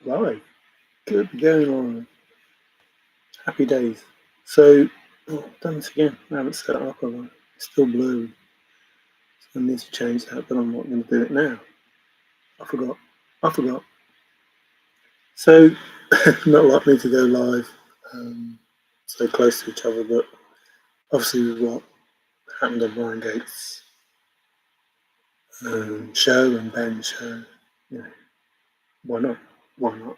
Right, good going on. Happy days. So, done this again. I haven't set it up. It's still blue. So I need to change that, but I'm not going to do it now. I forgot. I forgot. So, not like me to go live so close to each other, but obviously with what happened on Brian Gates' show and Ben's show, you know, why not? Why not?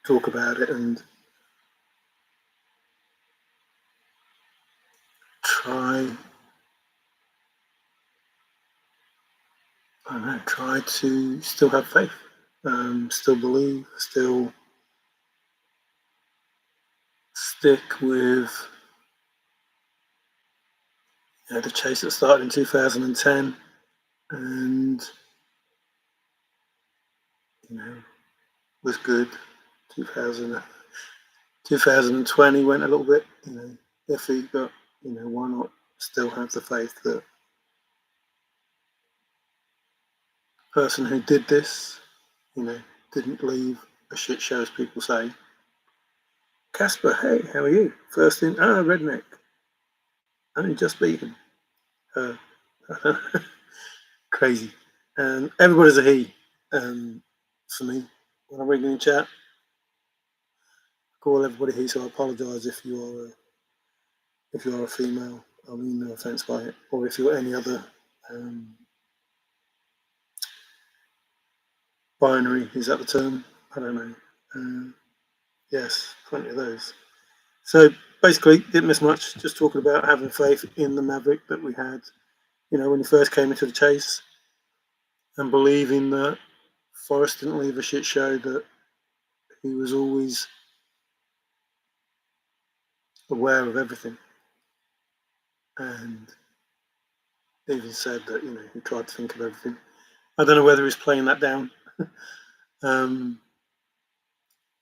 Talk about it and try. I don't know. Try to still have faith, still believe, still stick with the chase that started in 2010 and was good. 2000, 2020 went a little bit iffy, but why not still have the faith that the person who did this didn't leave a shit show, as people say. Casper, hey, how are you? First in, redneck. Only just beaten. Crazy. And everybody's a he. For me, when I read in chat, I call everybody he. So I apologise if you are a female. I mean no offence by it, or if you're any other binary. Is that the term? I don't know. Yes, plenty of those. So basically, didn't miss much. Just talking about having faith in the Maverick that we had, when he first came into the chase, and believing that Forrest didn't leave a shit show, that he was always aware of everything, and even said that he tried to think of everything. I don't know whether he's playing that down.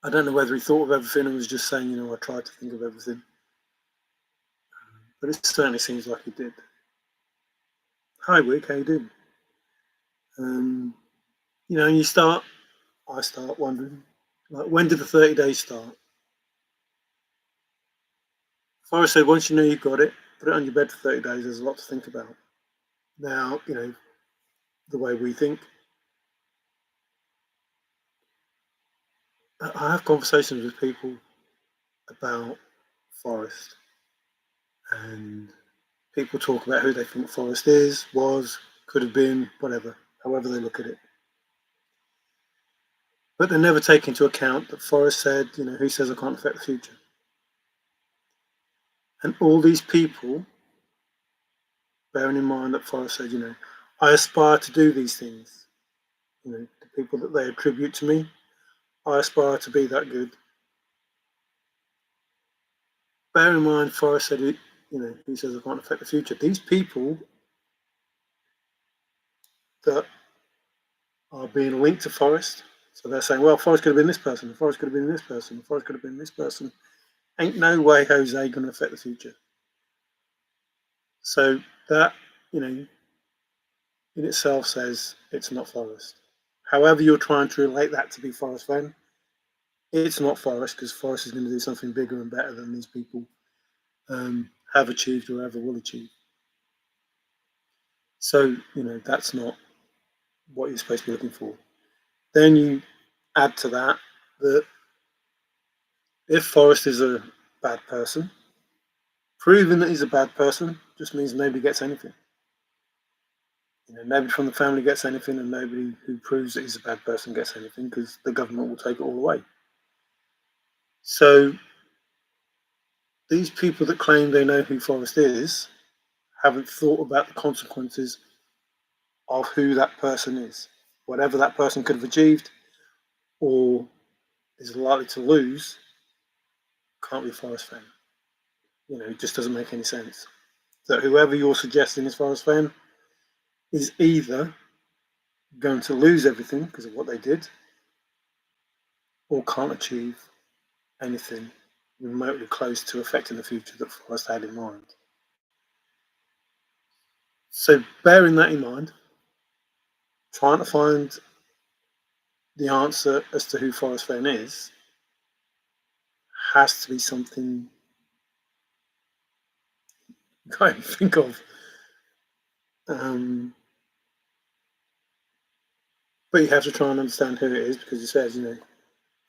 I don't know whether he thought of everything and was just saying, I tried to think of everything. But it certainly seems like he did. Hi, Wick, how you doing? I start wondering, like, when did the 30 days start? Forrest said, once you know you've got it, put it on your bed for 30 days. There's a lot to think about. Now, the way we think. I have conversations with people about Forrest, and people talk about who they think Forrest is, was, could have been, whatever, however they look at it. But they never take into account that Forrest said, who says I can't affect the future? And all these people, bearing in mind that Forrest said, I aspire to do these things. The people that they attribute to me, I aspire to be that good. Bear in mind, Forrest said, he says I can't affect the future. These people that are being linked to Forrest, so they're saying, well, Forrest could have been this person, Forrest could have been this person, Forrest could have been this person. Ain't no way Jose going to affect the future. So that, in itself says it's not Forrest. However you're trying to relate that to be Forrest Fenn, it's not Forrest, because Forrest is going to do something bigger and better than these people have achieved or ever will achieve. So, that's not what you're supposed to be looking for. Then you add to that if Forrest is a bad person, proving that he's a bad person just means nobody gets anything. Nobody from the family gets anything, and nobody who proves that he's a bad person gets anything, because the government will take it all away. So these people that claim they know who Forrest is haven't thought about the consequences of who that person is. Whatever that person could have achieved or is likely to lose can't be Forrest Fenn. It just doesn't make any sense. That whoever you're suggesting is Forrest Fenn is either going to lose everything because of what they did, or can't achieve anything remotely close to affecting the future that Forrest had in mind. So bearing that in mind, trying to find the answer as to who Forrest Fenn is has to be something you can't even think of. But you have to try and understand who it is, because he says, I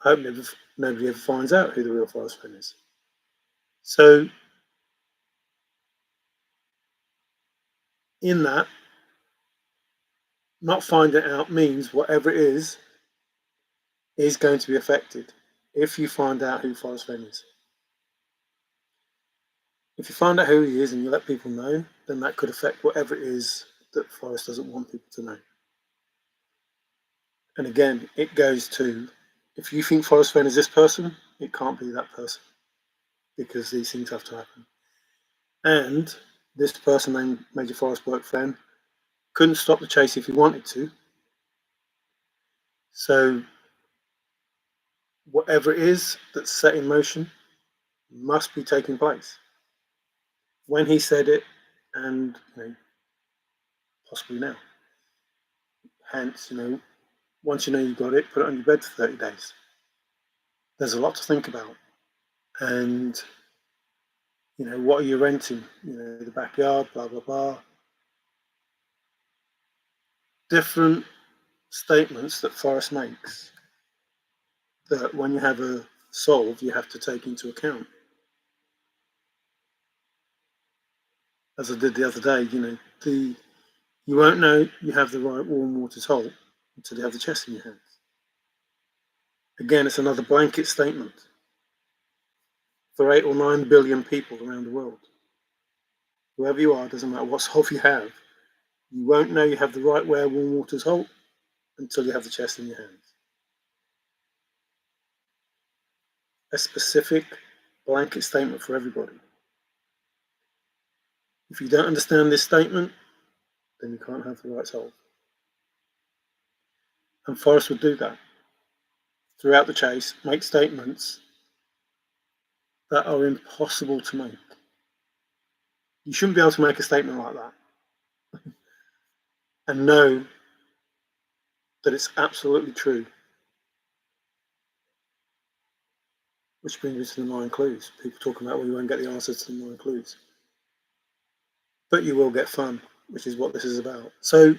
hope nobody ever finds out who the real Forrest Fenn is. So in that, not finding it out means whatever it is going to be affected if you find out who Forrest Fenn is. If you find out who he is and you let people know, then that could affect whatever it is that Forrest doesn't want people to know. And again, it goes to, if you think Forrest Fenn is this person, it can't be that person, because these things have to happen. And this person named Major Forrest Burke Fenn couldn't stop the chase if he wanted to. So whatever it is that's set in motion must be taking place. When he said it, and possibly now. Hence, once you know you've got it, put it on your bed for 30 days. There's a lot to think about. And, what are you renting? The backyard, blah, blah, blah. Different statements that Forrest makes that when you have a solve, you have to take into account. As I did the other day, you won't know you have the right warm water salt until you have the chest in your hands. Again, it's another blanket statement for 8 or 9 billion people around the world. Whoever you are, doesn't matter what solve you have, you won't know you have the right warm water salt until you have the chest in your hands. A specific blanket statement for everybody. If you don't understand this statement, then you can't have the right solve. And Forrest would do that throughout the chase, make statements that are impossible to make. You shouldn't be able to make a statement like that and know that it's absolutely true. Which brings me to the 9 clues. People talking about, well, you won't get the answers to the 9 clues. But you will get fun, which is what this is about. So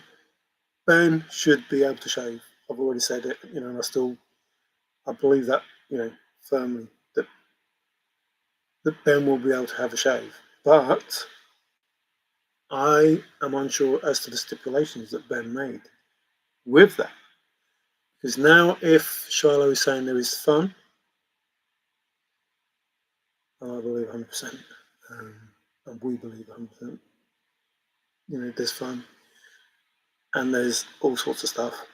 Ben should be able to shave. I've already said it, and I believe that, firmly, that Ben will be able to have a shave. But I am unsure as to the stipulations that Ben made with that. Because now if Shiloh is saying there is fun, and I believe 100%, and we believe 100%, there's fun, and there's all sorts of stuff.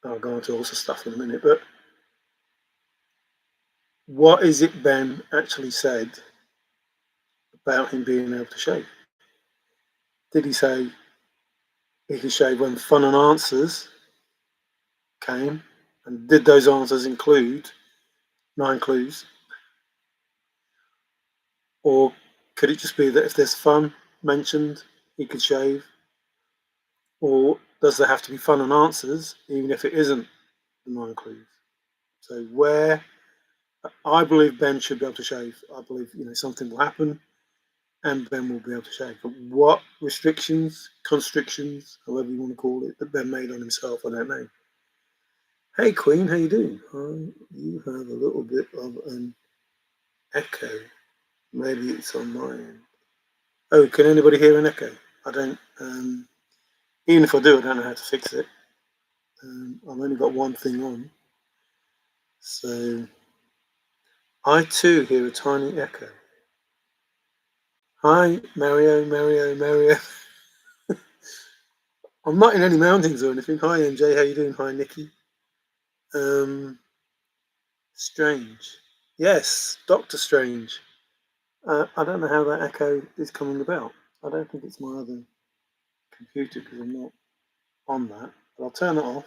I'll go into all sorts of stuff in a minute, but what is it Ben actually said about him being able to shave? Did he say he could shave when fun and answers came? And did those answers include 9 clues? Or could it just be that if there's fun mentioned, he could shave? Or does there have to be fun and answers, even if it isn't the 9 clues? So where I believe Ben should be able to shave. I believe something will happen, and Ben will be able to shave. But what restrictions, constrictions, however you want to call it, that Ben made on himself, I don't know. Hey Queen, how you doing? You have a little bit of an echo. Maybe it's on my end. Oh, can anybody hear an echo? I don't. Even if I do, I don't know how to fix it. I've only got one thing on, so I too hear a tiny echo. Hi, Mario. I'm not in any mountains or anything. Hi, MJ. How you doing? Hi, Nikki. Strange. Yes, Doctor Strange. I don't know how that echo is coming about. I don't think it's my other computer because I'm not on that. But I'll turn it off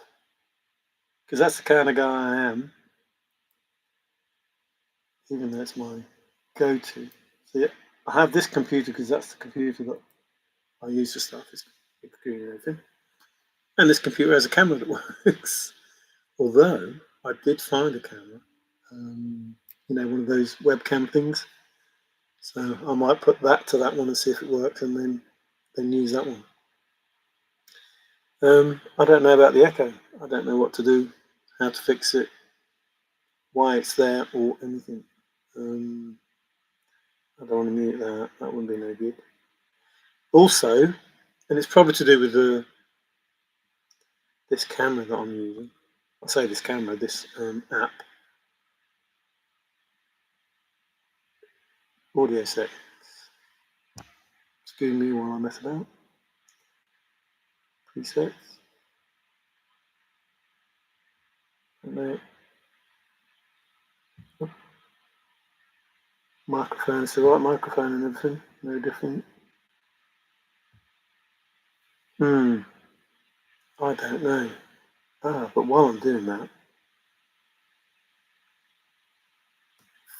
because that's the kind of guy I am. Even though it's my go-to. So yeah, I have this computer because that's the computer that I use for stuff. It's big screen and everything. And this computer has a camera that works. Although I did find a camera, one of those webcam things. So I might put that to that one and see if it works, and then use that one. I don't know about the echo. I don't know what to do, how to fix it, why it's there, or anything. I don't want to mute that. That wouldn't be no good. Also, and it's probably to do with this camera that I'm using. I say this camera, this app. Audio settings. Excuse me while I mess about. Presets. And microphone, it's the right microphone and everything. No different. I don't know. But while I'm doing that,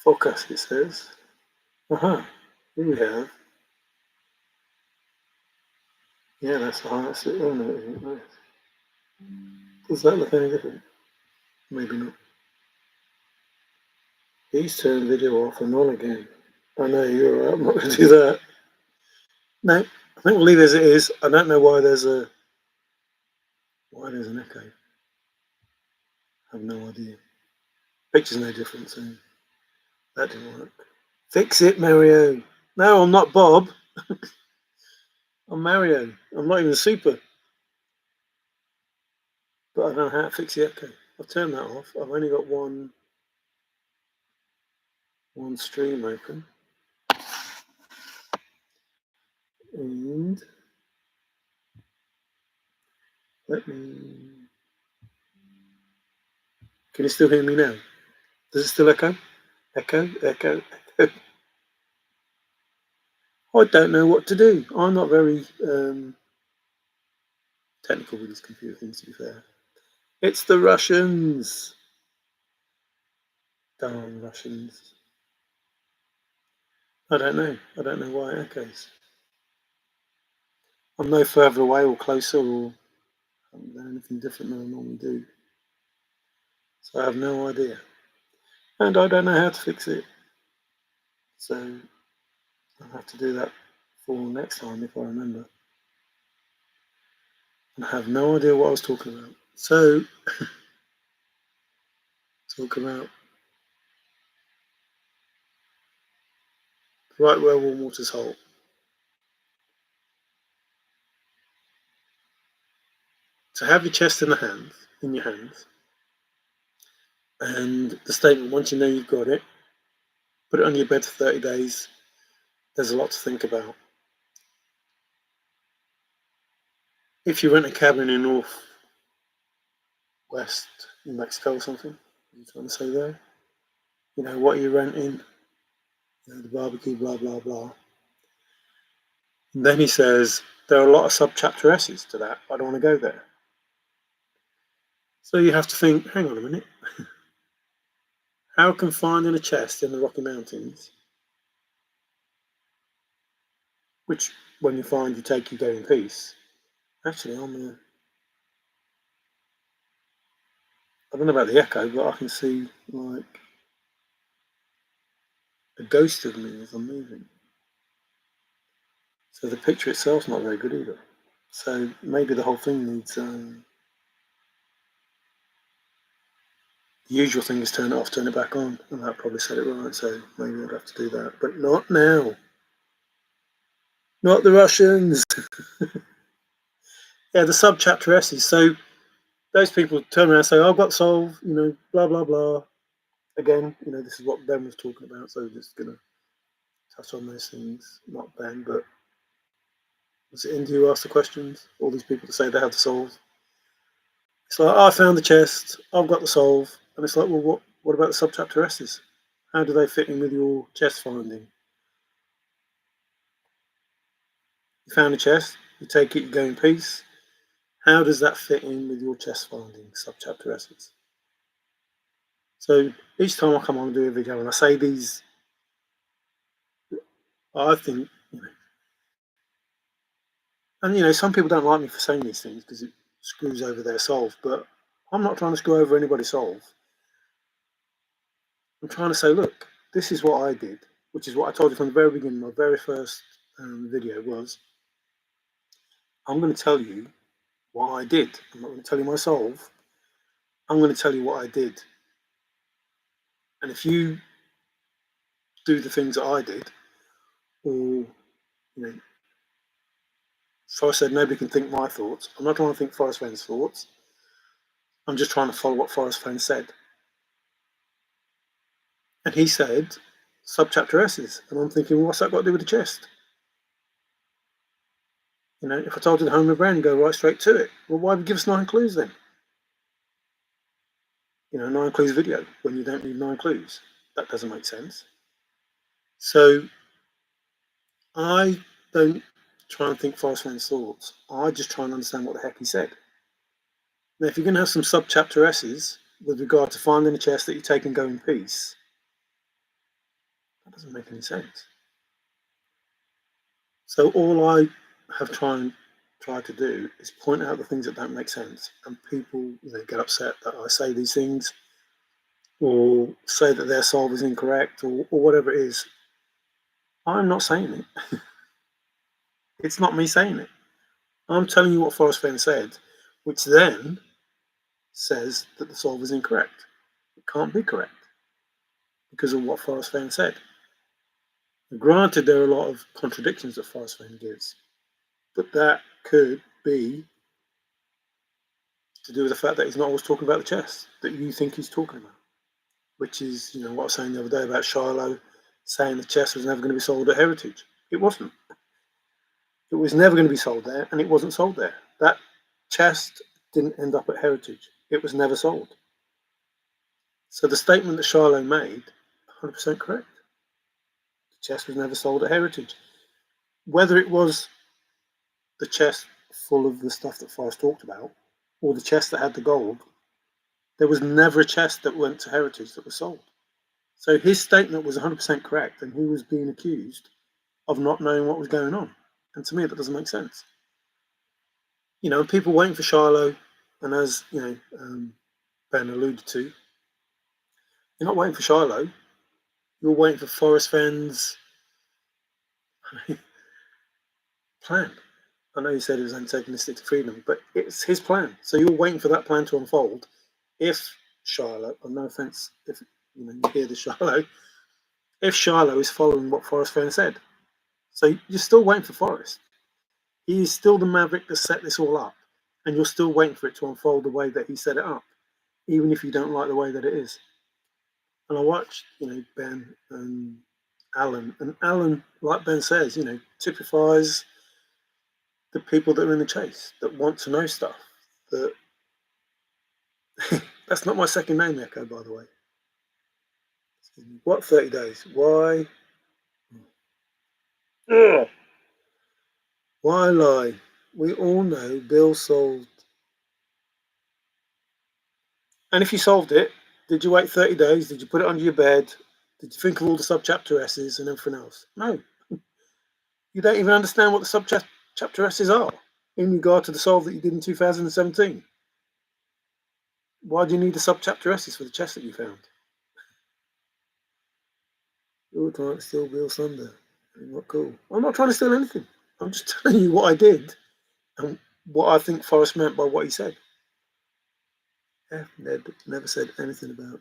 focus, it says. Here we have. Yeah, that's the highest. Oh no, it isn't. Nice. Does that look any different? Maybe not. Please turn video off and on again. I know, you're right. I'm not going to do that. No, I think we'll leave it as it is. I don't know why there's an echo. I have no idea. Picture's no different, so that didn't work. Fix it, Mario. No, I'm not Bob. I'm Mario. I'm not even super. But I don't know how to fix the echo. I've turned that off. I've only got one stream open. And let me... Can you still hear me now? Does it still echo? Echo, echo, echo. I don't know what to do. I'm not very technical with these computer things, to be fair. It's the Russians. Darn Russians. I don't know. I don't know why it echoes. I'm no further away or closer or haven't done anything different than I normally do. So I have no idea. And I don't know how to fix it. So I'll have to do that for next time if I remember. And I have no idea what I was talking about. So, talk about right where warm water's hot. To have your chest in your hands, and the statement, once you know you've got it, put it on your bed for 30 days. There's a lot to think about. If you rent a cabin in North West New Mexico or something, what are you trying to say there? You know, what are you renting? You know, the barbecue, blah, blah, blah. And then he says, there are a lot of subchapter S's to that. I don't want to go there. So you have to think, hang on a minute. How can finding a chest in the Rocky Mountains, which when you find you take, you go in peace. Actually, I don't know about the echo, but I can see like a ghost of me as I'm moving. So the picture itself's not very good either. So maybe the whole thing needs... the usual thing is turn it off, turn it back on, and that probably set it right, so maybe I'd have to do that. But not now. Not the Russians. Yeah, the subchapter S's. So those people turn around and say, I've got solved, you know, blah, blah, blah. Again, you know, this is what Ben was talking about, so we're just going to touch on those things. Not Ben, but was it India who asked the questions? All these people to say they have the solve. It's like, I found the chest, I've got the solve. And it's like, well, what about the subchapter S's? How do they fit in with your chest finding? You found a chest, you take it, you go in peace. How does that fit in with your chest finding, subchapter S's? So each time I come on and do a video and I say these, I think, you know, and you know, some people don't like me for saying these things because it screws over their solve, but I'm not trying to screw over anybody's solve. I'm trying to say, look, this is what I did, which is what I told you from the very beginning. My very first video was, I'm going to tell you what I did. I'm not going to tell you my solve. I'm going to tell you what I did. And if you do the things that I did, or, you know, Forrest said nobody can think my thoughts. I'm not trying to think Forrest Fenn's thoughts. I'm just trying to follow what Forrest Fenn said. And he said subchapter S's. And I'm thinking, well, what's that got to do with the chest? You know, if I told you the home of the brain, go right straight to it. Well, why would you give us 9 clues then? You know, 9 clues video when you don't need 9 clues. That doesn't make sense. So I don't try and think Forrest Fenn's thoughts. I just try and understand what the heck he said. Now, if you're going to have some subchapter S's with regard to finding a chest that you take and go in peace, that doesn't make any sense. So all I have tried to do is point out the things that don't make sense, and people, you know, get upset that I say these things, or say that their solve is incorrect, or whatever it is. I'm not saying it. It's not me saying it. I'm telling you what Forrest Fenn said, which then says that the solve is incorrect. It can't be correct because of what Forrest Fenn said. Granted, there are a lot of contradictions that Forrest Fenn gives, but that could be to do with the fact that he's not always talking about the chest that you think he's talking about, which is, you know, what I was saying the other day about Shiloh saying the chest was never going to be sold at Heritage. It wasn't. It was never going to be sold there, and it wasn't sold there. That chest didn't end up at Heritage. It was never sold. So the statement that Shiloh made, 100% correct. The chest was never sold at Heritage. Whether it was the chest full of the stuff that Forrest talked about, or the chest that had the gold, there was never a chest that went to Heritage that was sold. So his statement was 100% correct, and he was being accused of not knowing what was going on. And to me, that doesn't make sense. You know, people waiting for Shiloh, and as, you know, Ben alluded to, you're not waiting for Shiloh, you're waiting for Forrest Fenn's plan. I know he said it was antagonistic to freedom, but it's his plan. So you're waiting for that plan to unfold. If Shiloh, and no offense if you know you hear the Shiloh, if Shiloh is following what Forrest Fenn said. So you're still waiting for Forrest. He is still the Maverick that set this all up, and you're still waiting for it to unfold the way that he set it up, even if you don't like the way that it is. And I watched, you know, Ben and Alan, like Ben says, you know, typifies the people that are in the chase, that want to know stuff. That that's not my second name, Echo, by the way. What 30 days? Why? Ugh. Why lie? We all know Bill solved. And if you solved it, did you wait 30 days? Did you put it under your bed? Did you think of all the subchapter S's and everything else? No. You don't even understand what the subchapter S's are in regard to the solve that you did in 2017. Why do you need the subchapter S's for the chest that you found? You're trying to steal Bill's thunder. Not cool. I'm not trying to steal anything. I'm just telling you what I did and what I think Forrest meant by what he said. Yeah, Ned never said anything about.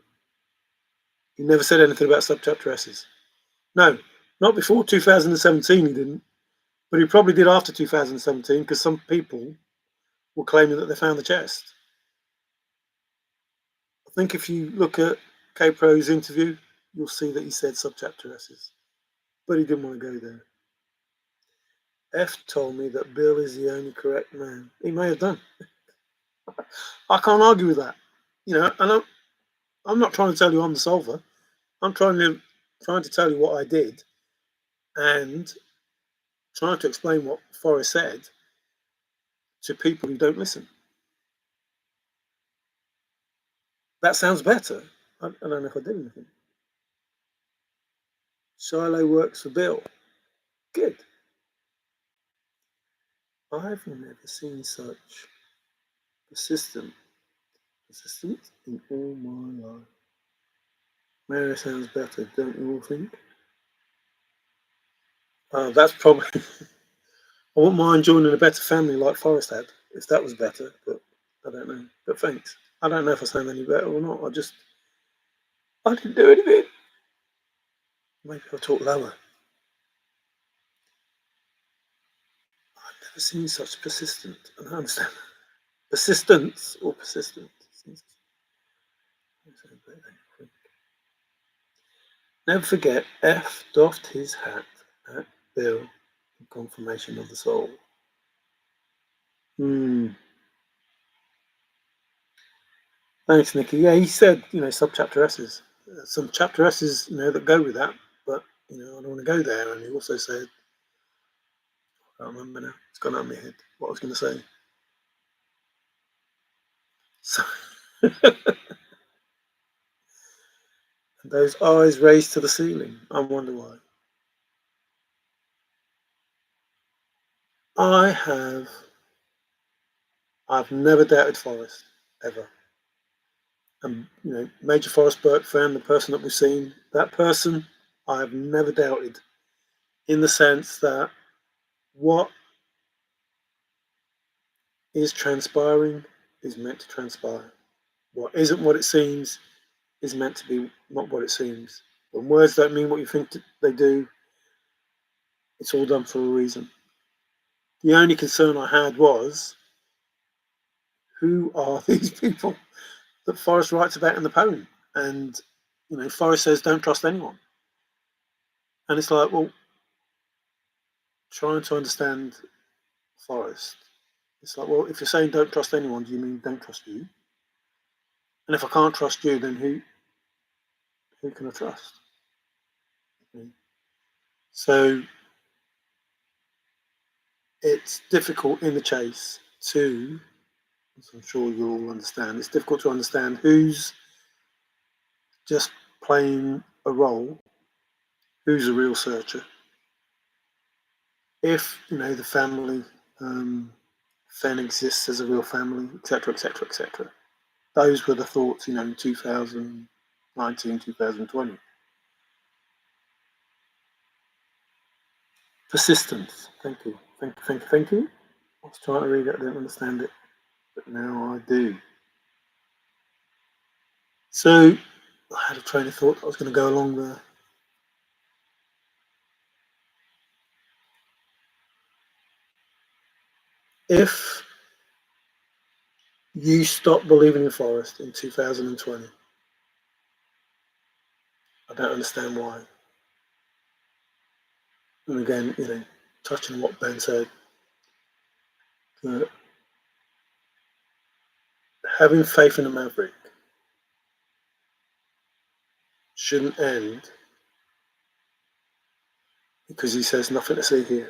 He never said anything about subchapter S's. No, not before 2017 he didn't. But he probably did after 2017 because some people were claiming that they found the chest. I think if you look at K-Pro's interview, you'll see that he said subchapter S's. But he didn't want to go there. F told me that Bill is the only correct man. He may have done. I can't argue with that. You know, and I'm not trying to tell you I'm the solver. I'm trying to tell you what I did and trying to explain what Forrest said to people who don't listen. That sounds better. I don't know if I did anything. Shiloh works for Bill. Good. I've never seen such persistent Persistent in all my life. Mary sounds better, don't you all think? That's probably. I wouldn't mind joining a better family like Forrest had, if that was better, but I don't know. But thanks. I don't know if I sound any better or not. I didn't do anything. Maybe I'll talk lower. I've never seen such persistent. I don't understand. Persistence or persistent? Never forget, F doffed his hat at Bill in confirmation of the soul. Thanks, Nikki. Yeah, he said, sub-chapter S's. Some chapter S's, that go with that, but, I don't want to go there. And he also said, I can't remember now. It's gone out of my head what I was going to say. So, those eyes raised to the ceiling. I wonder why. I've never doubted Forrest, ever. And, Major Forrest Burke Fenn, the person that we've seen, that person I have never doubted, in the sense that what is transpiring is meant to transpire. What isn't what it seems is meant to be not what it seems. When words don't mean what you think they do, it's all done for a reason. The only concern I had was, who are these people that Forrest writes about in the poem? And, Forrest says, don't trust anyone. And it's like, well, trying to understand Forrest, it's like, well, if you're saying don't trust anyone, do you mean don't trust you? And if I can't trust you, then who can I trust? So it's difficult in the chase to, as I'm sure you'll understand, it's difficult to understand who's just playing a role, who's a real searcher. If, the family, Fenn exists as a real family, etc., etc., etc. Those were the thoughts, in 2019, 2020. Persistence. Thank you. Thank you. I was trying to read it, I didn't understand it, but now I do. So I had a train of thought I was going to go along there. If you stop believing in Forrest in 2020, I don't understand why. And again, touching on what Ben said, that having faith in a Maverick shouldn't end because he says nothing to see here.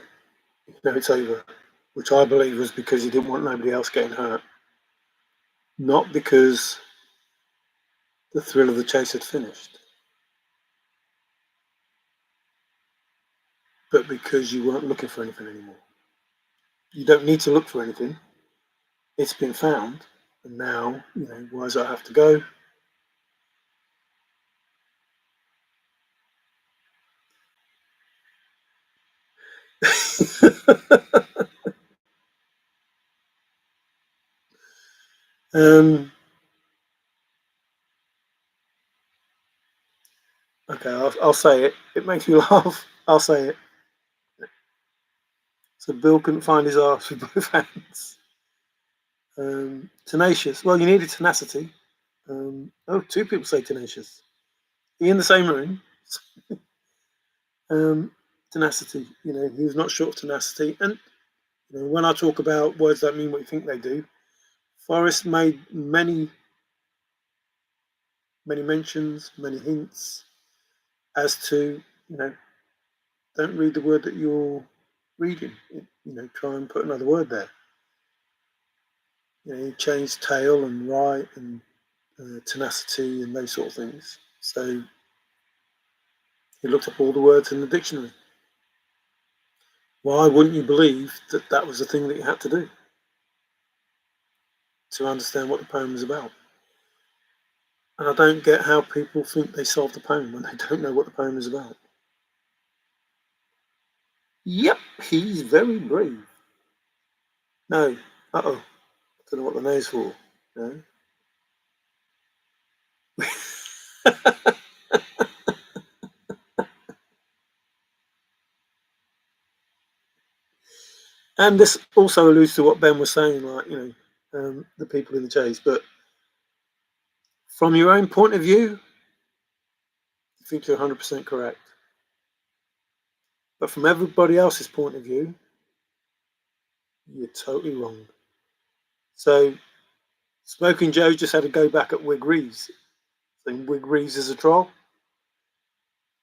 It's over, which I believe was because he didn't want nobody else getting hurt, not because the thrill of the chase had finished, but because you weren't looking for anything anymore. You don't need to look for anything. It's been found, and now, why does that have to go? Okay, I'll say it. It makes me laugh. I'll say it. So Bill couldn't find his arse with both hands. Tenacious. Well, you needed tenacity. Two people say tenacious. Are you in the same room? Tenacity. He was not short of tenacity. And when I talk about words that mean what you think they do, Forrest made many mentions, many hints as to, don't read the word that you're reading. Try and put another word there. He changed tail and right and tenacity and those sort of things. So he looked up all the words in the dictionary. Why wouldn't you believe that that was the thing that you had to do to understand what the poem was about? And I don't get how people think they solved the poem when they don't know what the poem is about. Yep, he's very brave. No. Uh-oh. I don't know what the no's for. No. And this also alludes to what Ben was saying, like, the people in the chase. But from your own point of view, you think you're 100% correct. But from everybody else's point of view, you're totally wrong. So Smoking Joe just had to go back at Wig Reeves, saying Wig Reeves is a troll.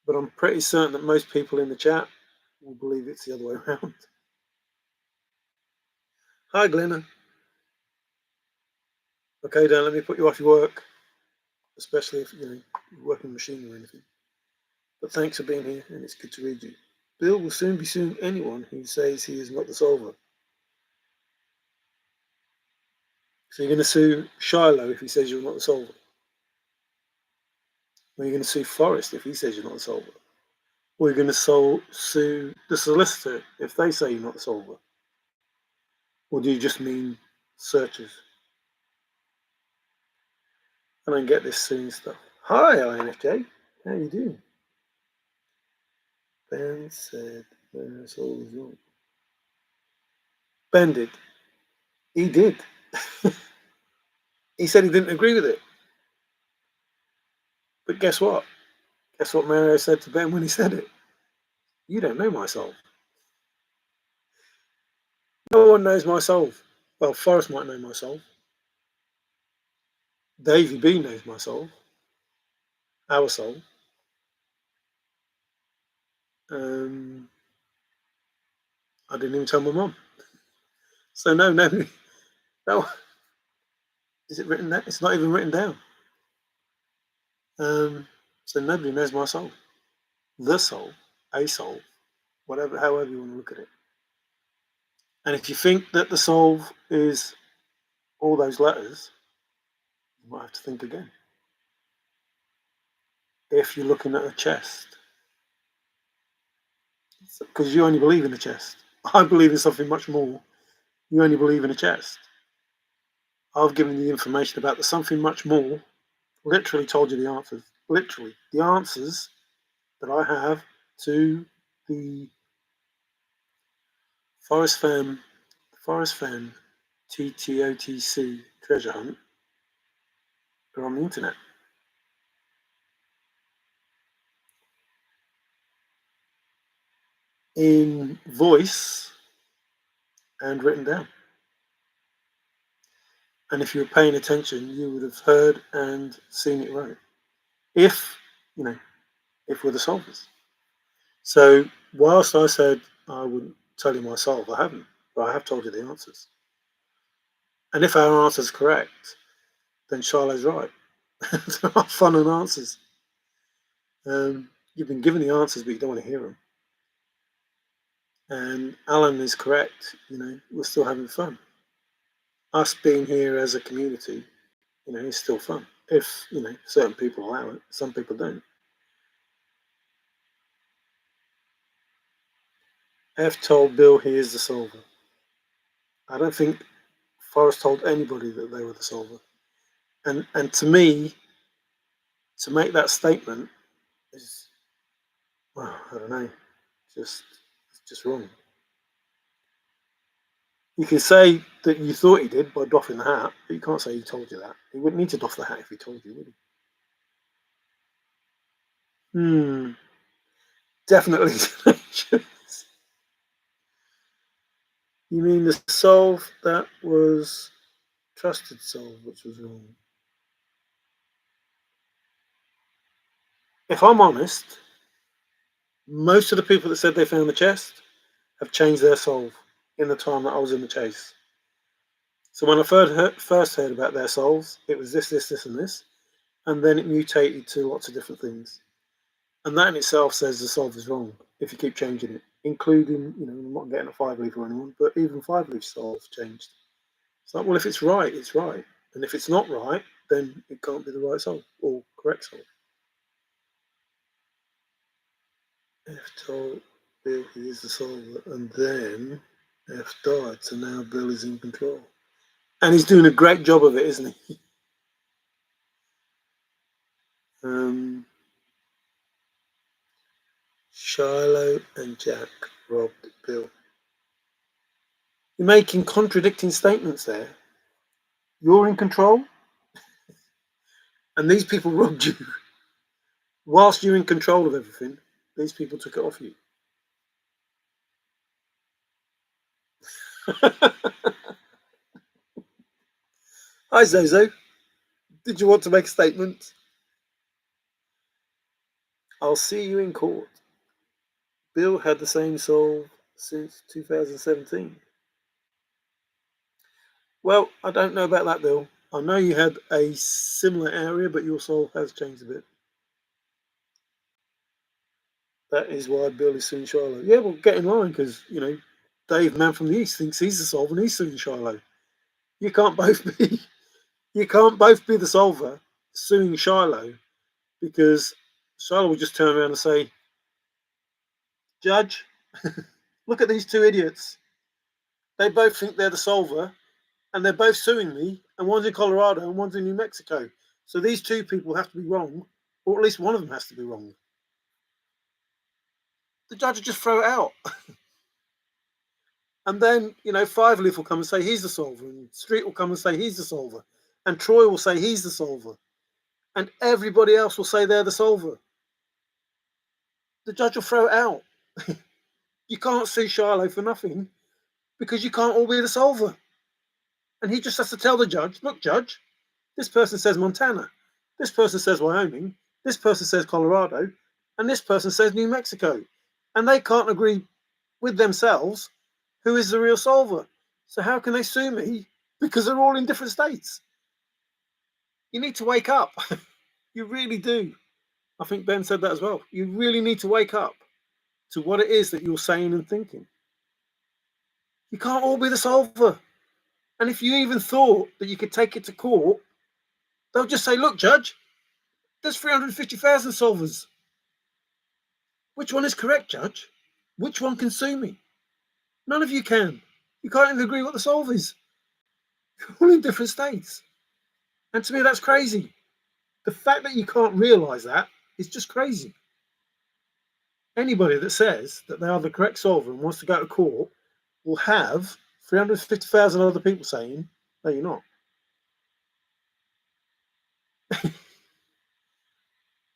But I'm pretty certain that most people in the chat will believe it's the other way around. Hi, Glenna. Okay, Dan, let me put you off your work, especially if you're working machinery or anything. But thanks for being here, and it's good to read you. Bill will soon be suing anyone who says he is not the solver. So you're going to sue Shiloh if he says you're not the solver? Or you're going to sue Forrest if he says you're not the solver? Or you're going to sue the solicitor if they say you're not the solver? Or do you just mean searchers? I don't get this suing stuff. Hi, INFJ. How you doing? Ben said it's always wrong. Ben did. He did. He said he didn't agree with it. But guess what? Guess what Mario said to Ben when he said it? You don't know my soul. No one knows my soul. Well, Forrest might know my soul. Davey B knows my soul. Our soul. I didn't even tell my mum. So no, nobody. No. Is it written down? It's not even written down. So nobody knows my soul. The soul, a soul, whatever, however you want to look at it. And if you think that the soul is all those letters, you might have to think again. If you're looking at a chest, because you only believe in a chest. I believe in something much more. You only believe in a chest. I've given you the information about the something much more. Literally told you the answers. Literally the answers that I have to the Forrest Fenn TTOTC treasure hunt are on the internet. In voice and written down. And if you were paying attention, you would have heard and seen it right. If we're the solvers. So whilst I said I wouldn't tell you my solve, I haven't, but I have told you the answers. And if our answer is correct, then Charlotte's right. There are fun and answers. You've been given the answers, but you don't want to hear them. And Alan is correct. We're still having fun. Us being here as a community, is still fun. If certain people allow it, some people don't. F told Bill he is the solver. I don't think Forrest told anybody that they were the solver. And to me, to make that statement is, well, I don't know, it's just wrong. You can say that you thought he did by doffing the hat, but you can't say he told you that. He wouldn't need to doff the hat if he told you, would he? Definitely. You mean the solve that was trusted solve, which was wrong? If I'm honest, most of the people that said they found the chest have changed their solve in the time that I was in the chase. So when I first heard about their solves, it was this, and this, and then it mutated to lots of different things. And that in itself says the solve is wrong if you keep changing it, including, I'm not getting a 5-leaf or anyone, but even 5-leaf solves changed. It's like, well, if it's right, it's right. And if it's not right, then it can't be the right solve or correct solve. F told Bill he is the solver, and then F died, so now Bill is in control. And he's doing a great job of it, isn't he? Shiloh and Jack robbed Bill. You're making contradicting statements there. You're in control, and these people robbed you. Whilst you're in control of everything, these people took it off you. Hi, Zozo. Did you want to make a statement? I'll see you in court. Bill had the same soul since 2017. Well, I don't know about that, Bill. I know you had a similar area, but your soul has changed a bit. That is why Bill is suing Shiloh. Yeah, well, get in line, because, Dave, man from the East, thinks he's the solver and he's suing Shiloh. You can't both be the solver suing Shiloh, because Shiloh will just turn around and say, Judge, look at these two idiots. They both think they're the solver, and they're both suing me, and one's in Colorado and one's in New Mexico. So these two people have to be wrong, or at least one of them has to be wrong. The judge will just throw it out. And then, Five Leaf will come and say he's the solver, and Street will come and say he's the solver, and Troy will say he's the solver, and everybody else will say they're the solver. The judge will throw it out. You can't sue Shiloh for nothing, because you can't all be the solver. And he just has to tell the judge, look, Judge, this person says Montana, this person says Wyoming, this person says Colorado, and this person says New Mexico. And they can't agree with themselves who is the real solver. So how can they sue me? Because they're all in different states. You need to wake up. You really do. I think Ben said that as well. You really need to wake up to what it is that you're saying and thinking. You can't all be the solver. And if you even thought that you could take it to court, they'll just say, look, Judge, there's 350,000 solvers. Which one is correct, Judge? Which one can sue me? None of you can. You can't even agree what the solve is. You're all in different states. And to me, that's crazy. The fact that you can't realise that is just crazy. Anybody that says that they are the correct solver and wants to go to court will have 350,000 other people saying, no, you're not.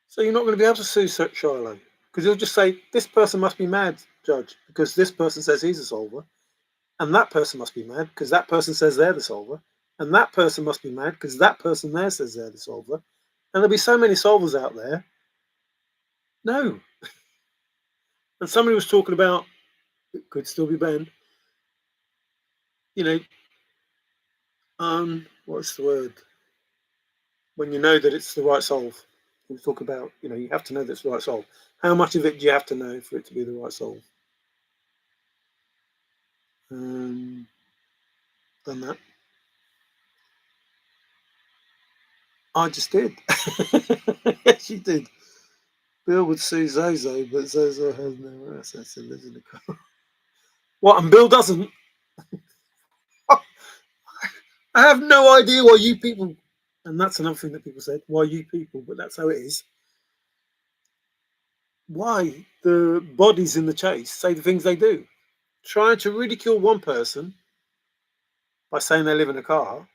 So you're not going to be able to sue Shiloh, because he'll just say, this person must be mad, Judge, because this person says he's a solver, and that person must be mad because that person says they're the solver, and that person must be mad because that person there says they're the solver, and there'll be so many solvers out there. No. And somebody was talking about, it could still be Ben, what's the word? When you know that it's the right solve. We talk about, you have to know that it's the right solve. How much of it do you have to know for it to be the right solve? Done that. I just did. Yes, you did. Bill would sue Zozo, but Zozo has no assets and lives in the car. What, and Bill doesn't? I have no idea why you people, and that's another thing that people said, why you people, but that's how it is. Why the bodies in the chase say the things they do. Trying to ridicule one person by saying they live in a car,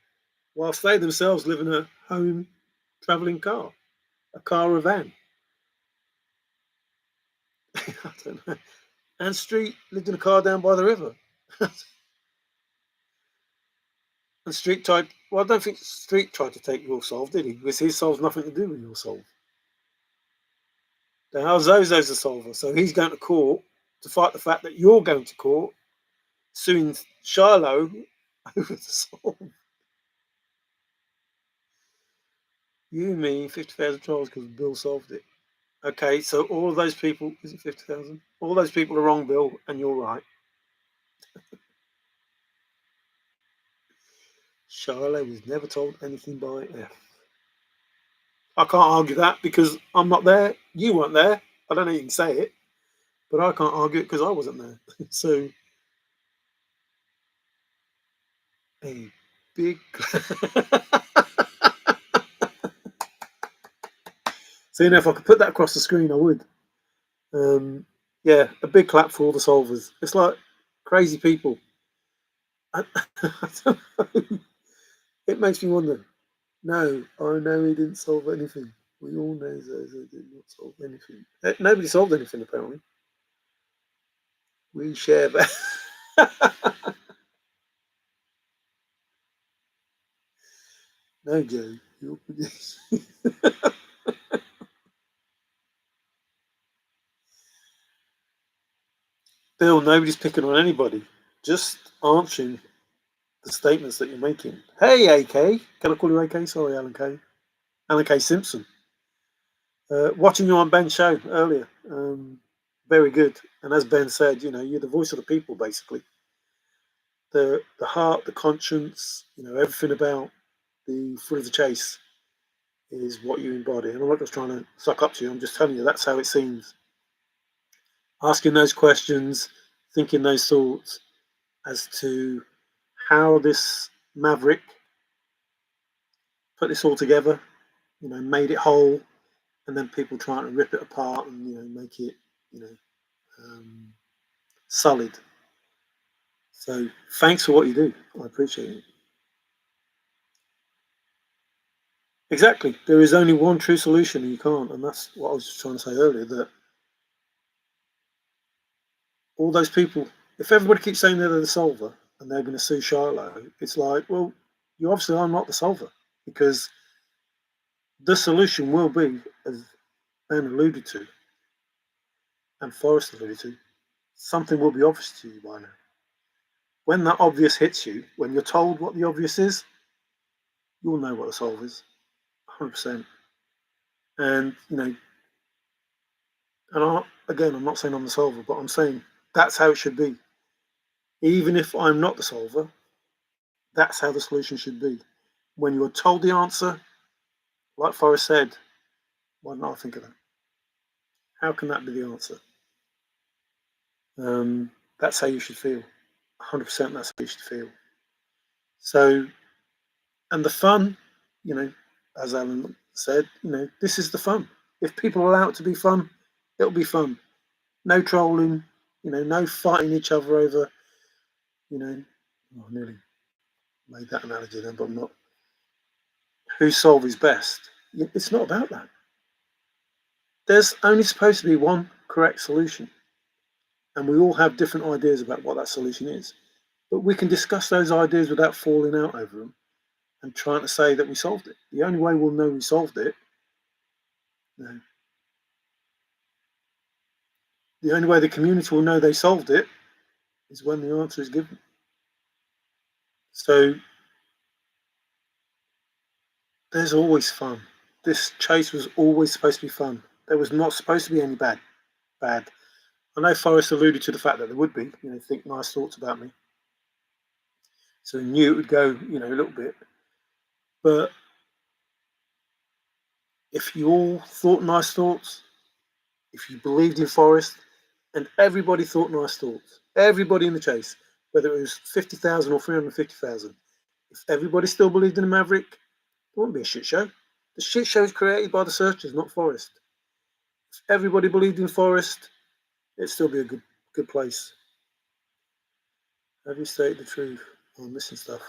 whilst they themselves live in a home travelling car, a car or a van. I don't know. And Street lived in a car down by the river. And Street tried, well, I don't think Street tried to take your solve, did he? Because his solve's nothing to do with your solve. Now Zozo's a solver, so he's going to court to fight the fact that you're going to court suing Shiloh over the solve. You mean 50,000 trials because Bill solved it. Okay, so all of those people, is it 50,000? All those people are wrong, Bill, and you're right. Shiloh was never told anything by F. I can't argue that because I'm not there. You weren't there. I don't know you can say it, but I can't argue it because I wasn't there. So a big. So if I could put that across the screen, I would. Yeah, a big clap for all the solvers. It's like crazy people. I don't know. It makes me wonder. No, I know he didn't solve anything. We all know Zozo did not solve anything. Nobody solved anything, apparently. We share that. No, Joe. Bill, nobody's picking on anybody. Just answering the statements that you're making. Hey, AK. Can I call you AK? Sorry, Alan K. Alan K. Simpson. Watching you on Ben's show earlier. Very good. And as Ben said, you're the voice of the people, basically. The heart, the conscience, everything about the thrill of the chase is what you embody. And I'm not just trying to suck up to you. I'm just telling you that's how it seems. Asking those questions, thinking those thoughts as to how this Maverick put this all together, made it whole, and then people trying to rip it apart and make it, solid. So thanks for what you do. I appreciate it. Exactly. There is only one true solution, and you can't. And that's what I was just trying to say earlier. That all those people, if everybody keeps saying they're the solver and they're going to sue Shiloh, it's like, well, you obviously are not the solver because the solution will be, as Ben alluded to and Forrest alluded to, something will be obvious to you by now. When that obvious hits you, when you're told what the obvious is, you'll know what the solve is, 100%. And again, I'm not saying I'm the solver, but I'm saying that's how it should be. Even if I'm not the solver, that's how the solution should be. When you're told the answer, like Forrest said, why not I think of that? How can that be the answer? That's how you should feel. 100% that's how you should feel. So, and the fun, as Alan said, this is the fun. If people allow it to be fun, it'll be fun. No trolling, no fighting each other over, I nearly made that analogy then, but I'm not. Who solve is best? It's not about that. There's only supposed to be one correct solution. And we all have different ideas about what that solution is. But we can discuss those ideas without falling out over them and trying to say that we solved it. The only way we'll know we solved it, the only way the community will know they solved it is when the answer is given. So there's always fun. This chase was always supposed to be fun. There was not supposed to be any bad. I know Forrest alluded to the fact that there would be, think nice thoughts about me. So he knew it would go, a little bit. But if you all thought nice thoughts, if you believed in Forrest, and everybody thought nice thoughts, everybody in the chase, whether it was 50,000 or 350,000, if everybody still believed in the Maverick, it wouldn't be a shit show. The shit show is created by the searchers, not Forrest. If everybody believed in Forrest, it'd still be a good place. Have you stated the truth? I'm missing stuff.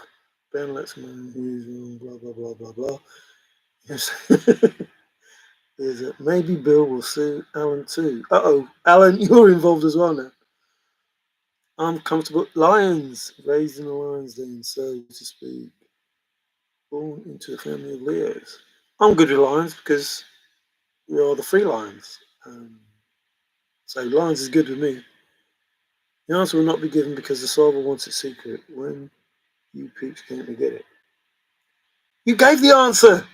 Ben lets man use blah blah blah blah blah. Yes. Is it maybe Bill will sue Alan too? Alan, you're involved as well now. I'm comfortable. Lions, raised in the lion's den, so to speak. Born into a family of Leos. I'm good with lions because we are the free lions. So lions is good with me. The answer will not be given because the solver wants it secret. When you peeps can't get it. You gave the answer.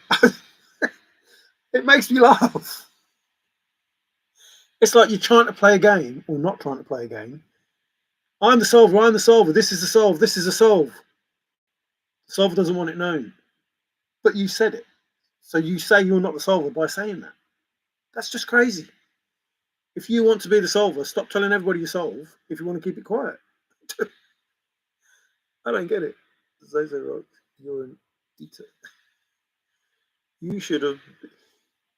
It makes me laugh. It's like you're trying to play a game or not trying to play a game. I'm the solver. This is the solve. This is the solve. The solver doesn't want it known. But you said it. So you say you're not the solver by saying that. That's just crazy. If you want to be the solver, stop telling everybody you solve if you want to keep it quiet. I don't get it. Zozo Rock, you're an eater. You should have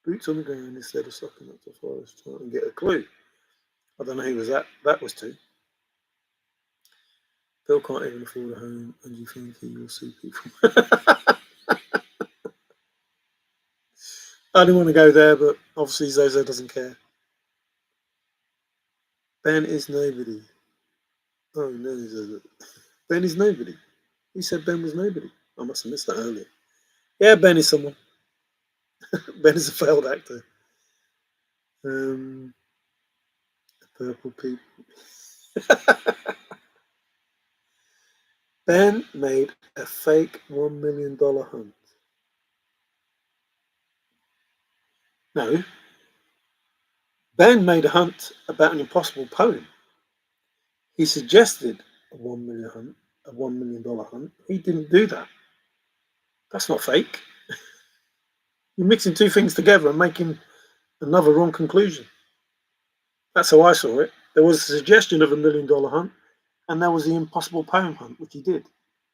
boots on the ground instead of sucking up to Forrest trying to get a clue. I don't know who was that. That was to. Bill can't even afford a home, and you think he will sue people. I didn't want to go there, but obviously Zozo doesn't care. Ben is nobody. Oh no, Zozo. Ben is nobody. He said Ben was nobody. I must have missed that earlier. Yeah, Ben is someone. Ben is a failed actor. Purple people. Ben made a fake $1 million hunt. No, Ben made a hunt about an impossible poem. He suggested a $1 million hunt. He didn't do that. That's not fake. You're mixing two things together and making another wrong conclusion. That's how I saw it. There was a suggestion of $1 million hunt, and there was the impossible poem hunt, which he did.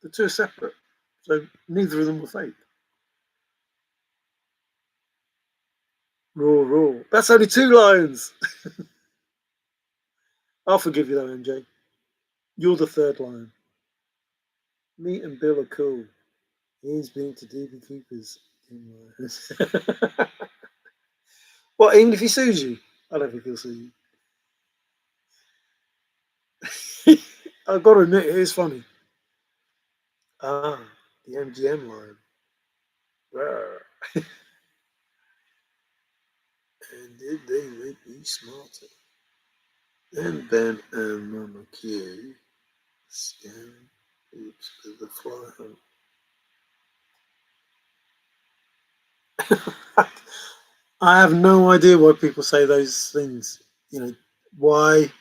The two are separate, so neither of them were fake. Raw, raw. That's only 2 lines. I'll forgive you though, MJ. You're the third line. Me and Bill are cool. He's been to DB Keepers. What, even if he sues you? I don't think he'll sue you. I've got to admit, it is funny. Ah, the MGM line. And did they make me smarter? Then Ben and Mama Q scam oops with the fly hunt. I have no idea why people say those things. You know, why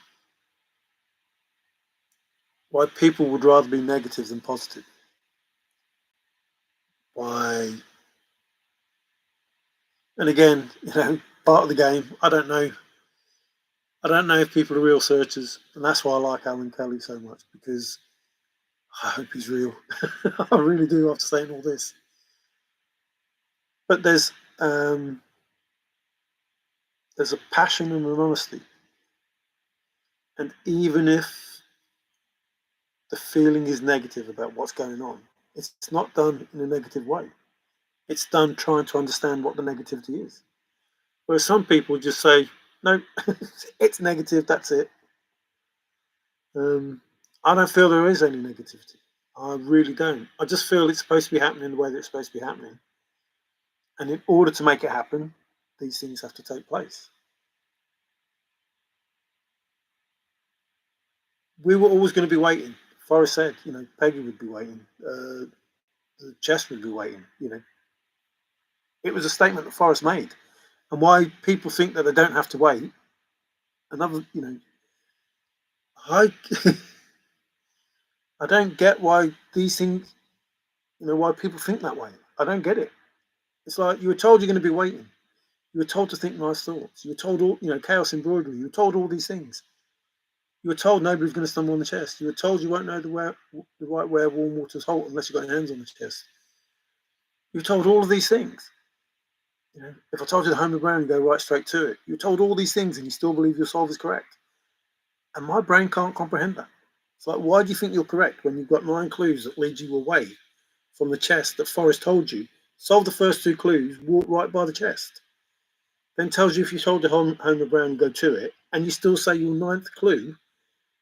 people would rather be negative than positive. Why? And again, part of the game. I don't know. I don't know if people are real searchers, and that's why I like Alan Kelly so much because I hope he's real. I really do after saying all this. But there's a passion and an honesty, and even if the feeling is negative about what's going on, it's not done in a negative way. It's done trying to understand what the negativity is. Whereas some people just say, no, it's negative, that's it. I don't feel there is any negativity. I really don't. I just feel it's supposed to be happening the way that it's supposed to be happening. And in order to make it happen, these things have to take place. We were always going to be waiting. Forrest said, Peggy would be waiting. The chest would be waiting. It was a statement that Forrest made. And why people think that they don't have to wait. Another, I I don't get why these things, why people think that way. I don't get it. It's like you were told you're going to be waiting. You were told to think nice thoughts. You were told all, chaos embroidery. You were told all these things. You were told nobody's going to stumble on the chest. You were told you won't know the right way of warm water's halt unless you've got your hands on the chest. You were told all of these things. If I told you the home of ground, you go right straight to it. You were told all these things and you still believe your solve is correct. And my brain can't comprehend that. It's like, why do you think you're correct when you've got 9 clues that lead you away from the chest that Forrest told you? Solve the first 2 clues, walk right by the chest. Then tells you if you told the home of ground, go to it, and you still say your 9th clue,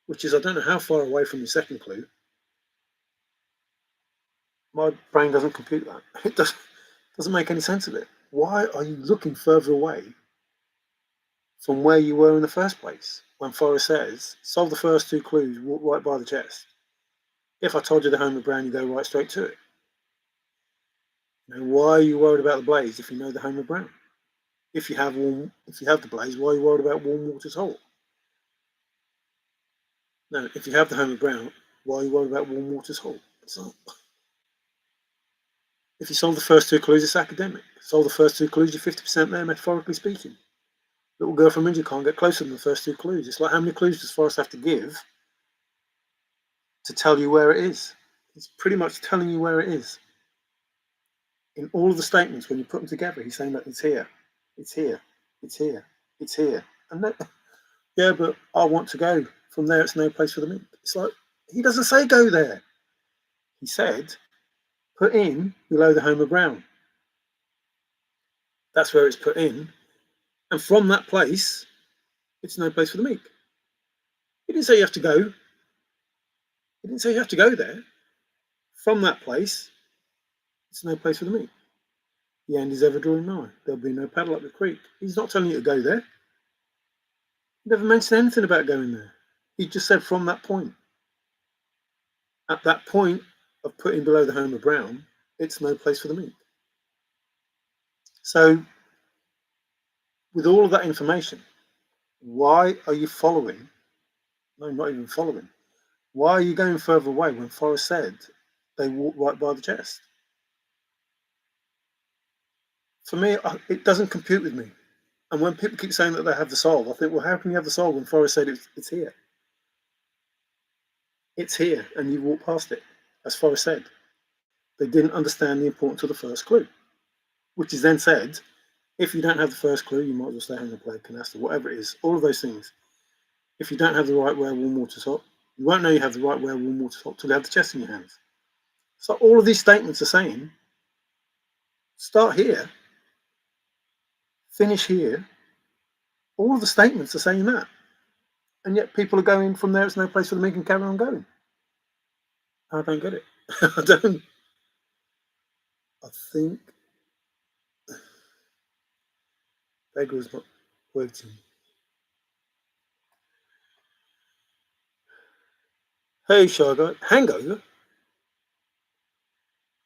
which is I don't know how far away from your 2nd clue. My brain doesn't compute that. It doesn't make any sense of it. Why are you looking further away from where you were in the first place? When Forrest says, solve the first 2 clues, walk right by the chest. If I told you the home of ground, you go right straight to it. Why are you worried about the blaze if you know the home of ground? If you have the blaze, why are you worried about warm water's halt? No, if you have the home of ground, why are you worried about warm water's halt? If you solve the first two clues, it's academic. Solve the first two clues, you're 50% there, metaphorically speaking. Little girl from India can't get closer than the first two clues. It's like, how many clues does Forrest have to give to tell you where it is? He's pretty much telling you where it is. In all of the statements, when you put them together, he's saying that it's here, it's here, it's here, it's here. And that, yeah, but I want to go. From there, it's no place for the meek. It's like, he doesn't say go there. He said, put in below the home of Brown. That's where it's put in. And from that place, it's no place for the meek. He didn't say you have to go. He didn't say you have to go there. From that place, it's no place for the meek. The end is ever drawing nigh. There'll be no paddle up the creek. He's not telling you to go there. He never mentioned anything about going there. He just said from that point. At that point of putting below the home of Brown, it's no place for the meek. So, with all of that information, why are you following? No, not even following. Why are you going further away when Forrest said they walk right by the chest? For me, it doesn't compute with me. And when people keep saying that they have the solve, I think, well, how can you have the solve when Forrest said it's here? It's here, and you walk past it, as Forrest said. They didn't understand the importance of the first clue, which is then said, if you don't have the first clue, you might as well stay home and play canasta, whatever it is, all of those things. If you don't have the right wear warm water sock, you won't know you have the right wear warm water sock till you have the chest in your hands. So all of these statements are saying, start here, finish here. All of the statements are saying that. And yet people are going from there, it's no place for the meek and carry on going. I don't get it. I don't. I think Beggar's not waiting. Hey, Shy Guy. Hangover?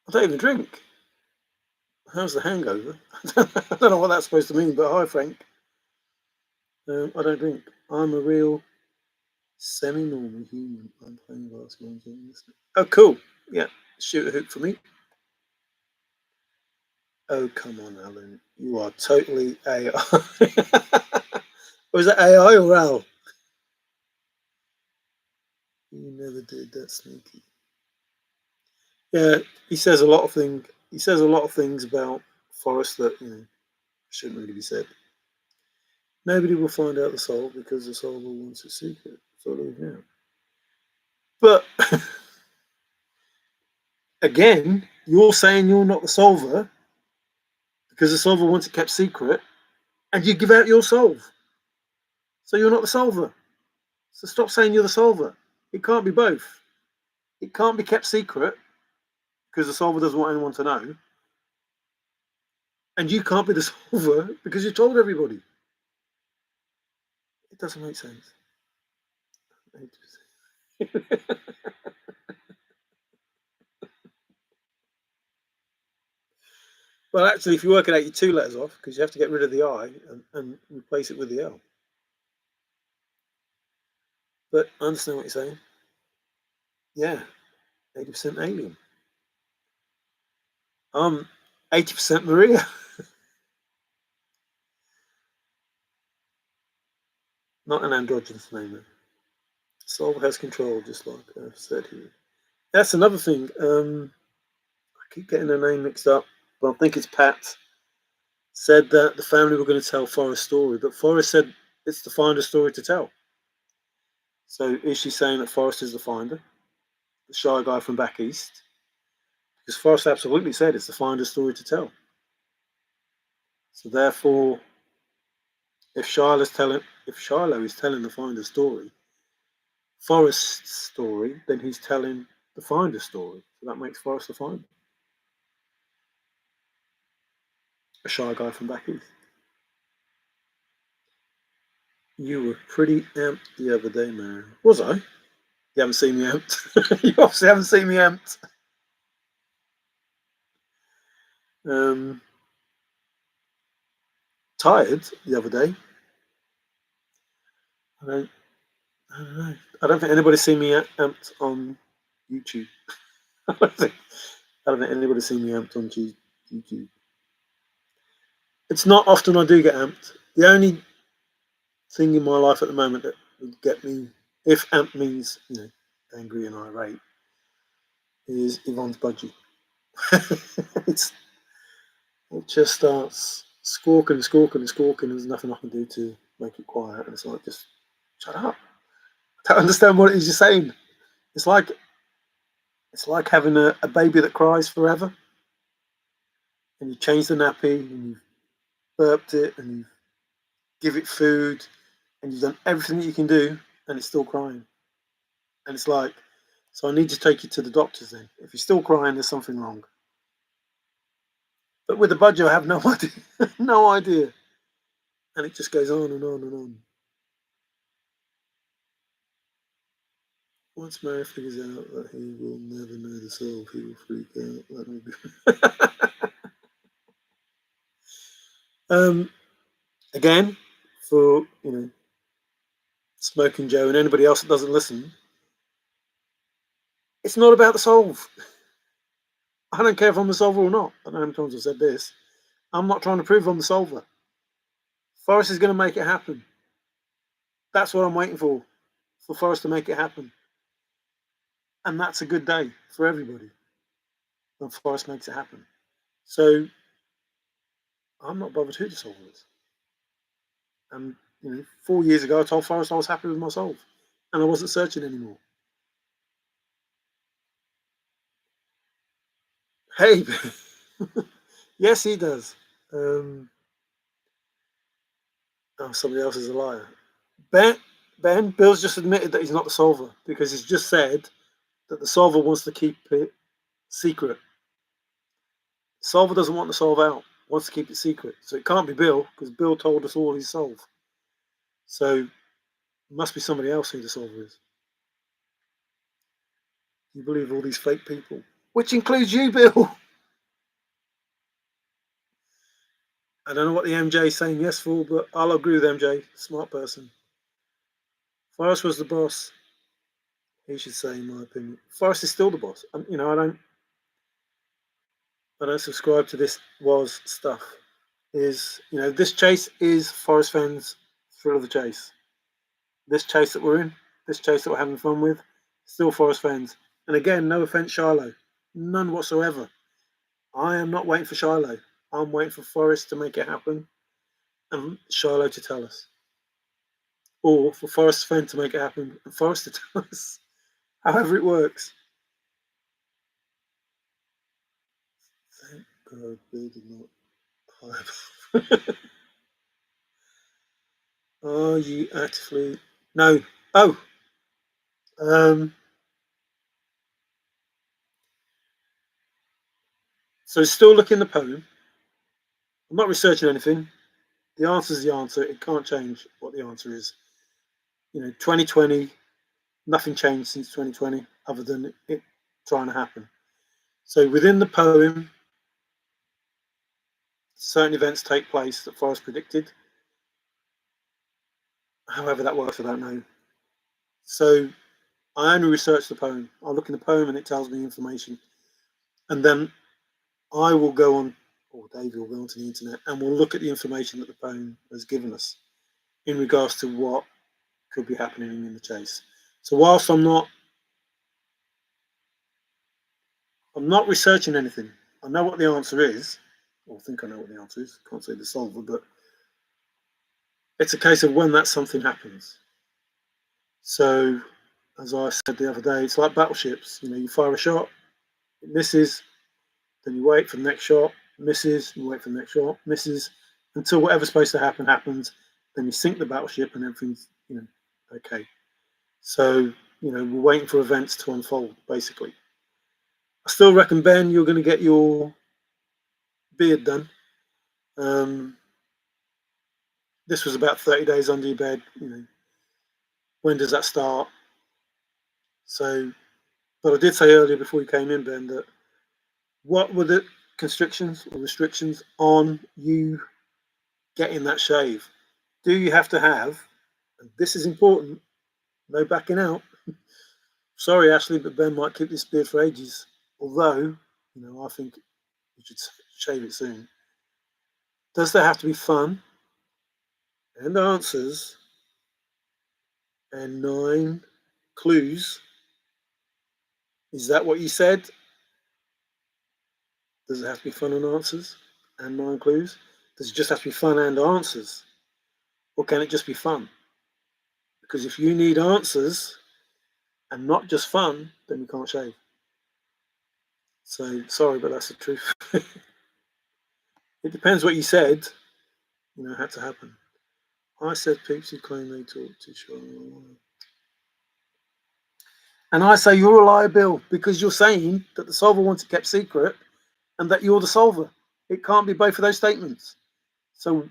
I don't even drink. How's the hangover? I don't know what that's supposed to mean, but hi, Frank. I don't drink. I'm a real semi-normal human. I'm playing basketball. Oh, cool. Yeah, shoot a hoop for me. Oh, come on, Alan. You are totally AI. Was it AI or Al? You never did that, sneaky. Yeah, he says a lot of things. He says a lot of things about Forrest that shouldn't really be said. Nobody will find out the soul because the soul wants a secret. So leave it out. But again, you're saying you're not the solver because the solver wants it kept secret, and you give out your solve. So you're not the solver. So stop saying you're the solver. It can't be both. It can't be kept secret because the solver doesn't want anyone to know. And you can't be the solver because you told everybody. It doesn't make sense. Well, actually, if you work it out, you're two letters off because you have to get rid of the I and replace it with the L. But I understand what you're saying. Yeah, 80% alien. 80% Maria. Not an androgynous name, though. Soul has control, just like I've said here. That's another thing. I keep getting their name mixed up, but I think it's Pat. Said that the family were going to tell Forrest's story, but Forrest said it's the finder's story to tell. So is she saying that Forrest is the finder, the shy guy from back east? Because Forrest absolutely said it's the finder's story to tell. So therefore, if Shiloh is telling the finder's story, Forrest's story, then he's telling the finder's story. So that makes Forrest the finder. A shy guy from back east. You were pretty amped the other day, man. Was I? You haven't seen me amped. You obviously haven't seen me amped. Tired the other day. I don't know. I don't think anybody's seen me amped on YouTube. I don't think. I don't think anybody seen me amped on YouTube. It's not often I do get amped. The only thing in my life at the moment that would get me, if amp means angry and irate, is Yvonne's budgie. It just starts squawking and squawking and squawking. There's nothing I can do to make it quiet, and it's like, just shut up. I don't understand what it is you're saying. It's like having a baby that cries forever, and you change the nappy, and you've burped it, and you give it food, and you've done everything that you can do, and it's still crying. And it's like, so I need to take you to the doctors then. If you're still crying, there's something wrong. But with the budgie, I have no idea. No idea. And it just goes on and on and on. Once Mary figures out that he will never know the solve, he will freak out. That may be. Again, for Smoking Joe and anybody else that doesn't listen, it's not about the solve. I don't care if I'm the solver or not. I don't know how many times I've said this. I'm not trying to prove I'm the solver. Forrest is going to make it happen. That's what I'm waiting for Forrest to make it happen. And that's a good day for everybody when Forrest makes it happen. So I'm not bothered who the solver is. And 4 years ago, I told Forrest I was happy with my solve, and I wasn't searching anymore. Hey, yes, he does. Somebody else is a liar. Bill's just admitted that he's not the solver because he's just said that the solver wants to keep it secret. The solver doesn't want the solve out, wants to keep it secret. So it can't be Bill because Bill told us all his solve. So it must be somebody else who the solver is. You believe all these fake people, which includes you, Bill. I don't know what the MJ is saying yes for, but I'll agree with MJ. Smart person. Forrest was the boss. He should say, in my opinion. Forrest is still the boss. I don't subscribe to this was stuff. This chase is Forrest Fenn's thrill of the chase. This chase that we're in, this chase that we're having fun with, still Forrest Fenn's. And again, no offense, Shiloh. None whatsoever. I am not waiting for Shiloh. I'm waiting for Forrest to make it happen and Shiloh to tell us. Or for Forrest Fenn to make it happen and Forrest to tell us. However it works. Thank God Bill did not hire. Are you actively... No. Oh. So still looking the poem. I'm not researching anything. The answer is the answer. It can't change what the answer is. 2020, nothing changed since 2020 other than it trying to happen. So within the poem, certain events take place that Forrest predicted. However that works, I don't know. So I only research the poem. I look in the poem and it tells me information. And then I will go on, or David will go onto the internet and we'll look at the information that the poem has given us in regards to what could be happening in the chase. So whilst I'm not researching anything, I know what the answer is, or I think I know what the answer is. Can't say the solver, but it's a case of when that something happens. So, as I said the other day, it's like battleships. You fire a shot, it misses, then you wait for the next shot, misses, you wait for the next shot, misses, until whatever's supposed to happen happens. Then you sink the battleship and everything's, okay. So, we're waiting for events to unfold, basically. I still reckon, Ben, you're going to get your beard done. This was about 30 days under your bed. When does that start? So, but I did say earlier before you came in, Ben, that what were the constrictions or restrictions on you getting that shave? Do you have to have, and this is important, no backing out. Sorry, Ashley, but Ben might keep this beard for ages. Although I think you should shave it soon. Does there have to be fun and answers and 9 clues? Is that what you said? Does it have to be fun and answers and 9 clues? Does it just have to be fun and answers? Or can it just be fun? Because if you need answers and not just fun, then you can't shave. So sorry, but that's the truth. It depends what you said, had to happen. I said Peepsy claim they talked to Sean. And I say you're a liar, Bill, because you're saying that the solver wants it kept secret and that you're the solver. It can't be both of those statements. So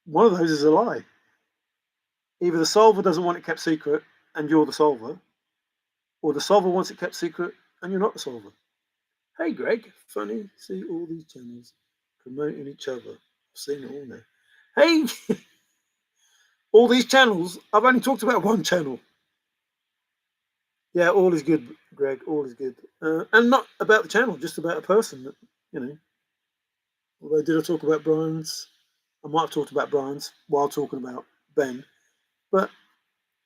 one of those is a lie. Either the solver doesn't want it kept secret and you're the solver, or the solver wants it kept secret and you're not the solver. Hey, Greg, funny, see all these channels promoting each other. I've seen it all now. Hey, all these channels, I've only talked about one channel. Yeah, all is good, Greg, all is good. And not about the channel, just about a person that. Although did I talk about Brian's? I might have talked about Brian's while talking about Ben, but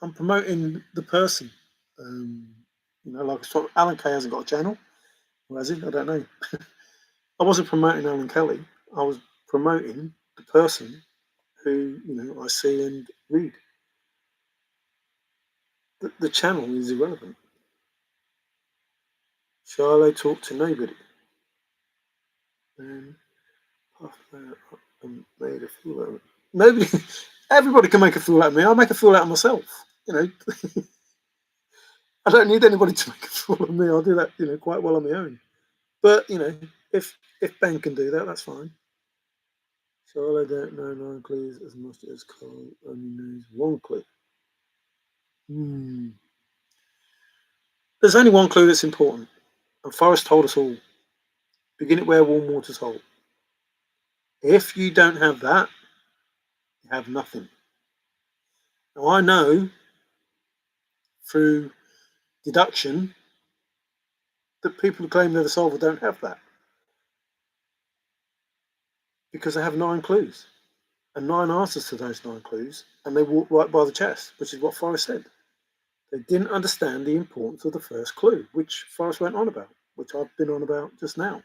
I'm promoting the person. Like I was talking, Alan Kay hasn't got a channel, or has he? I don't know. I wasn't promoting Alan Kelly. I was promoting the person who I see and read. The channel is irrelevant. Shall I talk to nobody? And made a fool out of it. Nobody, everybody can make a fool out of me. I'll make a fool out of myself. I don't need anybody to make a fool of me. I'll do that, quite well on my own. But if Ben can do that, that's fine. Charlie don't know 9 clues as much as Carl only knows 1 clue. There's only 1 clue that's important, and Forrest told us all. Begin it where warm waters hold. If you don't have that, you have nothing. Now I know through deduction that people who claim they're the solver don't have that because they have 9 clues and 9 answers to those 9 clues, and they walk right by the chest, which is what Forrest said. They didn't understand the importance of the first clue, which Forrest went on about, which I've been on about just now.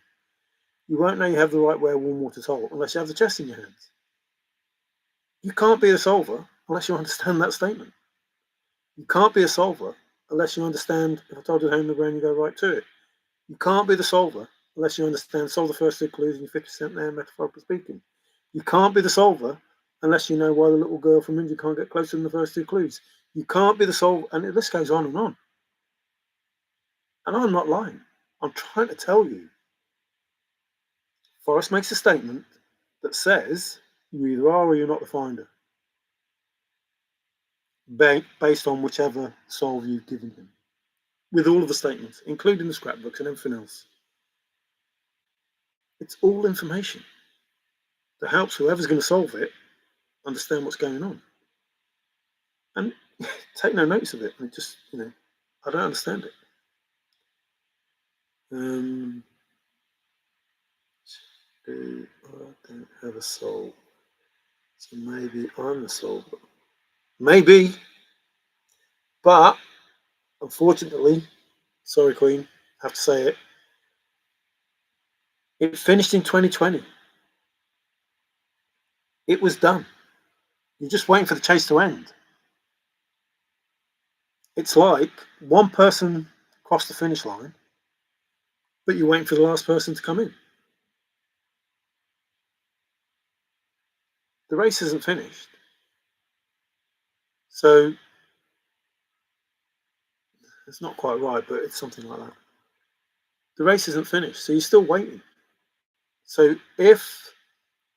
You won't know you have the right where warm waters hold unless you have the chest in your hands. You can't be a solver unless you understand that statement. You can't be a solver unless you understand, if I told you to home the brain, you go right to it. You can't be the solver unless you understand solve the first 2 clues and you're 50% there, metaphorically speaking. You can't be the solver unless you know why the little girl from India can't get closer than the first 2 clues. You can't be the solver, and this goes on and on. And I'm not lying. I'm trying to tell you. Forrest makes a statement that says you either are or you're not the finder, based on whichever solve you've given him, with all of the statements, including the scrapbooks and everything else. It's all information that helps whoever's going to solve it understand what's going on. And take no notice of it. And just, I don't understand it. I don't have a soul. So maybe I'm the solver. Maybe. But, unfortunately, sorry, Queen, I have to say it, it finished in 2020. It was done. You're just waiting for the chase to end. It's like one person crossed the finish line, but you're waiting for the last person to come in. The race isn't finished. So it's not quite right, but it's something like that. The race isn't finished, so you're still waiting. So if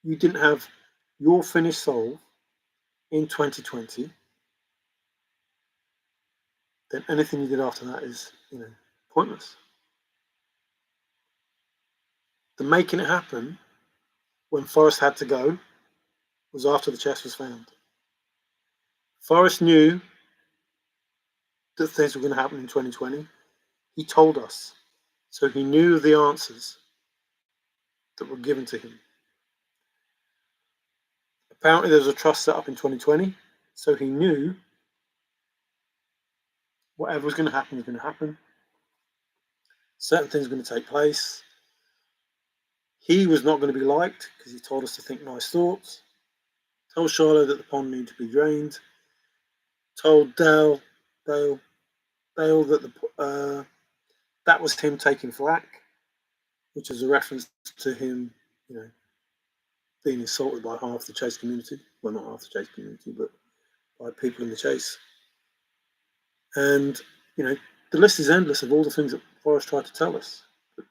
you didn't have your finished solve in 2020, then anything you did after that is, pointless. The making it happen when Forrest had to go was after the chest was found. Forrest knew that things were going to happen in 2020. He told us. So he knew the answers that were given to him. Apparently, there was a trust set up in 2020, so he knew whatever was going to happen was going to happen. Certain things were going to take place. He was not going to be liked because he told us to think nice thoughts. Told Shiloh that the pond needed to be drained. Told Dale that that was him taking flack, which is a reference to him, being assaulted by half the Chase community. Well, not half the Chase community, but by people in the Chase. And, the list is endless of all the things that Forrest tried to tell us. But,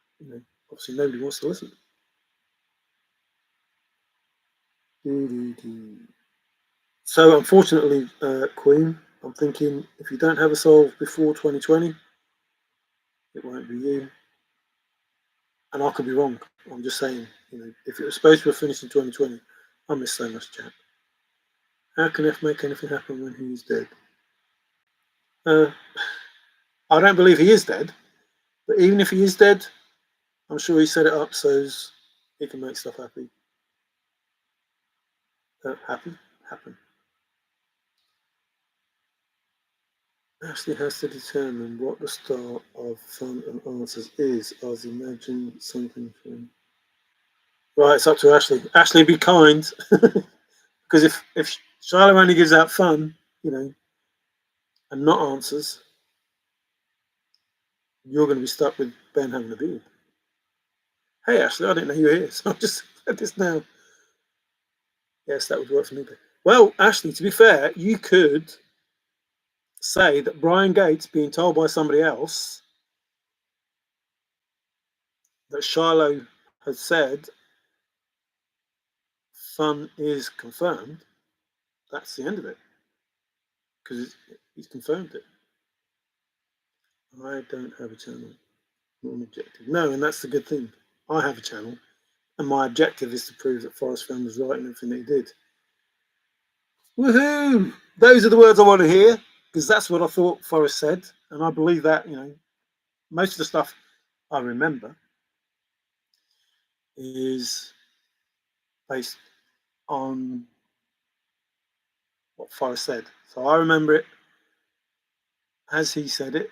obviously nobody wants to listen. So, unfortunately, Queen, I'm thinking if you don't have a solve before 2020, it won't be you. And I could be wrong. I'm just saying, if it was supposed to have finished in 2020, I miss so much chat. How can F make anything happen when he's dead? I don't believe he is dead, but even if he is dead, I'm sure he set it up so he can make stuff happen. Ashley has to determine what the start of fun and answers is. I was imagining something from. Right, it's up to Ashley. Ashley, be kind, because if Shiloh only gives out fun, and not answers, you're going to be stuck with Ben having a beard. Hey, Ashley, I didn't know you were here, so I just said this now. Yes, that would work for me. Well, Ashley, to be fair, you could say that Brian Gates being told by somebody else that Shiloh has said fun is confirmed, that's the end of it. Because he's confirmed it. I don't have a channel. Not an objective. No, and that's the good thing. I have a channel, and my objective is to prove that Forrest Fenn was right in everything that he did. Woohoo! Those are the words I want to hear, because that's what I thought Forrest said, and I believe that, most of the stuff I remember is based on what Forrest said. So I remember it as he said it.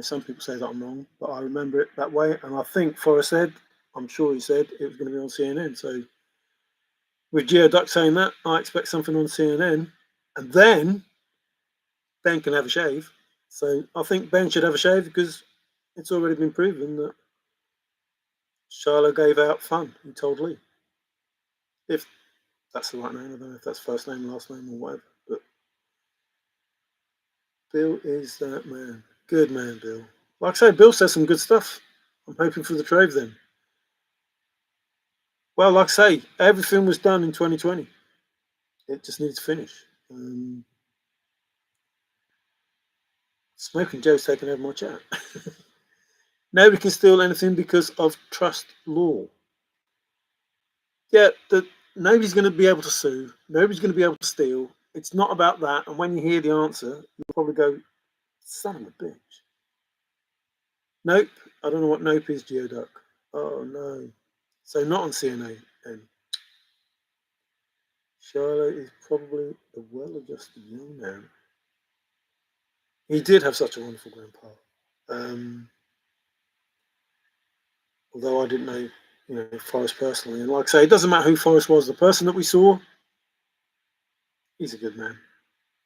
Some people say that I'm wrong, but I remember it that way. And I think Forrest said, I'm sure he said it was going to be on CNN. So with Geoduck saying that, I expect something on CNN. And then Ben can have a shave. So I think Ben should have a shave because it's already been proven that Shiloh gave out fun. He told Lee. If that's the right name, I don't know if that's first name, last name, or whatever. But Bill is that man. Good man, Bill. Like I say, Bill says some good stuff. I'm hoping for the trove then. Well, like I say, everything was done in 2020. It just needs to finish. Smoking Joe's taking over my chat. Nobody can steal anything because of trust law. Yeah, nobody's going to be able to sue. Nobody's going to be able to steal. It's not about that. And when you hear the answer, you'll probably go, son of a bitch. Nope. I don't know what nope is, Geoduck. Oh, no. So not on CNN. Shiloh is probably a well-adjusted young man. He did have such a wonderful grandpa. Although I didn't know, Forrest personally. And like I say, it doesn't matter who Forrest was. The person that we saw, he's a good man.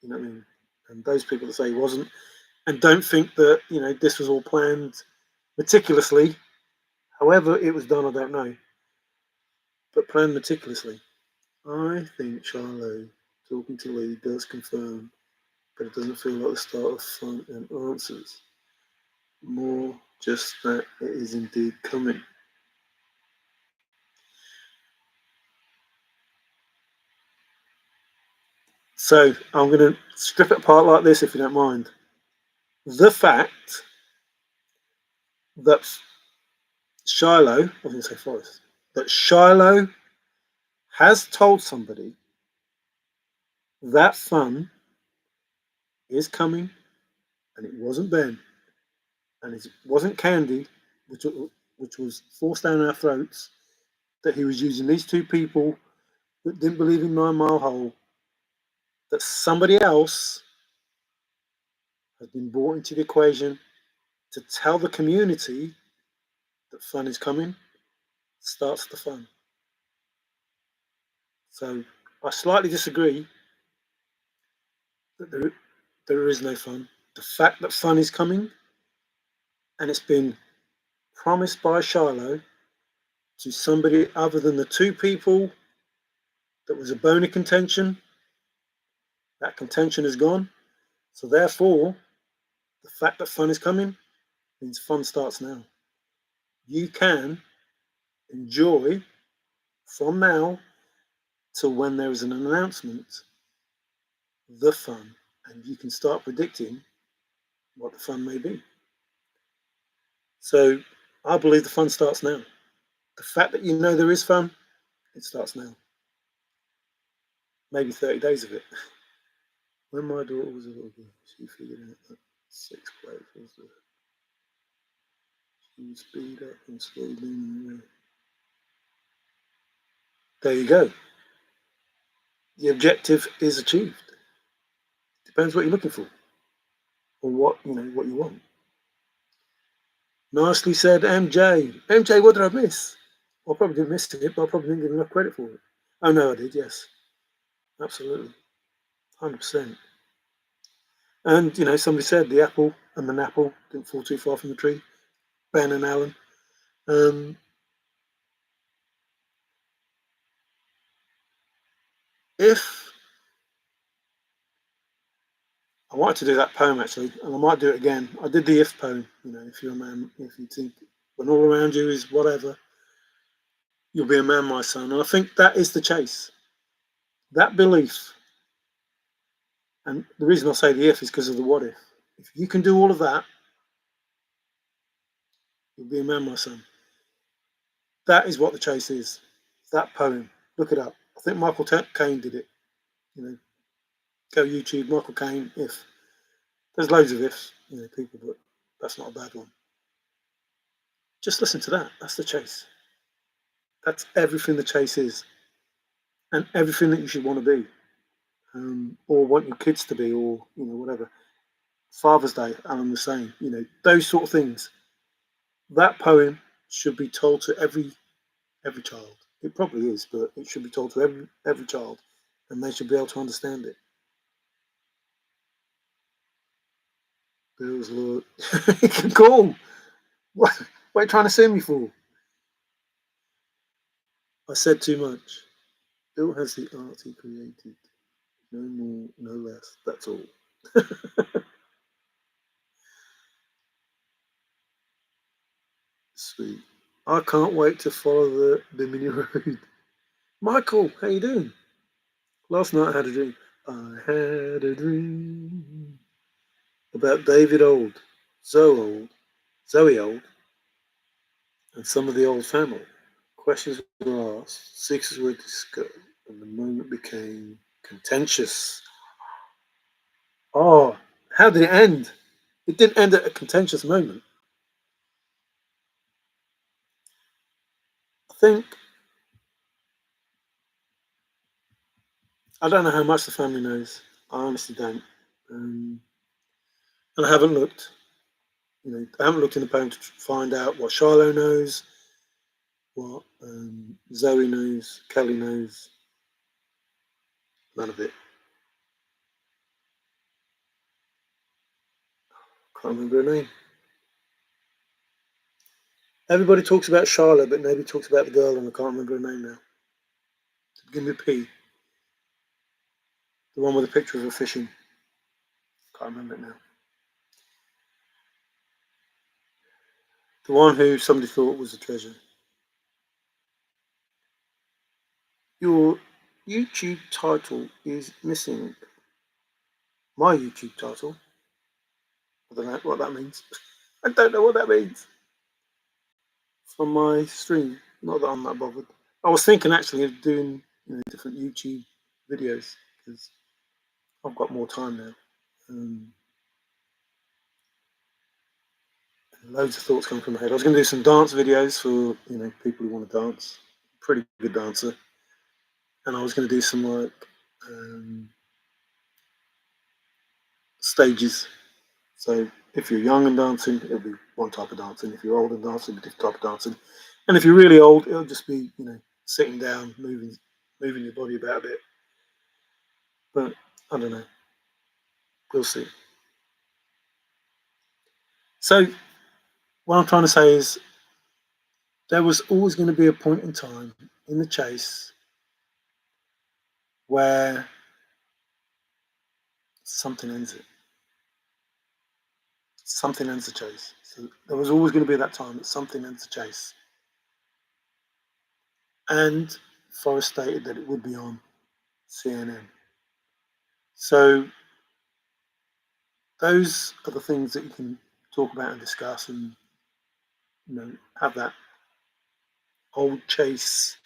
You know what I mean? And those people that say he wasn't, and don't think that, this was all planned meticulously. However it was done, I don't know. But planned meticulously. I think Shiloh talking to Lee does confirm, but it doesn't feel like the start of fun and answers. More just that it is indeed coming. So I'm going to strip it apart like this, if you don't mind. The fact that Shiloh, I was going to say Forrest, that Shiloh has told somebody that fun is coming, and it wasn't Ben, and it wasn't Candy, which was forced down our throats, that he was using these two people that didn't believe in 9 Mile Hole, that somebody else has been brought into the equation to tell the community that fun is coming, starts the fun. So I slightly disagree that there is no fun. The fact that fun is coming, and it's been promised by Shiloh to somebody other than the two people that was a bone of contention, that contention is gone. So therefore, the fact that fun is coming means fun starts now. You can enjoy from now till when there is an announcement the fun, and you can start predicting what the fun may be. So I believe the fun starts now. The fact that you know there is fun, it starts now. Maybe 30 days of it. When my daughter was a little girl, she figured out that 6 plates was the. She would speed up and slow down the way. There you go. The objective is achieved. Depends what you're looking for, or what you want. Nicely said, MJ. MJ, what did I miss? Well, I probably didn't miss it, but I probably didn't get enough credit for it. Oh no, I did. Yes, absolutely, 100%. And somebody said the apple and the napple didn't fall too far from the tree. Ben and Alan. If I wanted to do that poem actually, and I might do it again. I did the if poem. If you're a man, if you think when all around you is whatever, you'll be a man, my son. And I think that is the chase. That belief. And the reason I say the if is because of the what if. If you can do all of that, you'll be a man, my son. That is what the chase is. That poem. Look it up. I think Michael Caine did it. Go YouTube, Michael Caine, if. There's loads of ifs, people, but that's not a bad one. Just listen to that. That's the chase. That's everything the chase is. And everything that you should want to be. Or want your kids to be, or, whatever. Father's Day, Alan was saying, those sort of things. That poem should be told to every child. It probably is, but it should be told to every child, and they should be able to understand it. Bill's Lord. Cool. What are you trying to sue me for? I said too much. Bill has the art he created. No more, no less. That's all. Sweet. I can't wait to follow the mini road. Michael, how you doing? Last night I had a dream. I had a dream about David Old, Zoe Old, and some of the old family. Questions were asked, sixes were discussed, and the moment became contentious. Oh, how did it end? It didn't end at a contentious moment. I don't know how much the family knows. I honestly don't. And I haven't looked. I haven't looked in the poem to find out what Shiloh knows, what Zoe knows, Kelly knows. None of it. Can't remember her name. Everybody talks about Shiloh, but nobody talks about the girl, and I can't remember her name now. Give me a P. The one with the picture of her fishing. Can't remember it now. The one who somebody thought was a treasure. Your YouTube title is missing. My YouTube title. I don't know what that means. I don't know what that means. From my stream. Not that I'm that bothered. I was thinking actually of doing different YouTube videos because I've got more time now. Loads of thoughts come from my head. I was going to do some dance videos for people who want to dance. Pretty good dancer, and I was going to do some like stages. So if you're young and dancing, it'll be one type of dancing. If you're old and dancing, it'll be a different type of dancing. And if you're really old, it'll just be sitting down, moving your body about a bit. But I don't know. We'll see. So what I'm trying to say is there was always going to be a point in time in the chase where something ends it. Something ends the chase. So there was always going to be that time that something ends the chase. And Forrest stated that it would be on CNN. So those are the things that you can talk about and discuss, and have that old chase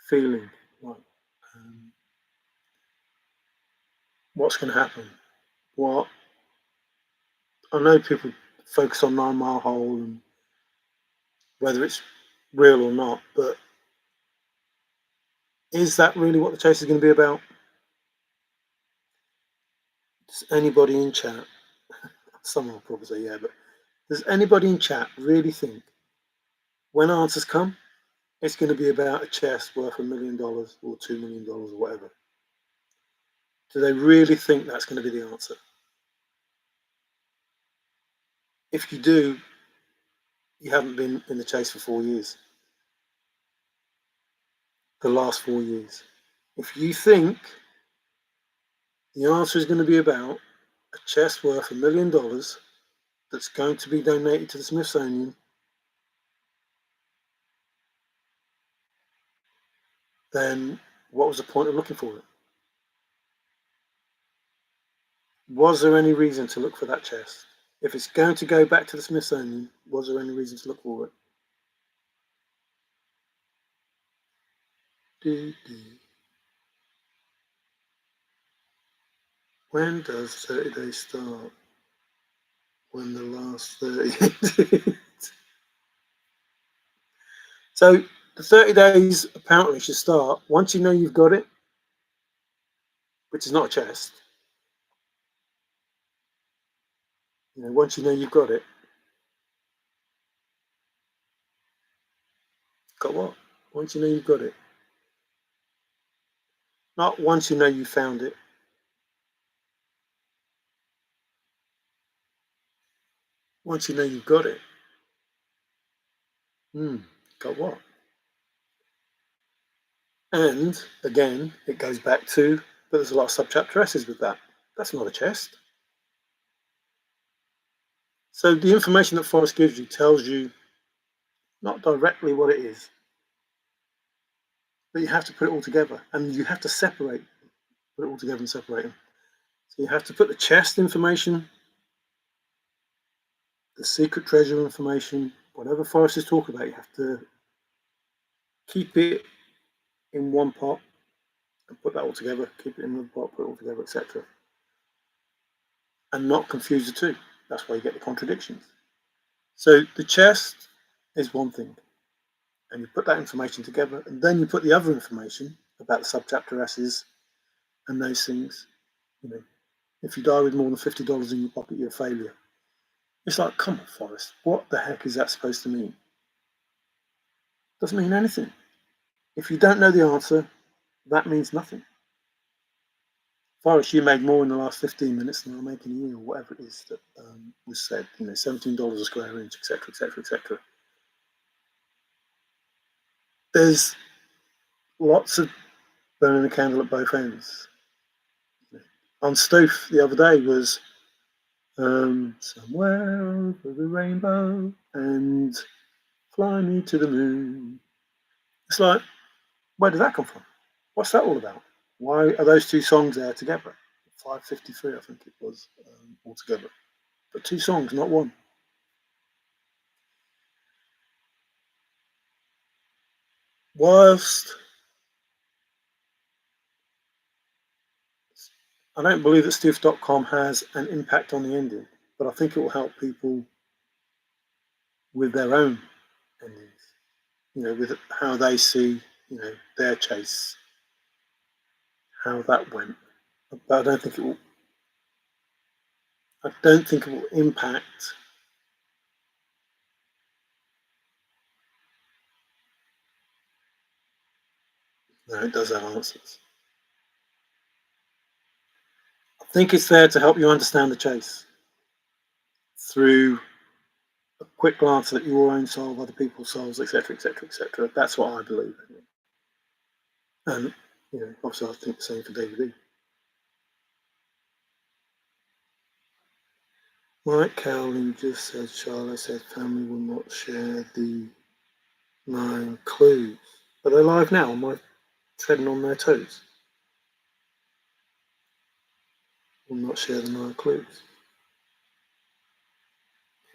feeling. Like, what's going to happen? What I know people focus on 9 Mile Hole and whether it's real or not, but is that really what the chase is going to be about? Does anybody in chat? Someone will probably say yeah, but does anybody in chat really think when answers come, it's going to be about a chest worth $1 million or $2 million or whatever? Do they really think that's going to be the answer? If you do, you haven't been in the chase for 4 years. The last 4 years. If you think the answer is going to be about a chest worth $1 million that's going to be donated to the Smithsonian, then what was the point of looking for it? Was there any reason to look for that chest? If it's going to go back to the Smithsonian, was there any reason to look for it? When does 30 days start? When the last 30. So the 30 days apparently should start once you know you've got it, which is not a chest. Once you know you've got it. Got what? Once you know you've got it. Not once you know you found it. Once you know you've got it. Got what? And again, it goes back to, but there's a lot of subchapter S's with that. That's not a chest. So the information that Forrest gives you tells you not directly what it is, but you have to put it all together, and you have to put it all together and separate them. So you have to put the chest information, the secret treasure information, whatever Forrest is talking about, you have to keep it in one pot and put that all together, keep it in another pot, put it all together, etc. And not confuse the two. That's why you get the contradictions. So the chest is one thing, and you put that information together, and then you put the other information about the subchapter S's and those things. If you die with more than $50 in your pocket, you're a failure. It's like, come on, Forrest, what the heck is that supposed to mean? Doesn't mean anything. If you don't know the answer, that means nothing. Forrest, you made more in the last 15 minutes than I'll make in a year, or whatever it is that was said. $17 a square inch, etc., etc., etc. There's lots of burning the candle at both ends. On Stoof the other day was somewhere over the rainbow and fly me to the moon. It's like, where did that come from? What's that all about? Why are those two songs there together? 5:53, I think it was, altogether. But two songs, not one. Whilst I don't believe that Stiff.com has an impact on the ending, but I think it will help people with their own endings, with how they see, their chase, how that went. But I don't think it will impact. No, it does have answers. I think it's there to help you understand the chase through a quick glance at your own soul, other people's souls, etc., etc., etc. That's what I believe. And obviously, I think the same for David E. Mike Cowley just said, Charlotte said, family will not share the 9 clues. Are they live now? Am I treading on their toes? Will not share the 9 clues.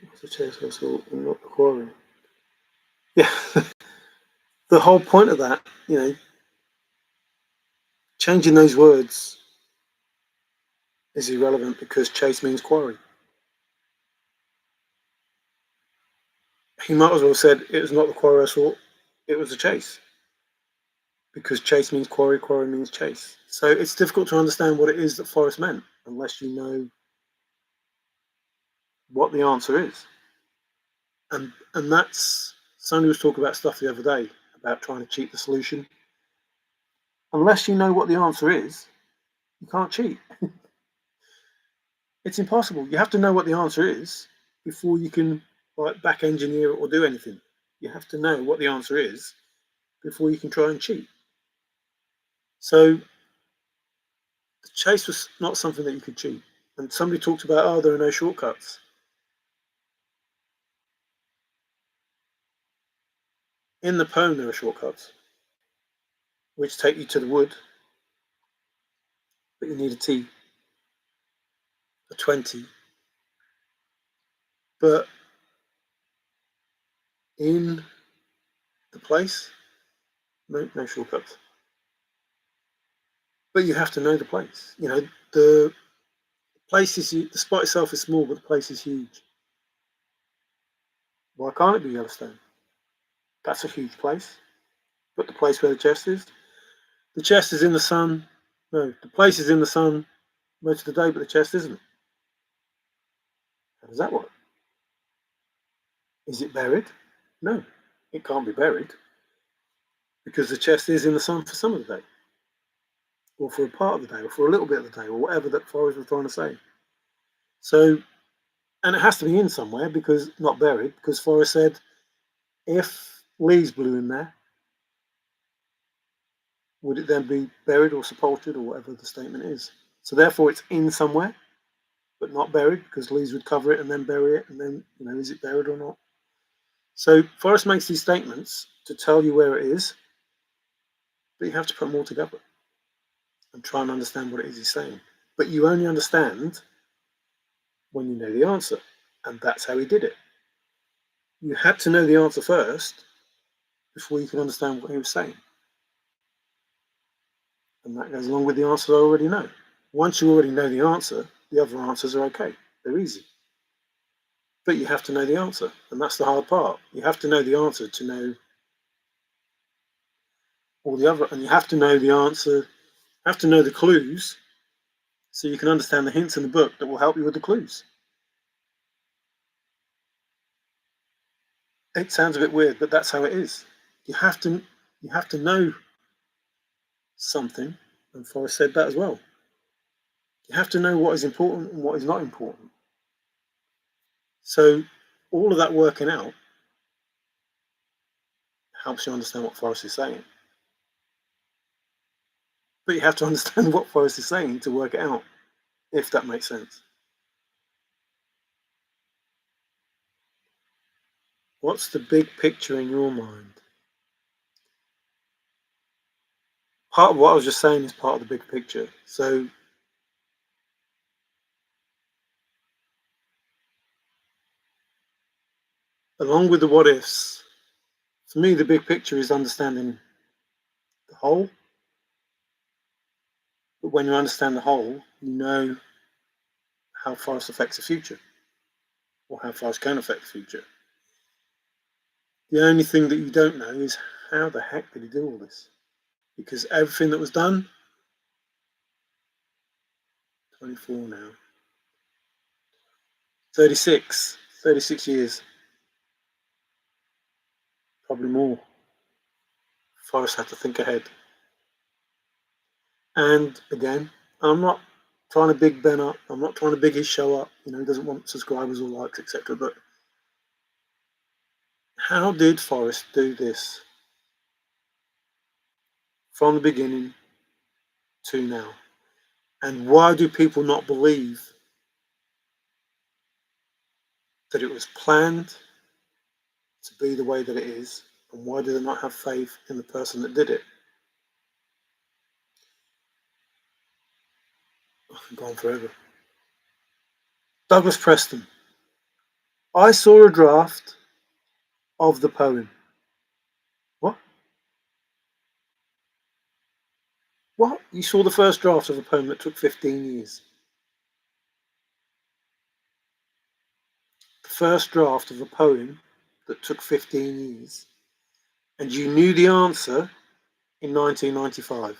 What's the chase vessel and not the quarry? Yeah. The whole point of that, changing those words is irrelevant because chase means quarry. He might as well have said it was not the quarry I sought, it was the chase. Because chase means quarry, quarry means chase. So it's difficult to understand what it is that Forrest meant unless you know what the answer is. And that's, somebody was talking about stuff the other day about trying to cheat the solution. Unless you know what the answer is, you can't cheat. It's impossible. You have to know what the answer is before you can back engineer it or do anything. You have to know what the answer is before you can try and cheat. So the chase was not something that you could cheat. And somebody talked about, there are no shortcuts. In the poem, there are shortcuts, which take you to the wood, but you need a T, a 20. But in the place, no shortcuts. But you have to know the place. The place is, the spot itself is small, but the place is huge. Why can't it be Yellowstone? That's a huge place. But the place where the chest is? The chest is in the sun. No, the place is in the sun most of the day, but the chest isn't. How does that work? Is it buried? No, it can't be buried because the chest is in the sun for some of the day, or for a part of the day, or for a little bit of the day, or whatever that Forrest was trying to say. So, and it has to be in somewhere because not buried, because Forrest said if leaves blew in there, would it then be buried or sepultured or whatever the statement is? So therefore, it's in somewhere, but not buried because leaves would cover it and then bury it, and then is it buried or not? So Forrest makes these statements to tell you where it is, but you have to put them all together and try and understand what it is he's saying. But you only understand when you know the answer, and that's how he did it. You had to know the answer first before you can understand what he was saying. And that goes along with the answers I already know. Once you already know the answer, the other answers are okay. They're easy. But you have to know the answer, and that's the hard part. You have to know the answer to know all the other, and you have to know the answer, have to know the clues so you can understand the hints in the book that will help you with the clues. It sounds a bit weird, but that's how it is. You have to know something, and Forrest said that as well. You have to know what is important and what is not important. So all of that working out helps you understand what Forrest is saying. But you have to understand what Forrest is saying to work it out, if that makes sense. What's the big picture in your mind? Part of what I was just saying is part of the big picture. So along with the what ifs, for me, the big picture is understanding the whole. But when you understand the whole, you know how Forrest affects the future, or how Forrest can affect the future. The only thing that you don't know is how the heck did he do all this? Because everything that was done, 24 now, 36 years, probably more. Forrest had to think ahead. And again, I'm not trying to big Ben up. I'm not trying to big his show up. You know, he doesn't want subscribers or likes, etc. But how did Forrest do this from the beginning to now? And why do people not believe that it was planned to be the way that it is? And why do they not have faith in the person that did it? I've gone forever. Douglas Preston. I saw a draft of the poem. What? What? You saw the first draft of a poem that took 15 years? The first draft of a poem that took 15 years, and you knew the answer in 1995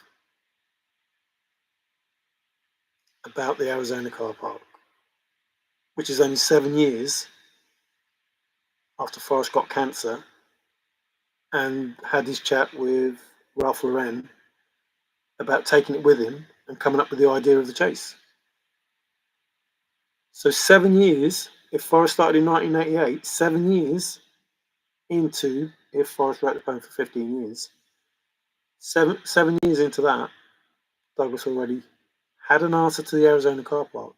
about the Arizona car park, which is only 7 years after Forrest got cancer and had his chat with Ralph Lauren about taking it with him and coming up with the idea of the chase. So 7 years, if Forrest started in 1988, 7 years into, if Forrest wrote the poem for 15 years, seven years into that, Douglas already had an answer to the Arizona car park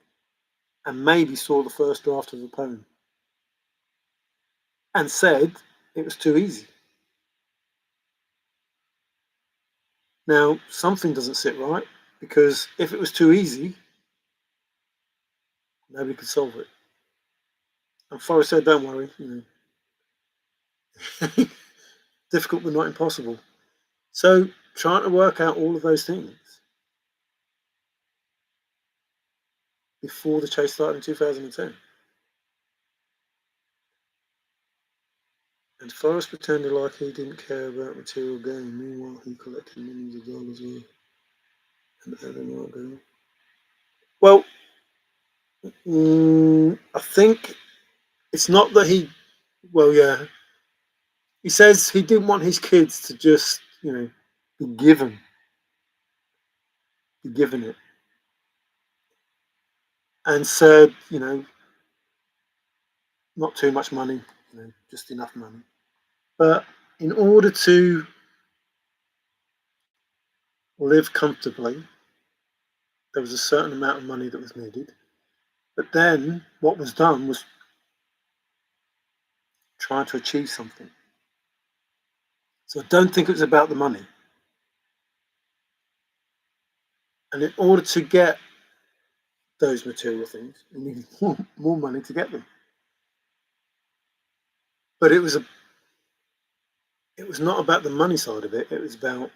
and maybe saw the first draft of the poem and said it was too easy. Now, something doesn't sit right, because if it was too easy, nobody could solve it. And Forrest said, don't worry, difficult but not impossible. So trying to work out all of those things before the chase started in 2010. And Forrest pretended like he didn't care about material gain. Meanwhile, he collected millions of dollars worth. And how they might go. Well, I think it's not that he. Well, yeah. He says he didn't want his kids to just, be given it, and said, not too much money, just enough money. But in order to live comfortably, there was a certain amount of money that was needed. But then what was done was trying to achieve something. So I don't think it was about the money. And in order to get those material things, you needed more money to get them. But it was not about the money side of it. It was about,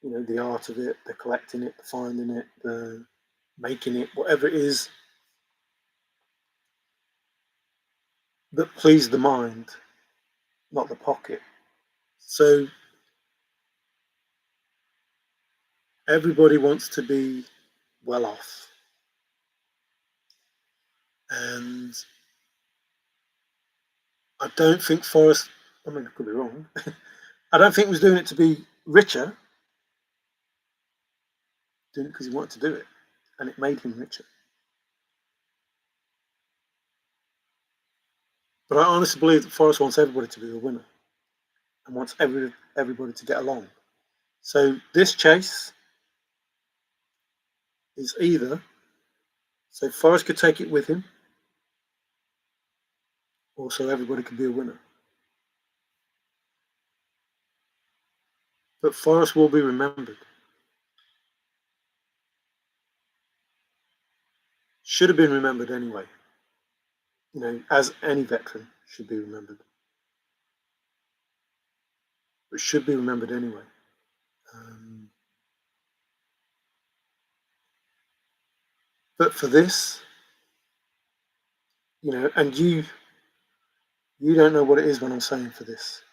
the art of it, the collecting it, the finding it, the making it, whatever it is that pleased the mind, not the pocket. So everybody wants to be well off. And I don't think Forrest, I mean, I could be wrong, I don't think he was doing it to be richer, doing it because he wanted to do it. And it made him richer. But I honestly believe that Forrest wants everybody to be a winner and wants everybody to get along. So this chase is either so Forrest could take it with him, or so everybody could be a winner. But Forrest will be remembered. Should have been remembered anyway. As any veteran should be remembered. But should be remembered anyway. But for this, and you don't know what it is when I'm saying for this.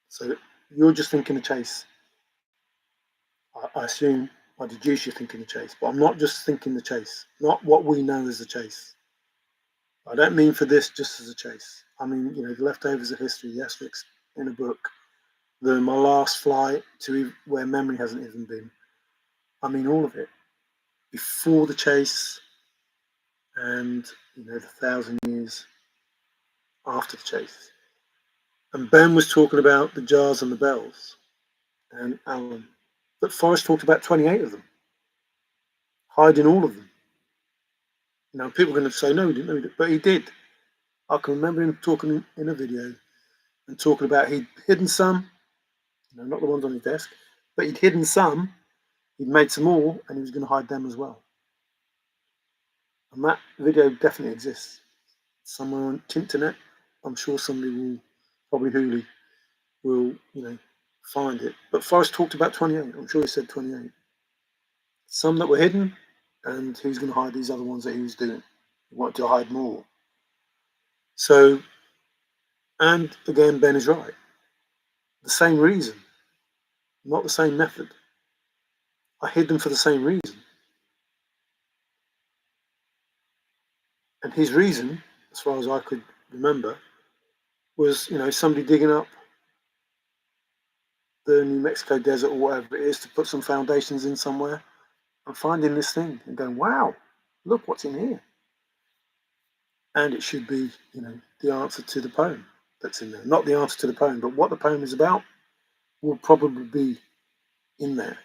So you're just thinking the chase. I assume, I deduce you're thinking the chase, but I'm not just thinking the chase, not what we know as the chase. I don't mean for this just as a chase. I mean, the leftovers of history, the asterisks in a book, my last flight to where memory hasn't even been. I mean all of it. Before the chase and, the 1,000 years after the chase. And Ben was talking about the jars and the bells, and Alan. But Forrest talked about 28 of them, hiding all of them. People are going to say, no, he didn't, but he did. I can remember him talking in a video and talking about he'd hidden some, not the ones on his desk, but he'd hidden some, he'd made some more, and he was going to hide them as well. And that video definitely exists somewhere on Tinternet. I'm sure somebody will, probably Hooli, will, find it. But Forrest talked about 28. I'm sure he said 28. Some that were hidden, and he was going to hide these other ones that he was doing. He wanted to hide more. So, and again, Ben is right. The same reason, not the same method. I hid them for the same reason. And his reason, as far as I could remember, was, somebody digging up the New Mexico desert or whatever it is to put some foundations in somewhere and finding this thing and going, wow, look what's in here. And it should be, the answer to the poem that's in there. Not the answer to the poem, but what the poem is about will probably be in there.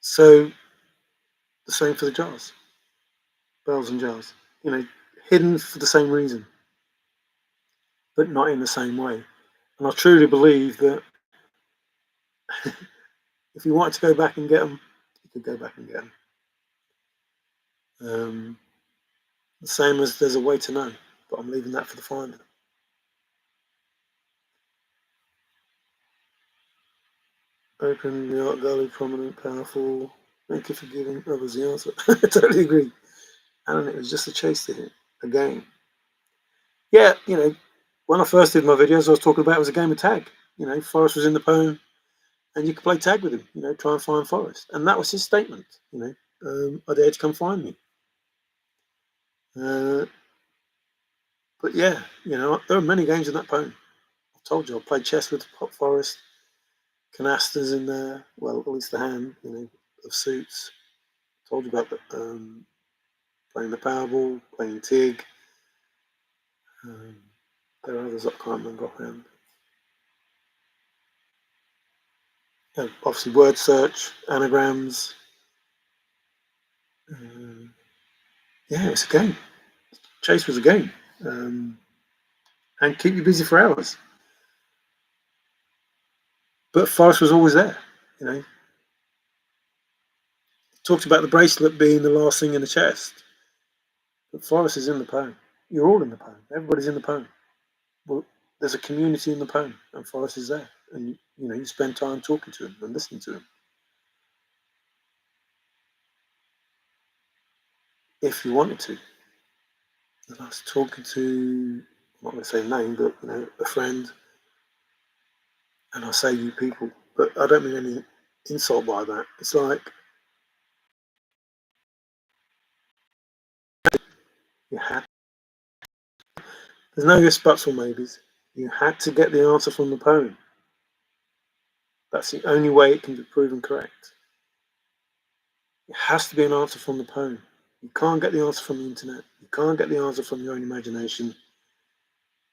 So the same for the jars, bells and jars, hidden for the same reason, but not in the same way. And I truly believe that if you wanted to go back and get them, you could go back and get them. The same as there's a way to know, but I'm leaving that for the finder. Open the art gallery, prominent, powerful. Thank you for giving others the answer. I totally agree. And it was just a chase to hit a game. Yeah, when I first did my videos, I was talking about it was a game of tag. Forrest was in the poem, and you could play tag with him. Try and find Forrest, and that was his statement. I dare to come find me. But yeah, there are many games in that poem. I told you I played chess with Forrest. Canastas in there, well, at least the hand, of suits. Told you about the, playing the Powerball, playing Tig. There are others I can't remember offhand. Obviously, word search, anagrams. Yeah, it's a game. Chase was a game, and keep you busy for hours. But Forrest was always there. Talked about the bracelet being the last thing in the chest, but Forrest is in the poem. You're all in the poem. Everybody's in the poem. Well, there's a community in the poem, and Forrest is there, and you spend time talking to him and listening to him. If you wanted to. And I was talking to, I'm not going to say name, but a friend, and I say you people, but I don't mean any insult by that. It's like you had. There's no ifs, buts, or maybes. You had to get the answer from the poem. That's the only way it can be proven correct. It has to be an answer from the poem. You can't get the answer from the internet. You can't get the answer from your own imagination.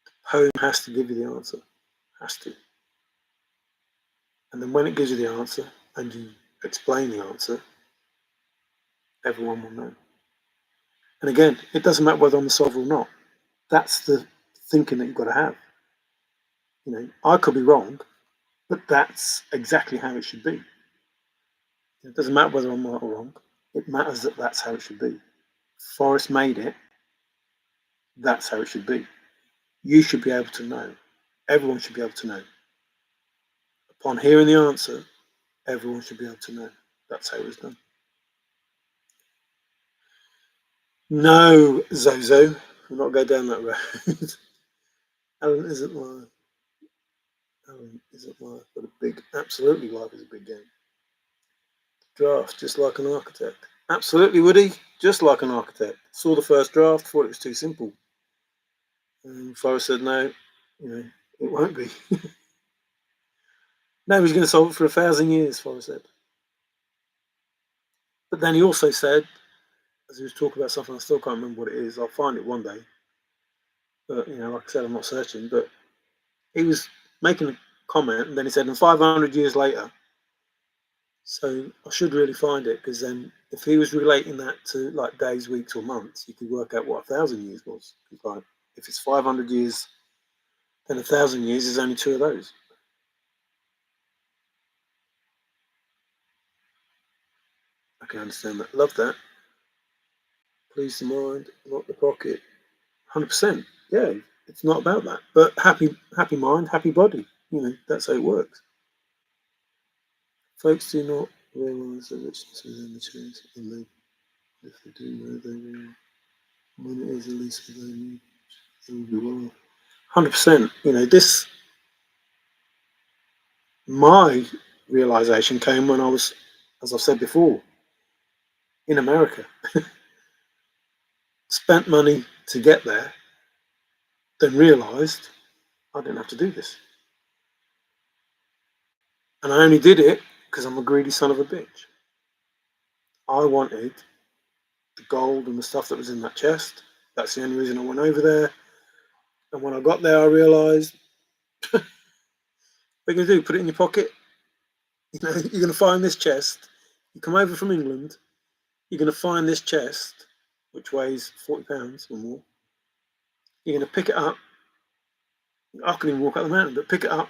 The poem has to give you the answer. Has to. And then when it gives you the answer and you explain the answer, everyone will know. And again, it doesn't matter whether I'm the solver or not. That's the thinking that you've got to have. I could be wrong, but that's exactly how it should be. It doesn't matter whether I'm right or wrong. It matters that that's how it should be. Forrest made it. That's how it should be. You should be able to know. Everyone should be able to know. Upon hearing the answer, everyone should be able to know. That's how it was done. No, Zozo, we'll not go down that road. Alan isn't life. Alan isn't life, but a big, absolutely life is a big game. Draft, just like an architect. Absolutely, Woody, just like an architect. Saw the first draft, thought it was too simple. And Forrest said, no, it won't be. No, he's going to solve it for 1,000 years, Forrest said. But then he also said, as he was talking about something, I still can't remember what it is. I'll find it one day. But, like I said, I'm not searching. But he was making a comment, and then he said, and 500 years later. So I should really find it, because then if he was relating that to like days, weeks, or months, you could work out what 1,000 years was. Like, if it's 500 years, then 1,000 years is only two of those. I can understand that. Love that. Please the mind, not the pocket. 100%. Yeah, it's not about that. But happy mind, happy body. That's how it works. Folks do not realise the richness within the chance, and if they do know, they will. When it is the least of their need, they will be well off. 100%. My realization came when I was, as I've said before, in America. Spent money to get there, then realized I didn't have to do this. And I only did it because I'm a greedy son of a bitch. I wanted the gold and the stuff that was in that chest. That's the only reason I went over there. And when I got there, I realized, what are you going to do? Put it in your pocket? You're going to find this chest. You come over from England, you're going to find this chest, which weighs 40 pounds or more. You're going to pick it up. I couldn't even walk up the mountain, but pick it up,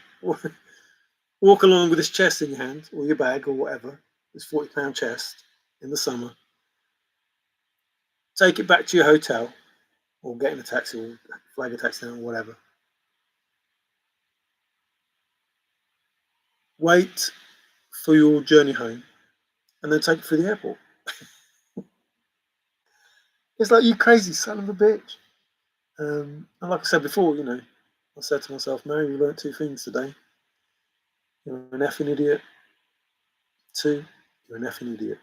walk along with this chest in your hand, or your bag, or whatever, this 40-pound chest in the summer. Take it back to your hotel, or get in a taxi, or flag a taxi down, or whatever. Wait for your journey home, and then take it through the airport. It's like, you crazy son of a bitch. And like I said before, I said to myself, Mary, you learnt two things today. You're an effing idiot. Two, you're an effing idiot.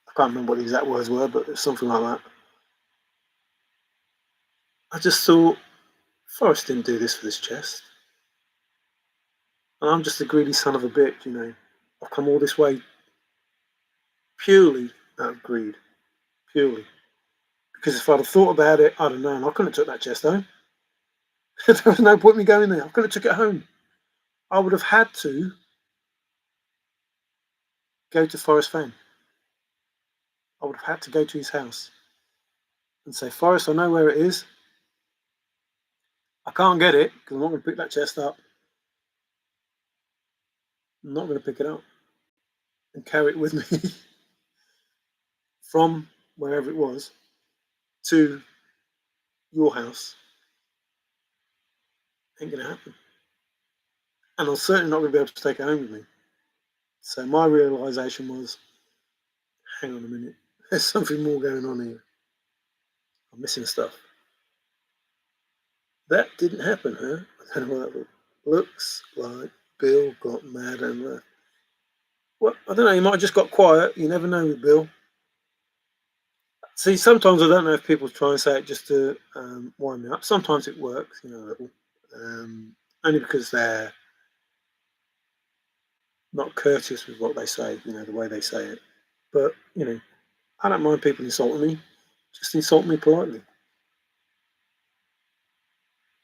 I can't remember what the exact words were, but it's something like that. I just thought, Forrest didn't do this for this chest. And I'm just a greedy son of a bitch. I've come all this way purely out of greed. Purely. Because if I'd have thought about it, I'd have known. I couldn't have took that chest home. There was no point in me going there. I could have took it home. I would have had to go to Forrest Fenn. I would have had to go to his house and say, Forrest, I know where it is. I can't get it because I'm not going to pick that chest up. I'm not going to pick it up and carry it with me from wherever it was to your house. Ain't going to happen. And I'm certainly not going to be able to take it home with me. So my realization was, hang on a minute, there's something more going on here. I'm missing stuff. That didn't happen, huh? I don't know what that looks like. Bill got mad and left. Well, I don't know, he might have just got quiet. You never know with Bill. See, sometimes I don't know if people try and say it just to wind me up. Sometimes it works, a little. Only because they're not courteous with what they say, the way they say it. But, I don't mind people insulting me. Just insult me politely.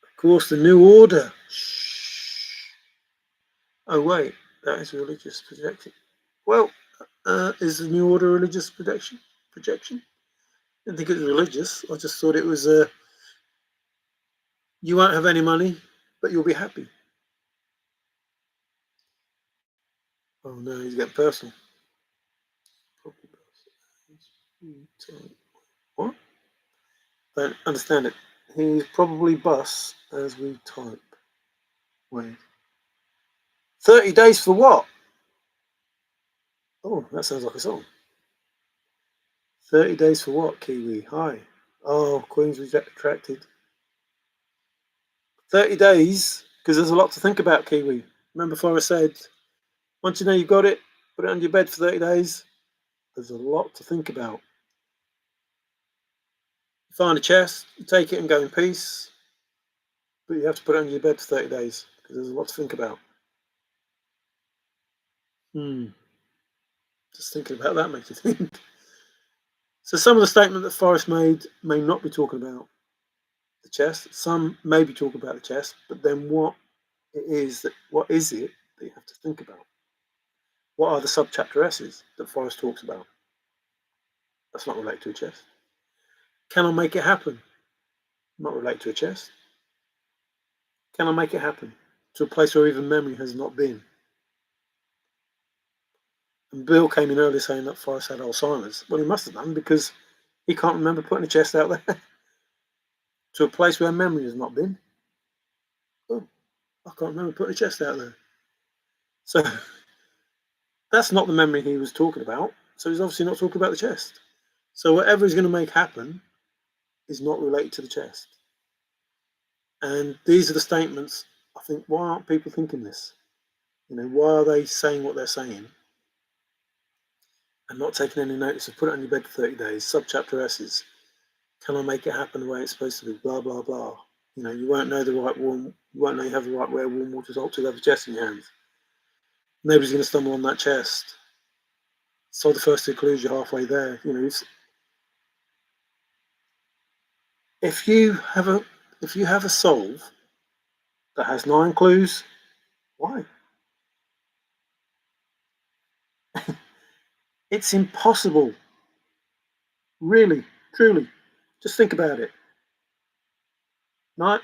Of course, the new order. Shh. Oh, wait, that is religious projection. Well, is the new order religious projection? I didn't think it was religious. I just thought it was, you won't have any money, but you'll be happy. Oh, no, he's getting personal. What? Don't understand it. He's probably bus as we type. Wait. 30 days for what? Oh, that sounds like a song. 30 days for what, Kiwi? Hi. Oh, Queen's retracted. 30 days, because there's a lot to think about, Kiwi. Remember Forrest said, once you know you've got it, put it on your bed for 30 days. There's a lot to think about. You find a chest, you take it and go in peace, but you have to put it on your bed for 30 days, because there's a lot to think about. Just thinking about that makes you think. So some of the statement that Forrest made may not be talking about the chest. Some may be talking about the chest, but then what is it that you have to think about? What are the subchapter S's that Forrest talks about? That's not related to a chest. Can I make it happen? Not related to a chest. Can I make it happen? To a place where even memory has not been. And Bill came in earlier saying that Forrest had Alzheimer's. Well, he must have done, because he can't remember putting a chest out there. To a place where memory has not been. Oh, I can't remember putting a chest out there. So that's not the memory he was talking about. So he's obviously not talking about the chest. So whatever he's going to make happen is not related to the chest. And these are the statements. I think, why aren't people thinking this? Why are they saying what they're saying and not taking any notice of put it on your bed for 30 days, subchapter S's? Can I make it happen the way it's supposed to be? Blah, blah, blah. You won't know you won't know you have the right way of warm water salt to have a chest in your hands. Nobody's going to stumble on that chest. So the first two clues, you're halfway there. If you have a solve that has 9 clues, why? It's impossible. Really, truly. Just think about it. I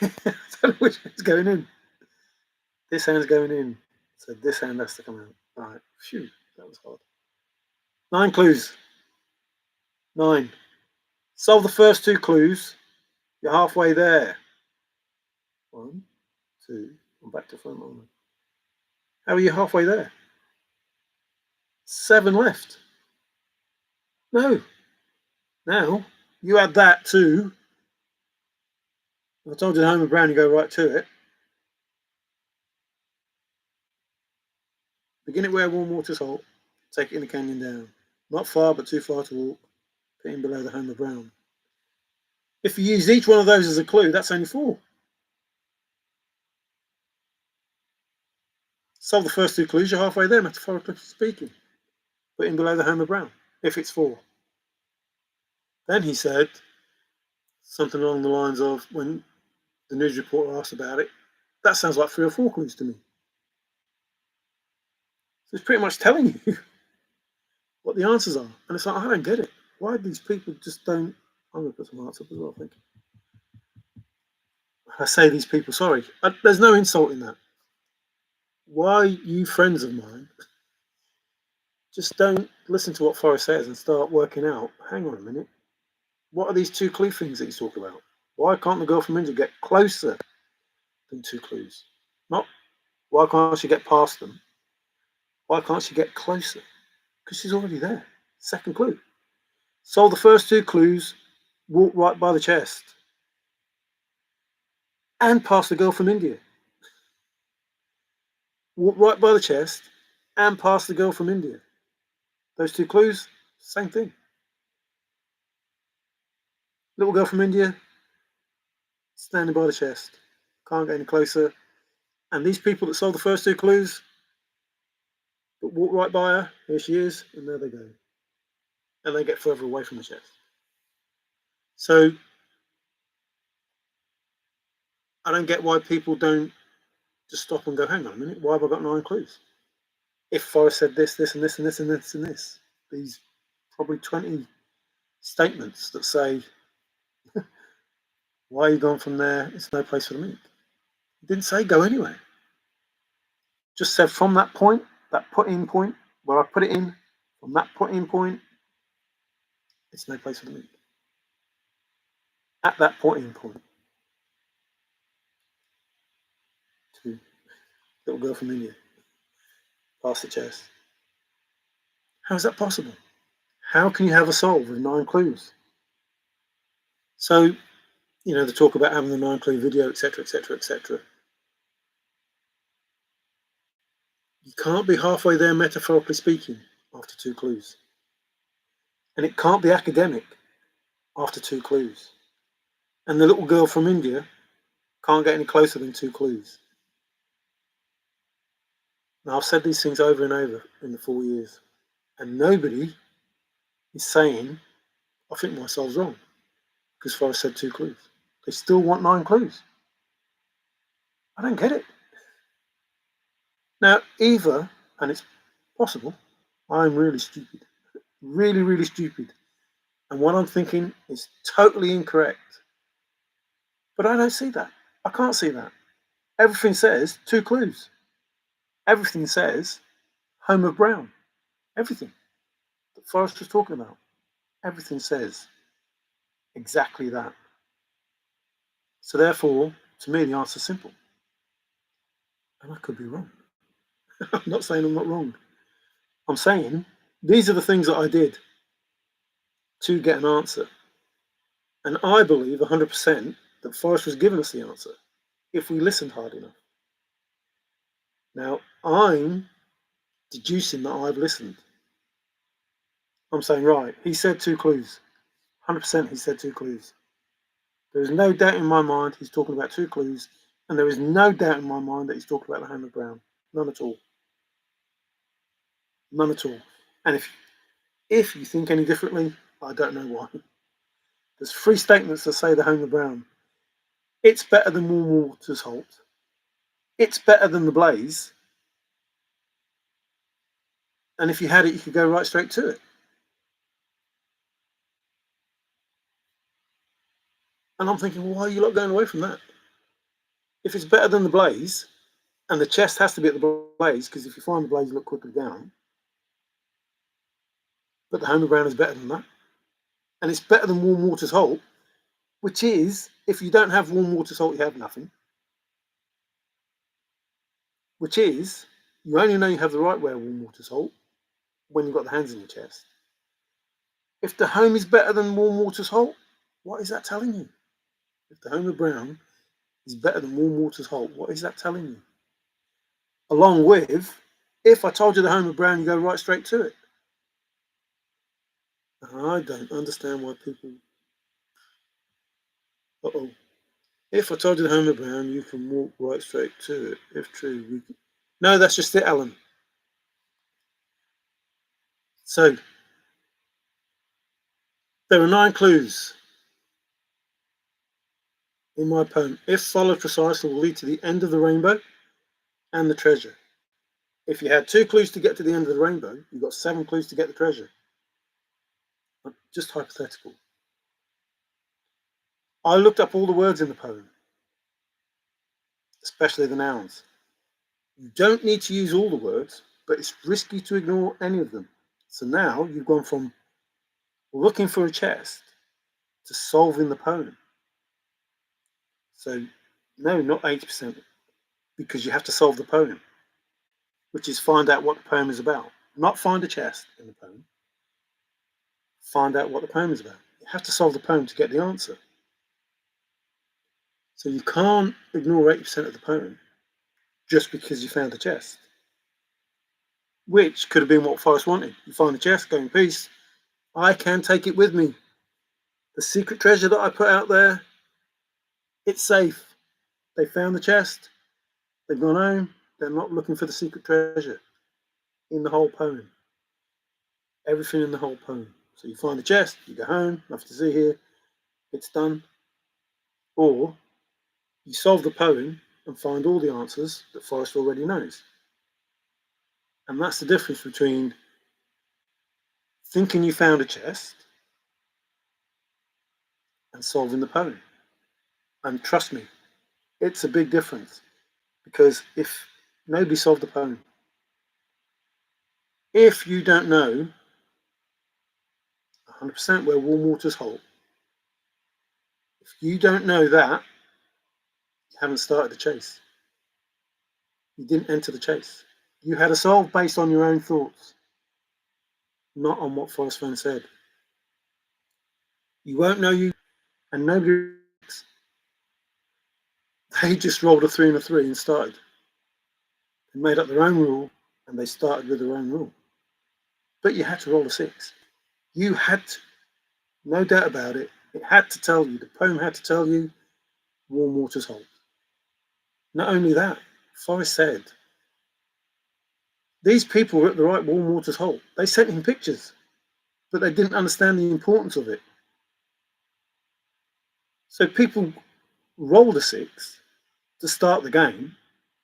don't know which hand's going in. This hand's going in. So this hand has to come out. Right. Phew, that was hard. 9 clues. 9. Solve the first 2 clues. You're halfway there. 1, 2. I'm back to front on. How are you halfway there? 7 left. No. Now, you add that to, I told you Homer Brown, you go right to it. Begin it where warm water's hot. Take it in the canyon down. Not far, but too far to walk. Put in below the Homer Brown. If you use each one of those as a clue, that's only 4. Solve the first 2 clues, you're halfway there, metaphorically speaking. Put in below the Homer Brown, if it's 4. Then he said something along the lines of, when the news reporter asked about it, that sounds like 3 or 4 clues to me. So it's pretty much telling you what the answers are. And it's like, I don't get it. Why these people just don't... I'm going to put some hearts up as well, I think. I say these people, sorry. There's no insult in that. Why you friends of mine just don't listen to what Forrest says and start working out, hang on a minute, what are these 2 clue things that he's talking about? Why can't the girl from India get closer than 2 clues? Not, why can't she get past them? Why can't she get closer? Because she's already there. Second clue. Solve the first 2 clues, walk right by the chest, and pass the girl from India. Walk right by the chest and pass the girl from India. Those 2 clues, same thing. Little girl from India, standing by the chest. Can't get any closer. And these people that solve the first 2 clues, but walk right by her, here she is, and there they go. And they get further away from the chest. So I don't get why people don't just stop and go, hang on a minute, why have I got 9 clues? If Forrest said this, this, and this, and this, and this, and this, these probably 20 statements that say, why are you gone from there? It's no place for the meat. He didn't say go anywhere. Just said from that point, that put-in point, where I put it in, from that put-in point, it's no place for the meat. At that put-in point. To little girl from India, past the chest. How is that possible? How can you have a solve with 9 clues? So You know, the talk about having the 9-clue video, etc., etc., etc. You can't be halfway there, metaphorically speaking, after 2 clues. And it can't be academic after 2 clues. And the little girl from India can't get any closer than 2 clues. Now, I've said these things over and over in the 4 years, and nobody is saying, I think my soul's wrong, because Forrest said 2 clues. They still want 9 clues. I don't get it. Now, either, and it's possible, I'm really stupid, really, really stupid, and what I'm thinking is totally incorrect. But I don't see that. I can't see that. Everything says 2 clues. Everything says home of Brown. Everything that Forrest was talking about. Everything says exactly that. So therefore, to me, the answer's simple. And I could be wrong. I'm not saying I'm not wrong. I'm saying these are the things that I did to get an answer. And I believe 100% that Forrest was giving us the answer if we listened hard enough. Now, I'm deducing that I've listened. I'm saying, right, he said 2 clues. 100% he said 2 clues. There is no doubt in my mind he's talking about 2 clues, and there is no doubt in my mind that he's talking about the home of Brown. None at all. None at all. And if you think any differently, I don't know why. There's 3 statements that say the home of Brown. It's better than Warm Waters Holt. It's better than the Blaze. And if you had it, you could go right straight to it. And I'm thinking, well, why are you not going away from that? If it's better than the Blaze, and the chest has to be at the Blaze, because if you find the Blaze, you look quickly down. But the home of Brown is better than that. And it's better than Warm Waters Holt, which is, if you don't have Warm Waters Holt, you have nothing. Which is, you only know you have the right way of Warm Waters Holt when you've got the hands in your chest. If the home is better than Warm Waters Holt, what is that telling you? If the home of Brown is better than Warm Waters Holt, what is that telling you? Along with, if I told you the home of Brown, you go right straight to it. I don't understand why people. If I told you the home of Brown, you can walk right straight to it. If true, we can. No, that's just it, Alan. So, there are 9 clues in my poem. If followed precisely, will lead to the end of the rainbow and the treasure. If you had 2 clues to get to the end of the rainbow, you've got 7 clues to get the treasure. Just hypothetical. I looked up all the words in the poem, especially the nouns. You don't need to use all the words, but it's risky to ignore any of them. So now you've gone from looking for a chest to solving the poem. So no, not 80%, because you have to solve the poem, which is find out what the poem is about. Not find a chest in the poem. Find out what the poem is about. You have to solve the poem to get the answer. So you can't ignore 80% of the poem just because you found the chest, which could have been what Forrest wanted. You find the chest, go in peace. I can take it with me. The secret treasure that I put out there, it's safe. They found the chest. They've gone home. They're not looking for the secret treasure in the whole poem. Everything in the whole poem. So you find the chest, you go home, nothing to see here, it's done. Or you solve the poem and find all the answers that Forrest already knows. And that's the difference between thinking you found a chest and solving the poem. And trust me, it's a big difference, because if nobody solved the poem, if you don't know 100% where Warm Waters Holt, if you don't know that, you haven't started the chase. You didn't enter the chase. You had a solve based on your own thoughts, not on what Forrest Fenn said. You won't know you, and nobody. They just rolled a 3 and a 3 and started. They made up their own rule and they started with their own rule. But you had to roll a 6. You had to, no doubt about it. It had to tell you, the poem had to tell you, warm waters hold. Not only that, Forrest said, these people were at the right warm waters hold. They sent him pictures, but they didn't understand the importance of it. So people rolled a 6 to start the game,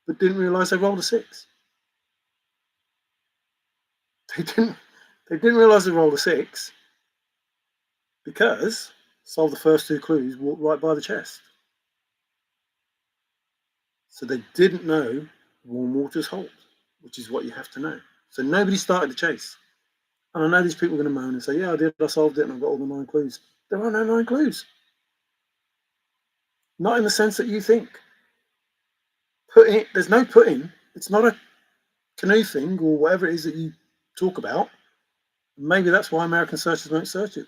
but didn't realise they rolled a 6. They didn't realise they rolled a 6 because solve the first 2 clues, walked right by the chest. So they didn't know warm waters hold, which is what you have to know. So nobody started the chase. And I know these people are going to moan and say, yeah, I solved it and I've got all the 9 clues. There are no 9 clues. Not in the sense that you think. There's no put-in. It's not a canoe thing or whatever it is that you talk about. Maybe that's why American searchers won't search it.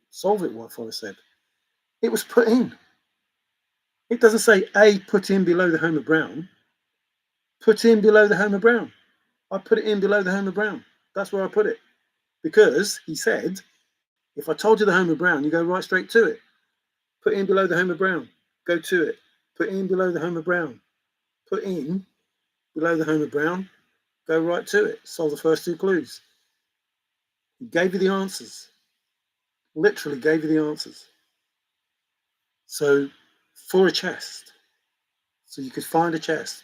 Solve it, what Forrest said. It was put in. It doesn't say A, put in below the Homer Brown. Put in below the Homer Brown. I put it in below the Homer Brown. That's where I put it. Because he said, if I told you the Homer Brown, you go right straight to it. Put in below the Homer Brown. Go to it. Put in below the Homer Brown. Put in below the Homer Brown. Go right to it. Solve the first 2 clues. He gave you the answers. Literally gave you the answers. So for a chest, so you could find a chest.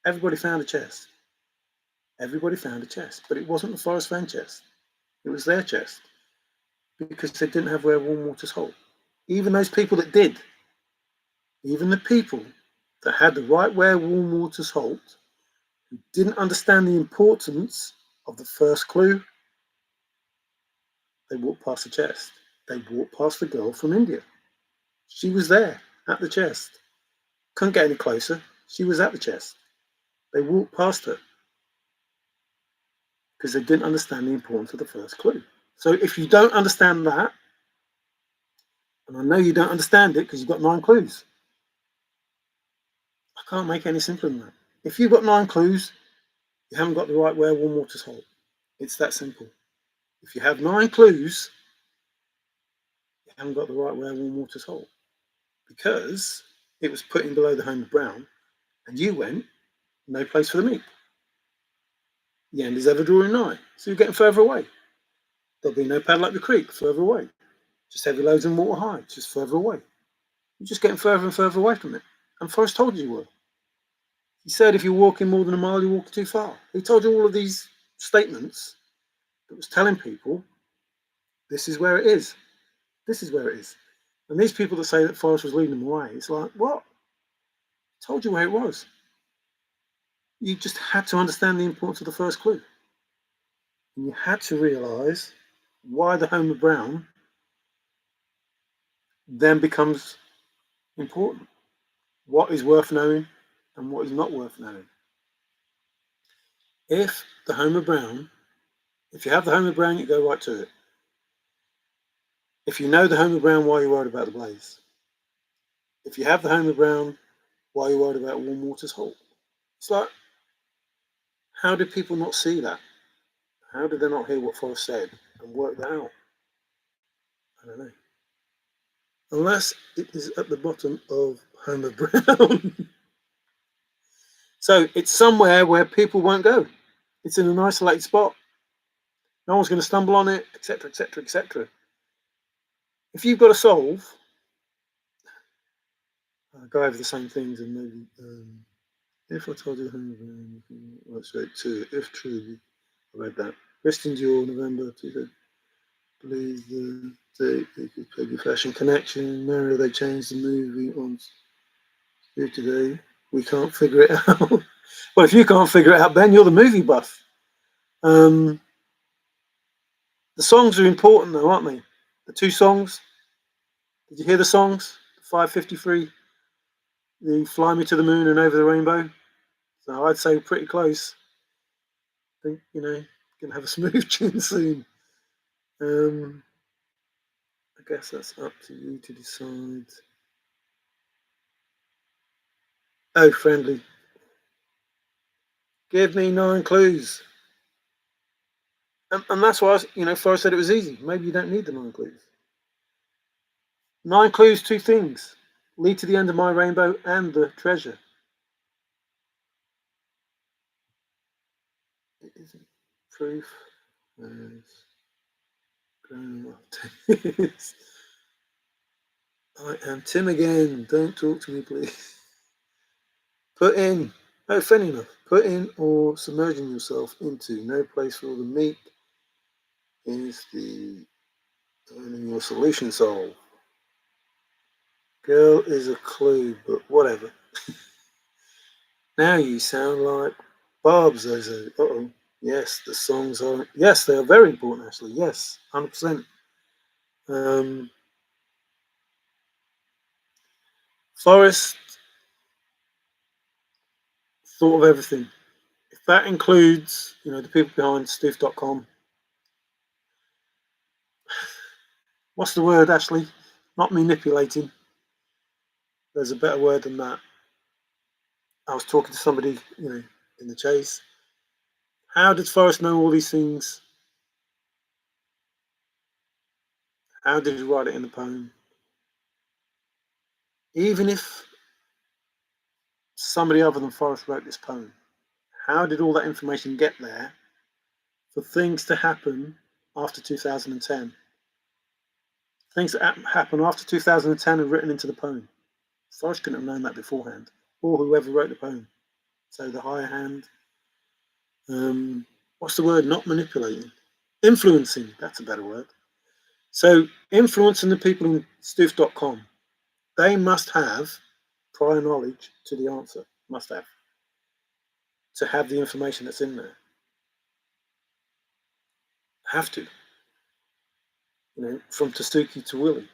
Everybody found a chest. Everybody found a chest, but it wasn't the Forrest Fenn chest. It was their chest because they didn't have where warm waters hold. Even those people that did, even the people that had the right where warm waters hold, who didn't understand the importance of the first clue, they walked past the chest. They walked past the girl from India. She was there at the chest. Couldn't get any closer. She was at the chest. They walked past her because they didn't understand the importance of the first clue. So if you don't understand that, and I know you don't understand it because you've got 9 clues, I can't make any simpler than that. If you've got 9 clues, you haven't got the right where warm waters hold. It's that simple. If you have 9 clues, you haven't got the right where warm waters hold because it was put in below the Homer Brown, and you went, no place for the meat. The end is ever drawing nigh, so you're getting further away. There'll be no paddle up the creek, further away. Just heavy loads and water high, just further away. You're just getting further and further away from it. And Forrest told you were. He said if you're walking more than a mile, you're walking too far. He told you all of these statements that was telling people, this is where it is. This is where it is. And these people that say that Forrest was leading them away, it's like, what? I told you where it was. You just had to understand the importance of the first clue. And you had to realise why the Homer Brown then becomes important. What is worth knowing and what is not worth knowing. If the Homer Brown, if you have the Homer Brown, you go right to it. If you know the Homer Brown, why are you worried about the blaze? If you have the Homer Brown, why are you worried about warm waters hold? It's like, how did people not see that? How did they not hear what Forrest said and work that out? I don't know. Unless it is at the bottom of Homer Brown. So it's somewhere where people won't go. It's in an isolated spot. No one's going to stumble on it, etc., etc., etc. If you've got to solve, go over the same things and maybe, if I told you the Homer Brown, let's go to, if true, I read that. Rest endure, November 2000. Believe the Peggy Fashion Connection. Mario, they changed the movie on here today. We can't figure it out. Well, if you can't figure it out, Ben, you're the movie buff. The songs are important, though, aren't they? The 2 songs. Did you hear the songs? 5:53. The Fly Me to the Moon and Over the Rainbow. So I'd say pretty close. I think, gonna have a smooth tune soon. I guess that's up to you to decide. Oh, friendly. Give me 9 clues. And that's why, Forrest said it was easy. Maybe you don't need the 9 clues. 9 clues, 2 things. Lead to the end of my rainbow and the treasure. It isn't proof. I am Tim again. Don't talk to me, please. Put in. Oh, funny enough. Put in or submerging yourself into. No place for all the meat is the earning your solution solve. Girl is a clue, but whatever. Now you sound like Barb Zozo. Uh-oh. Yes, the songs are. Yes, they are very important, actually. Yes, 100%. Forrest thought of everything. If that includes, the people behind Stoof.com, what's the word, Ashley? Not manipulating. There's a better word than that. I was talking to somebody, in the chase. How did Forrest know all these things? How did he write it in the poem? Even if somebody other than Forrest wrote this poem, how did all that information get there for things to happen after 2010? Things that happen after 2010 are written into the poem. Forrest couldn't have known that beforehand, or whoever wrote the poem. So the higher hand, what's the word? Not manipulating. Influencing, that's a better word. So influencing the people in Stoof.com, they must have prior knowledge to the answer, must have, to have the information that's in there. Have to. From Tasuki to Willie,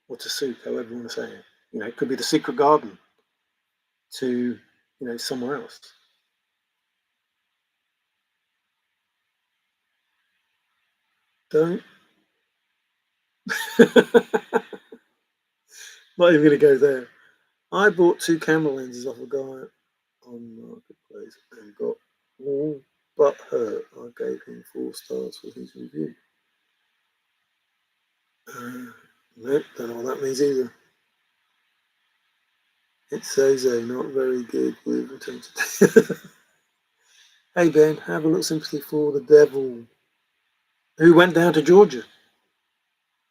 or Tasuk, however you want to say it. It could be the secret garden to, somewhere else. Don't. Not even going to go there. I bought 2 camera lenses off a guy on Marketplace and got all but hurt. I gave him 4 stars for his review. Nope, don't know what that means either. It's Zozo, not very good with attention. Hey Ben, have a little sympathy for the devil who went down to Georgia,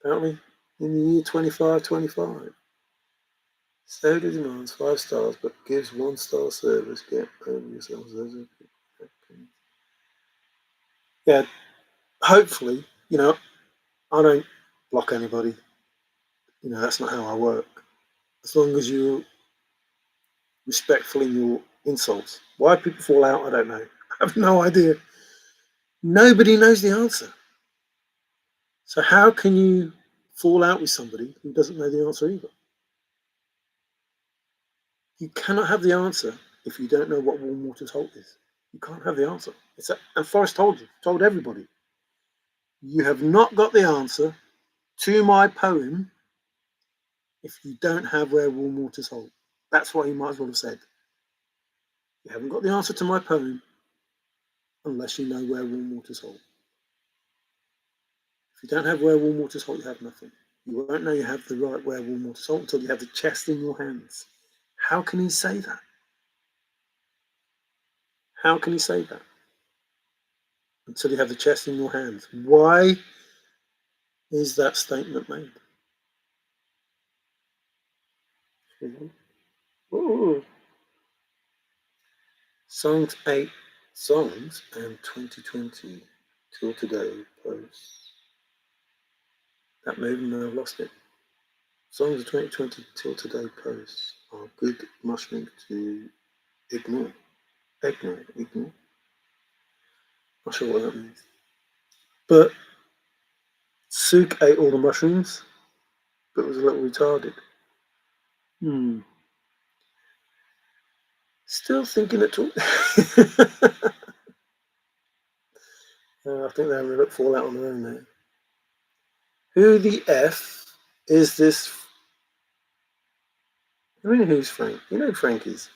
apparently, in the year 2525. Soda demands 5 stars but gives 1-star service. Get over yourselves, Zozo. Yeah, hopefully, I don't block anybody. That's not how I work. As long as you're respectful in your insults. Why people fall out, I don't know. I have no idea. Nobody knows the answer. So how can you fall out with somebody who doesn't know the answer either? You cannot have the answer if you don't know what warm water's halt is. You can't have the answer. And Forrest told everybody. You have not got the answer to my poem if you don't have where warm waters halt. That's what he might as well have said. You haven't got the answer to my poem unless you know where warm waters halt. If you don't have where warm waters halt, you have nothing. You won't know you have the right where warm waters halt until you have the chest in your hands. How can he say that? How can he say that? Until you have the chest in your hands. Why is that statement made? Ooh. Songs 8 songs and 2020 till today posts. That movie, no, I've lost it. Songs of 2020 till today posts are good mushroom to ignore. Ignore. Not sure what that means. But Sook ate all the mushrooms, but was a little retarded. Still thinking at all. I think they're having a little fallout on their own there. Who the F is this? I mean, who's Frank? You know who Frank is.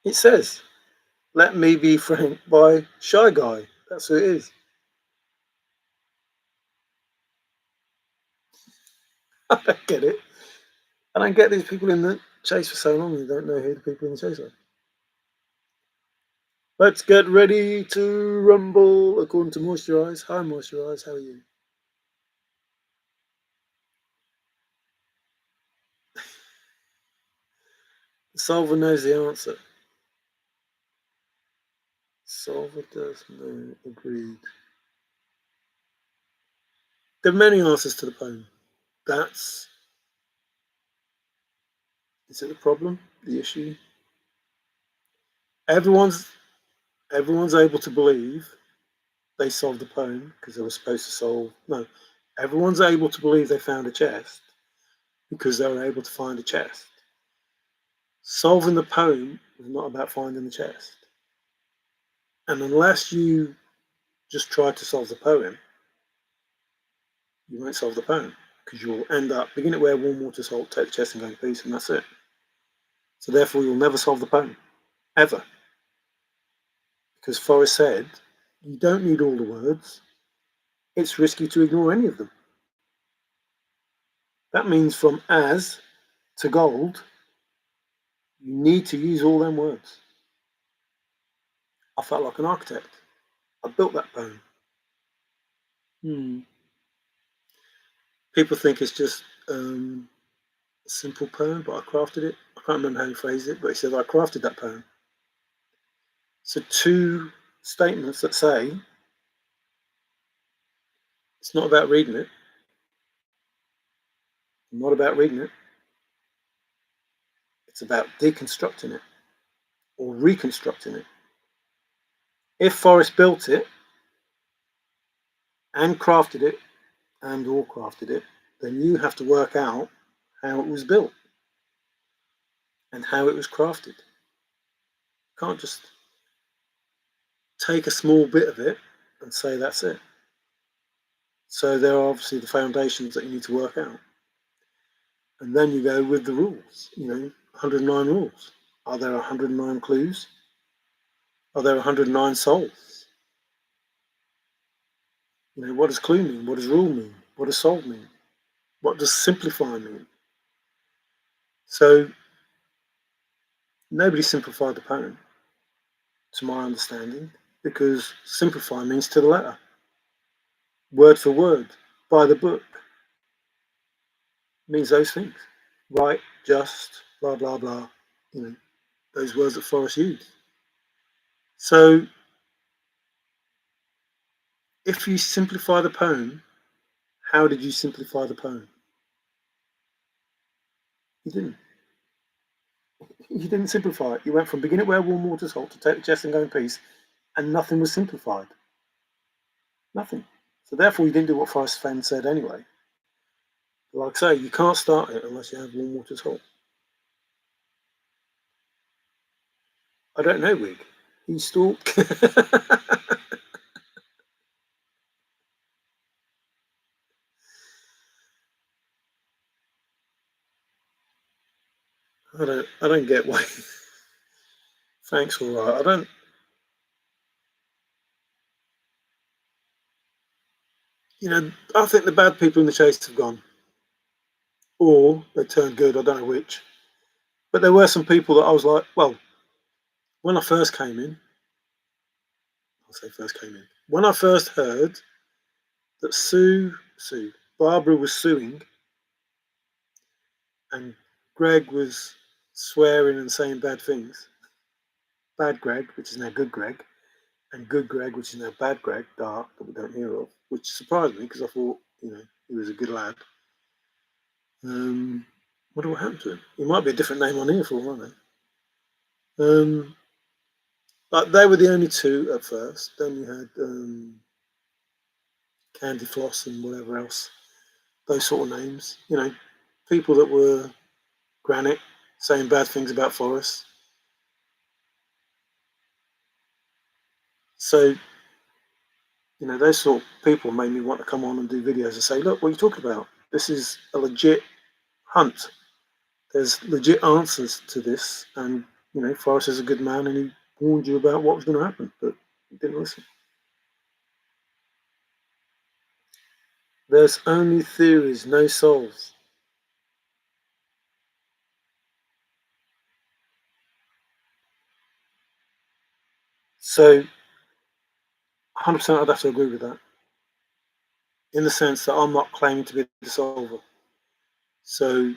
It says, "Let me be frank" by Shy Guy. That's who it is. I don't get it. I don't get these people in the chase for so long. You don't know who the people in the chase are. Let's get ready to rumble, according to Moisturize. Hi, Moisturize. How are you? Solver knows the answer. Solver does know. Agreed. There are many answers to the poem. That's is it the problem? The issue? Everyone's everyone's able to believe they solved the poem because they were supposed to solve. No, everyone's able to believe they found a chest because they were able to find a chest. Solving the poem was not about finding the chest. And unless you just try to solve the poem, you won't solve the poem because you'll end up begin it where warm water salt, take the chest and go in peace, and that's it. So therefore, you'll never solve the poem ever, because Forrest said you don't need all the words. It's risky to ignore any of them. That means from as to gold, you need to use all them words. I felt like an architect. I built that poem. People think it's just a simple poem, but I crafted it. I can't remember how he phrased it, but he said I crafted that poem. So two statements that say it's not about reading it. Not about reading it. It's about deconstructing it or reconstructing it. If Forrest built it and crafted it and or crafted it, then you have to work out how it was built and how it was crafted. You can't just take a small bit of it and say that's it. So there are obviously the foundations that you need to work out. And then you go with the rules, 109 rules. Are there 109 clues? Are there 109 souls? What does clue mean? What does rule mean? What does soul mean? What does simplify mean? So nobody simplified the poem, to my understanding, because simplify means to the letter, word for word, by the book. It means those things. Right, just, blah, blah, blah, those words that Forrest used. So if you simplify the poem, how did you simplify the poem? You didn't. You didn't simplify it. You went from begin it where warm water salt to take the chest and go in peace, and nothing was simplified. Nothing. So therefore, you didn't do what Forrest Fenn said anyway. Like I say, you can't start it unless you have warm water salt. I don't know, Wig. He stalked. I don't get why. Thanks, all right. I think the bad people in the chase have gone. Or they turned good, I don't know which. But there were some people that I was like, well, when I first came in, when I first heard that Barbara was suing and Greg was swearing and saying bad things, bad Greg, which is now good Greg, and good Greg, which is now bad Greg, dark, that we don't hear of, which surprised me because I thought, he was a good lad. What will happen to him? He might be a different name on here for all I know. But they were the only two at first. Then you had Candy Floss and whatever else, those sort of names. People that were Granite saying bad things about Forrest. So, those sort of people made me want to come on and do videos and say, look, what are you talking about? This is a legit hunt. There's legit answers to this, and Forrest is a good man and he warned you about what was going to happen, but you didn't listen. There's only theories, no souls. So 100% I'd have to agree with that, in the sense that I'm not claiming to be the solver. So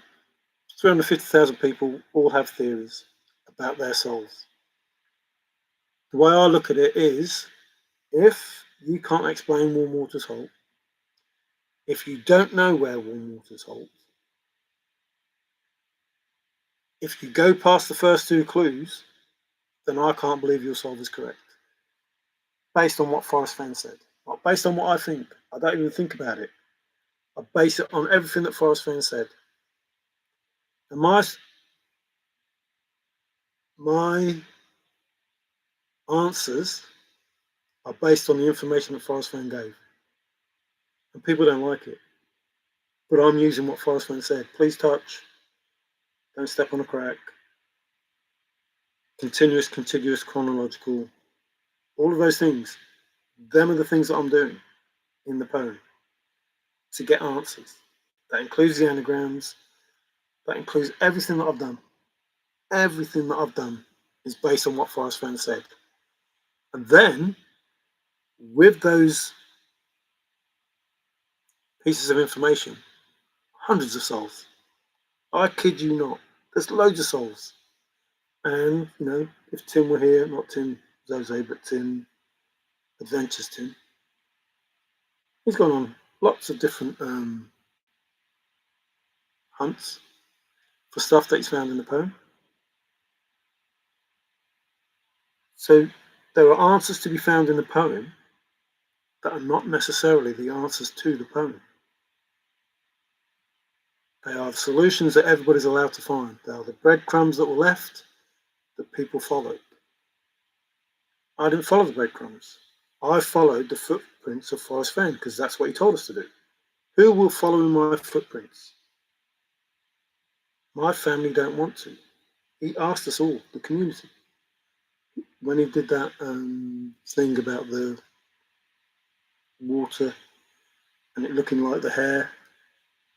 350,000 people all have theories about their souls. The way I look at it is, if you can't explain warm waters halt, if you don't know where warm waters halt, if you go past the first two clues, then I can't believe your solve is correct. Based on what Forrest Fenn said. Not based on what I think. I don't even think about it. I base it on everything that Forrest Fenn said. And my answers are based on the information that Forrest Fenn gave. And people don't like it. But I'm using what Forrest Fenn said. Please touch. Don't step on a crack. Continuous, contiguous, chronological. All of those things. Them are the things that I'm doing in the poem to get answers. That includes the anagrams. That includes everything that I've done. Everything that I've done is based on what Forrest Fenn said. And then, with those pieces of information, hundreds of souls. I kid you not. There's loads of souls. And, if Tim were here, not Tim Zose, but Tim Adventures Tim, he's gone on lots of different hunts for stuff that he's found in the poem. So there are answers to be found in the poem that are not necessarily the answers to the poem. They are the solutions that everybody's allowed to find. They are the breadcrumbs that were left that people followed. I didn't follow the breadcrumbs. I followed the footprints of Forrest Fenn because that's what he told us to do. Who will follow in my footprints? My family don't want to. He asked us all, the community. When he did that thing about the water and it looking like the hair,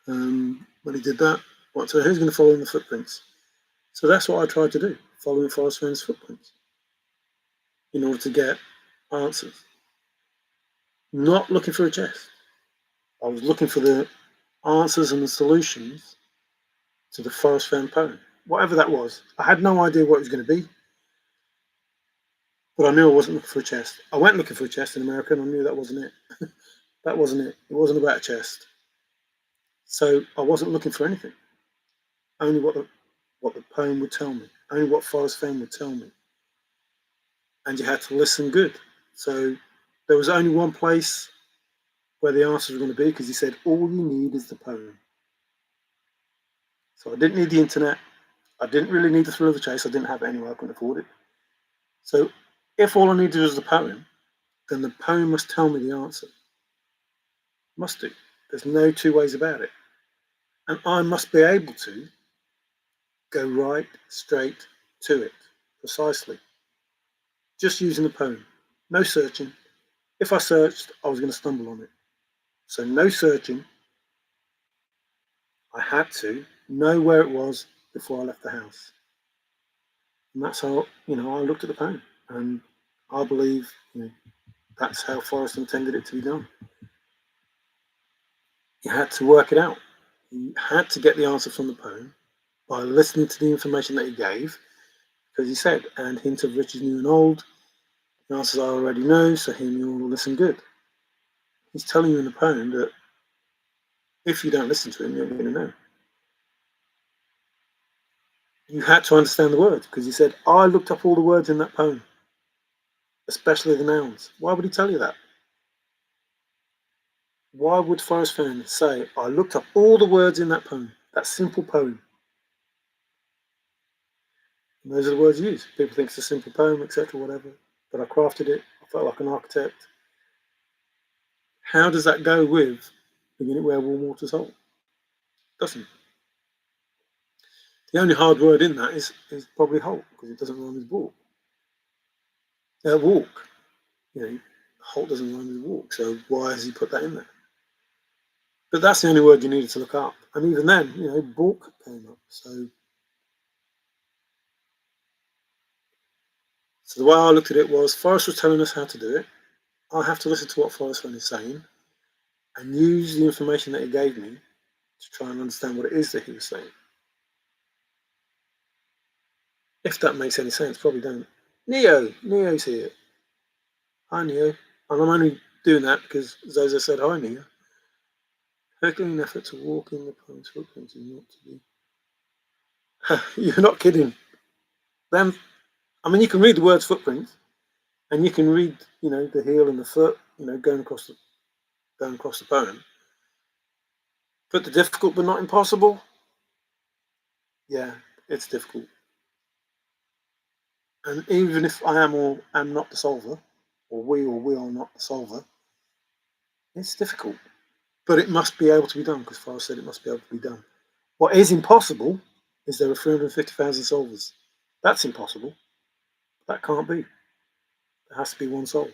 when he did that, so who's going to follow in the footprints? So that's what I tried to do, following Forrest Fenn's footprints in order to get answers. Not looking for a chest. I was looking for the answers and the solutions to the Forrest Fenn poem, whatever that was. I had no idea what it was going to be, but I knew I wasn't looking for a chest. I went looking for a chest in America, and I knew that wasn't it. That wasn't it. It wasn't about a chest. So I wasn't looking for anything. Only what the poem would tell me. Only what Forrest Fenn would tell me. And you had to listen good. So there was only one place where the answers were going to be, because he said all you need is the poem. So I didn't need the internet. I didn't really need the thrill of the chase. I didn't have it anyway. I couldn't afford it. So if all I needed was the poem, then the poem must tell me the answer. Must do. There's no two ways about it. And I must be able to go right straight to it, precisely. Just using the poem. No searching. If I searched, I was going to stumble on it. So no searching. I had to know where it was before I left the house. And that's how, I looked at the poem. And I believe, that's how Forrest intended it to be done. You had to work it out. You had to get the answer from the poem by listening to the information that he gave, because he said, and hint of riches new and old, the answers I already know, so hear me all, listen good. He's telling you in the poem that if you don't listen to him, you're going to know. You had to understand the words, because he said, I looked up all the words in that poem, especially the nouns. Why would he tell you that? Why would Forrest Fenn say, I looked up all the words in that poem, that simple poem? And those are the words you use. People think it's a simple poem, etc., whatever. But I crafted it. I felt like an architect. How does that go with beginning where warm waters hold? Doesn't. The only hard word in that is probably halt, because it doesn't rhyme with walk. Walk, you know, halt doesn't rhyme with walk, so why has he put that in there? But that's the only word you needed to look up. And even then, balk came up. So the way I looked at it was Forrest was telling us how to do it. I have to listen to what Forrest is saying and use the information that he gave me to try and understand what it is that he was saying. If that makes any sense, probably don't. Neo's here. Hi, Neo. And I'm only doing that because Zozo said hi, Neo. Herculean effort to walk in the poem's footprints is not to be. You're not kidding. Then, I mean, you can read the words footprints, and you can read, the heel and the foot, going across the poem. But the difficult but not impossible, yeah, it's difficult. And even if I am or am not the solver, or we are not the solver, it's difficult. But it must be able to be done, because Forrest said it must be able to be done. What is impossible is there are 350,000 solvers. That's impossible. That can't be. There has to be one solver.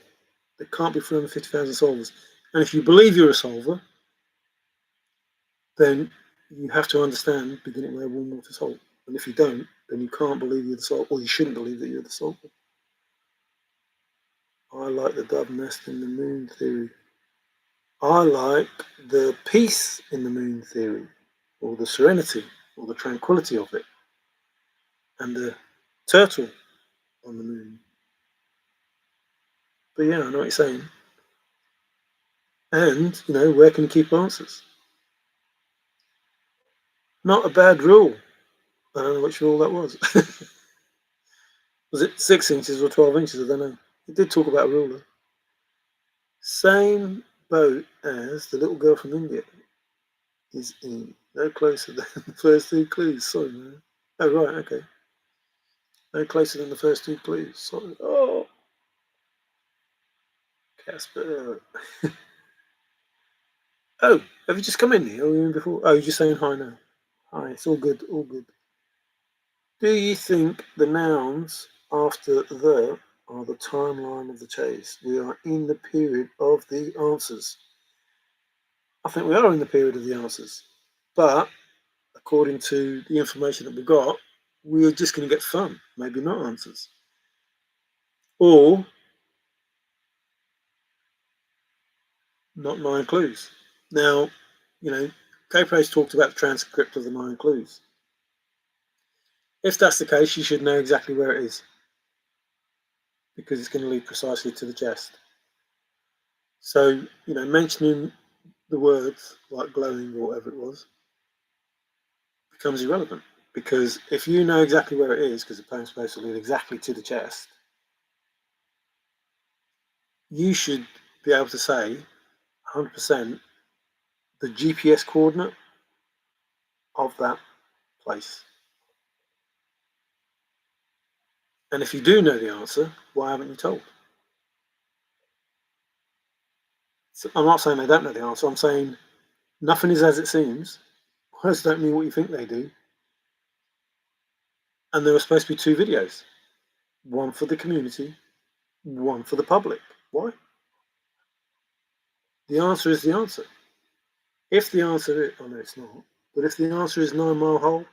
There can't be 350,000 solvers. And if you believe you're a solver, then you have to understand beginning where one water solve. And if you don't, then you can't believe you're the solver, or you shouldn't believe that you're the solver. I like the dove nest in the moon theory. I like the peace in the moon theory, or the serenity, or the tranquility of it, and the turtle on the moon. But yeah, I know what you're saying. And, where can you keep answers? Not a bad rule. I don't know which rule that was. Was it 6 inches or 12 inches? I don't know. It did talk about a ruler. Same boat as the little girl from India is in. No closer than the first 2 clues. Sorry, man. Oh, right, okay. No closer than the first 2 clues. Sorry. Oh, Casper. Oh, have you just come in here? Or were you in before? Oh, you're just saying hi now. Hi, it's all good, all good. Do you think the nouns after the are the timeline of the chase? We are in the period of the answers. I think we are in the period of the answers. But according to the information that we've got, we're just going to get fun, maybe not answers. Or not 9 clues. Now, Capre's talked about the transcript of the 9 clues. If that's the case, you should know exactly where it is, because it's going to lead precisely to the chest. So, mentioning the words like glowing or whatever it was becomes irrelevant, because if you know exactly where it is, because the poem's supposed to lead exactly to the chest, you should be able to say 100% the GPS coordinate of that place. And if you do know the answer, why haven't you told? So I'm not saying they don't know the answer. I'm saying nothing is as it seems. Words don't mean what you think they do. And there were supposed to be 2 videos. One for the community, one for the public. Why? The answer is the answer. If the answer is, oh no, it's not, but if the answer is 9 Mile Hole,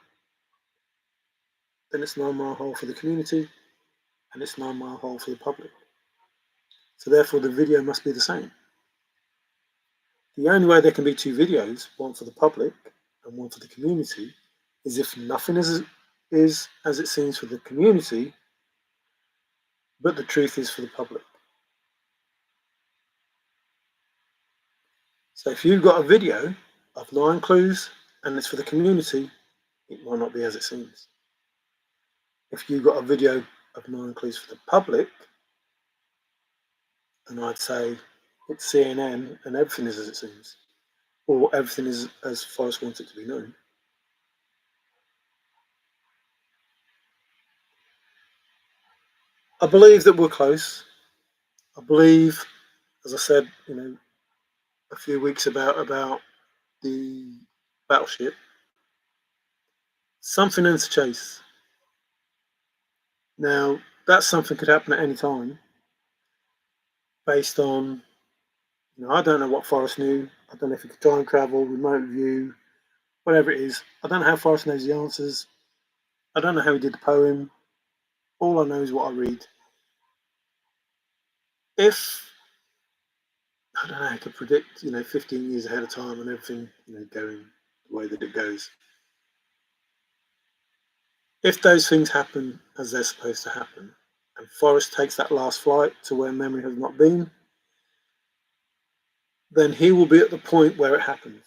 then it's 9 Mile Hole for the community, and it's 9 Mile Hole for the public. So therefore the video must be the same. The only way there can be 2 videos, one for the public and one for the community, is if nothing is as it seems for the community, but the truth is for the public. So if you've got a video of 9 clues and it's for the community, it might not be as it seems. If you've got a video of 9 clues for the public, and I'd say it's CNN and everything is as it seems, or everything is as Forrest wants it to be known. I believe that we're close. I believe, as I said, a few weeks about the battleship. something ends the chase. Now, that something could happen at any time based on, I don't know what Forrest knew. I don't know if he could time travel, remote view, whatever it is. I don't know how Forrest knows the answers. I don't know how he did the poem. All I know is what I read. If, I don't know, I could predict, 15 years ahead of time and everything, going the way that it goes. If those things happen as they're supposed to happen, and Forrest takes that last flight to where memory has not been, then he will be at the point where it happens.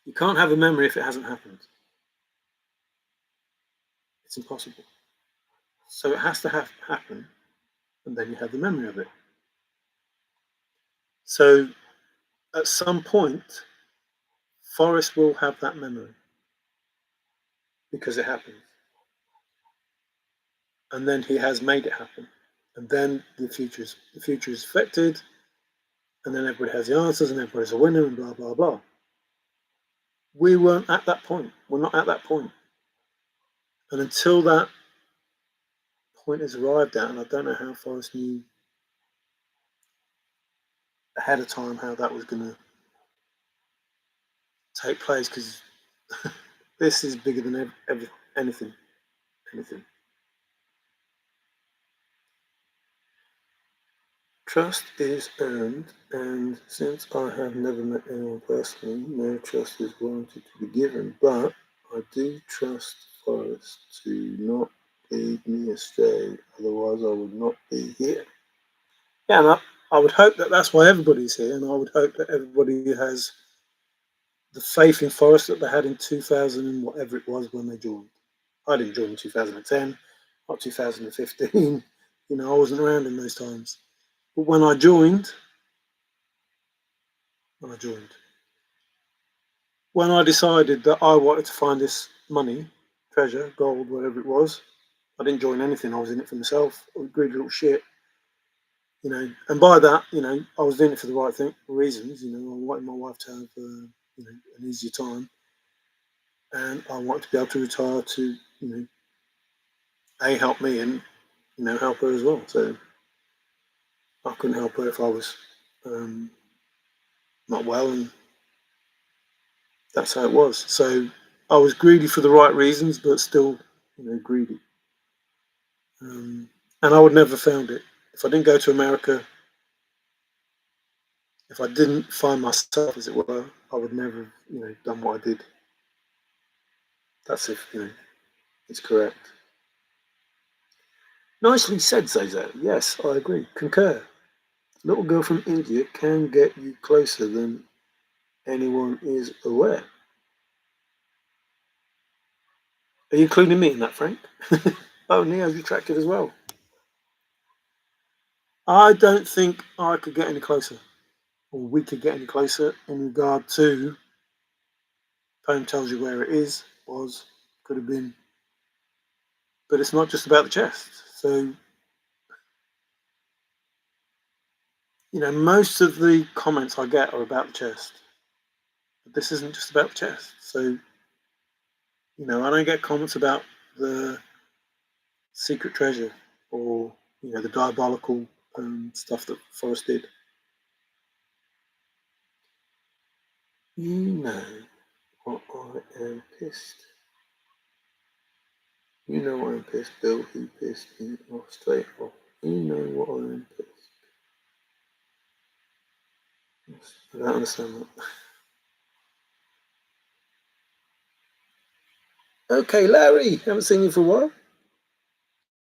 You can't have a memory if it hasn't happened. It's impossible. So it has to happen, and then you have the memory of it. So at some point, Forrest will have that memory because it happens. And then he has made it happen. And then the future is affected, and then everybody has the answers, and everybody's a winner, and blah blah blah. We weren't at that point. We're not at that point. And until that point is arrived at, and I don't know how Forrest knew ahead of time how that was going to take place, because this is bigger than anything. Trust is earned, and since I have never met anyone personally, no trust is warranted to be given, but I do trust Forrest to not lead me astray, otherwise I would not be here. Yeah, and I would hope that that's why everybody's here, and I would hope that everybody has the faith in Forrest that they had in 2000 and whatever it was when they joined. I didn't join in 2010, not 2015. I wasn't around in those times. But when I joined, when I decided that I wanted to find this money, treasure, gold, whatever it was, I didn't join anything. I was in it for myself. I was a greedy little shit, And by that, I was doing it for the right reasons. I wanted my wife to have, an easier time, and I wanted to be able to retire to, help me and, help her as well. So I couldn't help her if I was not well, and that's how it was. So I was greedy for the right reasons, but still, greedy. And I would never have found it if I didn't go to America. If I didn't find myself, as it were, I would never have, done what I did. That's if it's correct. Nicely said, Zaza. Yes, I agree. Concur. Little girl from India can get you closer than anyone is aware. Are you including me in that, Frank? Oh, Neo's attractive as well. I don't think I could get any closer, or we could get any closer in regard to poem tells you where it is, was, could have been. But it's not just about the chest. So, most of the comments I get are about the chest. But this isn't just about the chest. So, I don't get comments about the secret treasure or, the diabolical stuff that Forrest did. You know what I am pissed. You know what I'm pissed, Bill. He pissed me off straight off. You know what I am pissed. I don't understand that. Okay, Larry, haven't seen you for a while.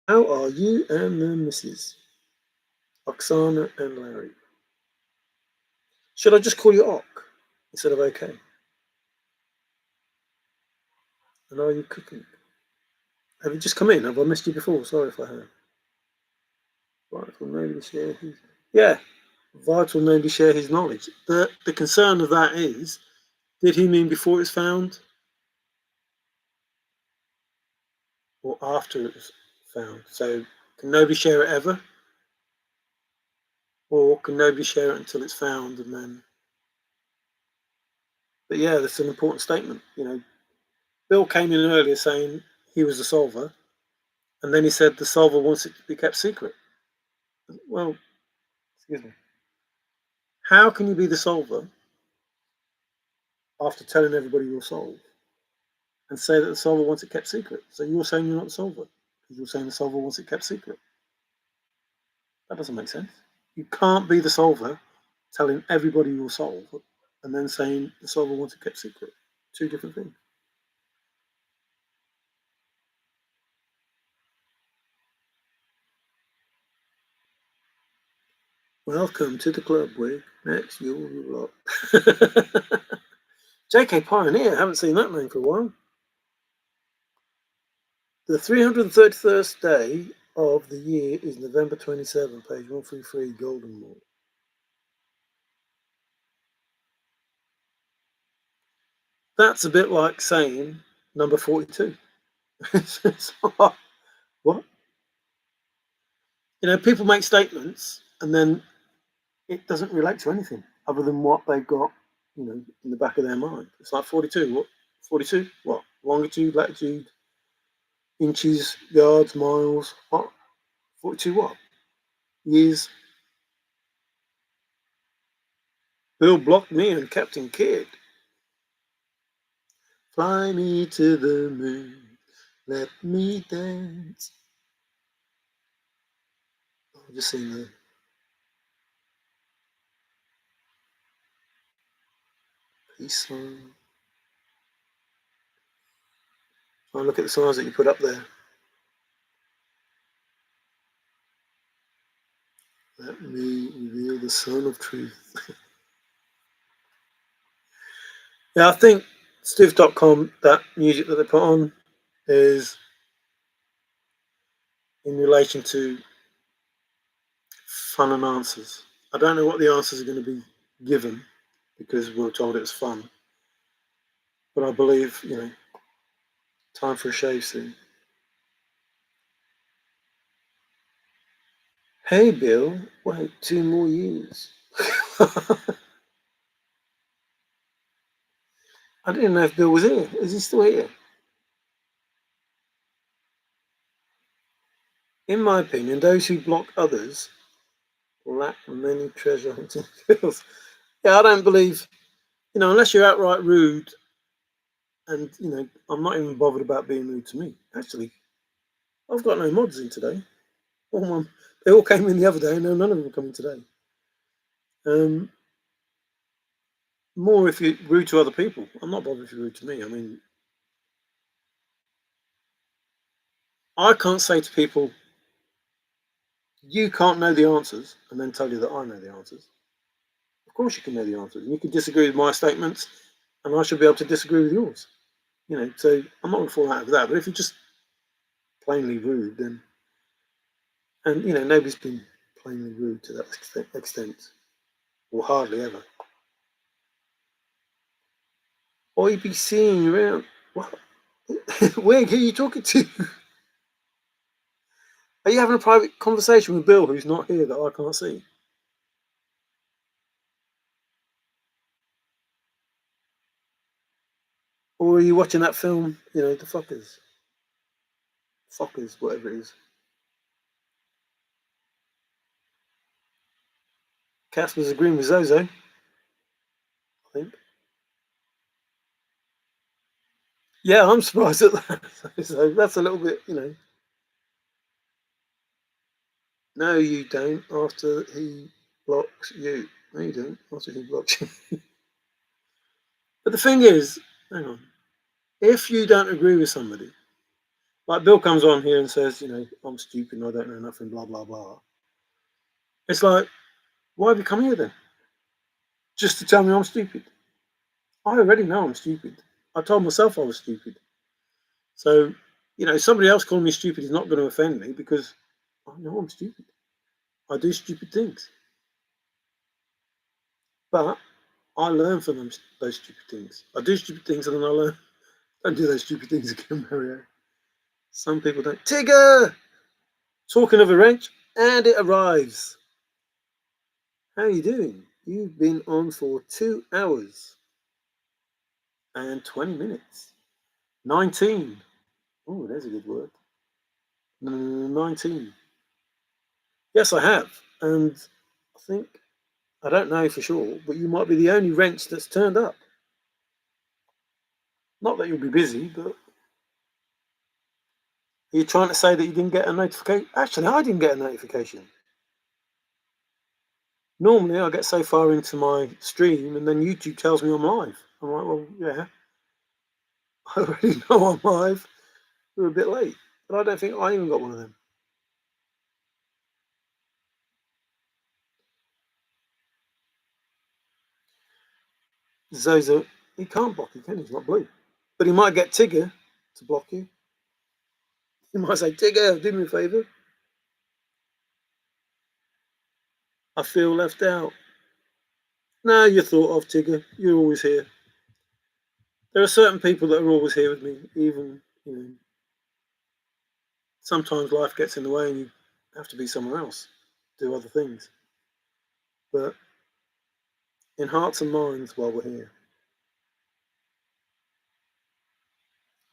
How are you and the missus? Oksana and Larry. Should I just call you Ok instead of okay? And are you cooking? Have you just come in? Have I missed you before? Sorry if I have. Vital nobody share his. Yeah, vital nobody share his knowledge. The concern of that is, did he mean before it was found, or after it was found? So can nobody share it ever, or can nobody share it until it's found and then? But yeah, that's an important statement. Bill came in earlier saying he was the solver, and then he said the solver wants it to be kept secret. Well, excuse me. How can you be the solver after telling everybody you'll solve and say that the solver wants it kept secret? So you're saying you're not the solver because you're saying the solver wants it kept secret. That doesn't make sense. You can't be the solver telling everybody you'll solve and then saying the solver wants it kept secret. Two different things. Welcome to the club, Wig. Next, you'll lot. JK Pioneer, haven't seen that name for a while. The 331st day of the year is November 27, page 133, Golden Mall. That's a bit like saying number 42. What? People make statements and then it doesn't relate to anything other than what they've got, in the back of their mind. It's like 42. What? 42? What? Longitude, latitude, inches, yards, miles. What? 42 what? Years. Bill blocked me and Captain Kidd. Fly me to the moon. Let me dance. I'll just sing the peace song. Oh, look at the signs that you put up there. Let me reveal the sun of truth. Yeah, I think Steve.com, that music that they put on, is in relation to fun and answers. I don't know what the answers are going to be given because we were told it was fun. But I believe, time for a shave soon. Hey, Bill, wait 2 more years. I didn't know if Bill was here. Is he still here? In my opinion, those who block others lack many treasure hunting skills. Yeah, I don't believe, unless you're outright rude, and, I'm not even bothered about being rude to me. Actually, I've got no mods in today. They all came in the other day, and none of them are coming today. More if you're rude to other people. I'm not bothered if you're rude to me. I mean, I can't say to people, you can't know the answers, and then tell you that I know the answers. Of course you can know the answers. And you can disagree with my statements, and I should be able to disagree with yours. So I'm not going to fall out of that. But if you're just plainly rude, then, and, nobody's been plainly rude to that extent, or hardly ever. Or you'd be seeing around. What? Wig, who are you talking to? Are you having a private conversation with Bill, who's not here, that I can't see? Or are you watching that film, The Fuckers? Fuckers, whatever it is. Casper's agreeing with Zozo, I think. Yeah, I'm surprised at that. So that's a little bit, No, you don't, after he blocks you. No, you don't, after he blocks you. But the thing is, hang on, if you don't agree with somebody, like Bill comes on here and says, I'm stupid and I don't know nothing, blah, blah, blah. It's like, why have you come here then? Just to tell me I'm stupid. I already know I'm stupid. I told myself I was stupid. So, somebody else calling me stupid is not going to offend me because I know I'm stupid. I do stupid things. But I learn from those stupid things. I do stupid things and then I learn. Don't do those stupid things again, Mario. Some people don't. Tigger! Talking of a wrench, and it arrives. How are you doing? You've been on for 2 hours. and 20 minutes. 19. Oh, there's a good word. 19. Yes, I have. And I think, I don't know for sure, but you might be the only wrench that's turned up. Not that you'll be busy, but are you trying to say that you didn't get a notification? Actually, I didn't get a notification. Normally, I get so far into my stream and then YouTube tells me I'm live. I'm like, well, yeah, I already know I'm live. We're a bit late. But I don't think I even got one of them. Zozo, he can't block you, can he? He's not blue. But he might get Tigger to block you. He might say, Tigger, do me a favour. I feel left out. No, you're thought of, Tigger. You're always here. There are certain people that are always here with me, even, sometimes life gets in the way and you have to be somewhere else, do other things. But in hearts and minds while we're here.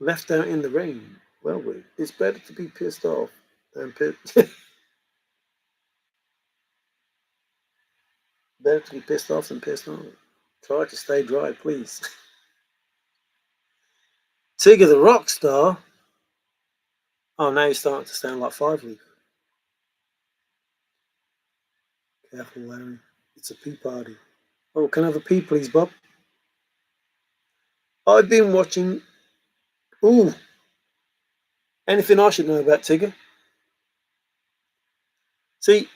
Left out in the rain. Well, it's better to be pissed off than better to be pissed off than pissed on. Try to stay dry, please. Tigger the rock star. Oh, now you're starting to sound like Five Leaf. Careful, Larry. It's a pee party. Oh, can I have a pee, please, Bob? I've been watching. Ooh, anything I should know about Tigger? See,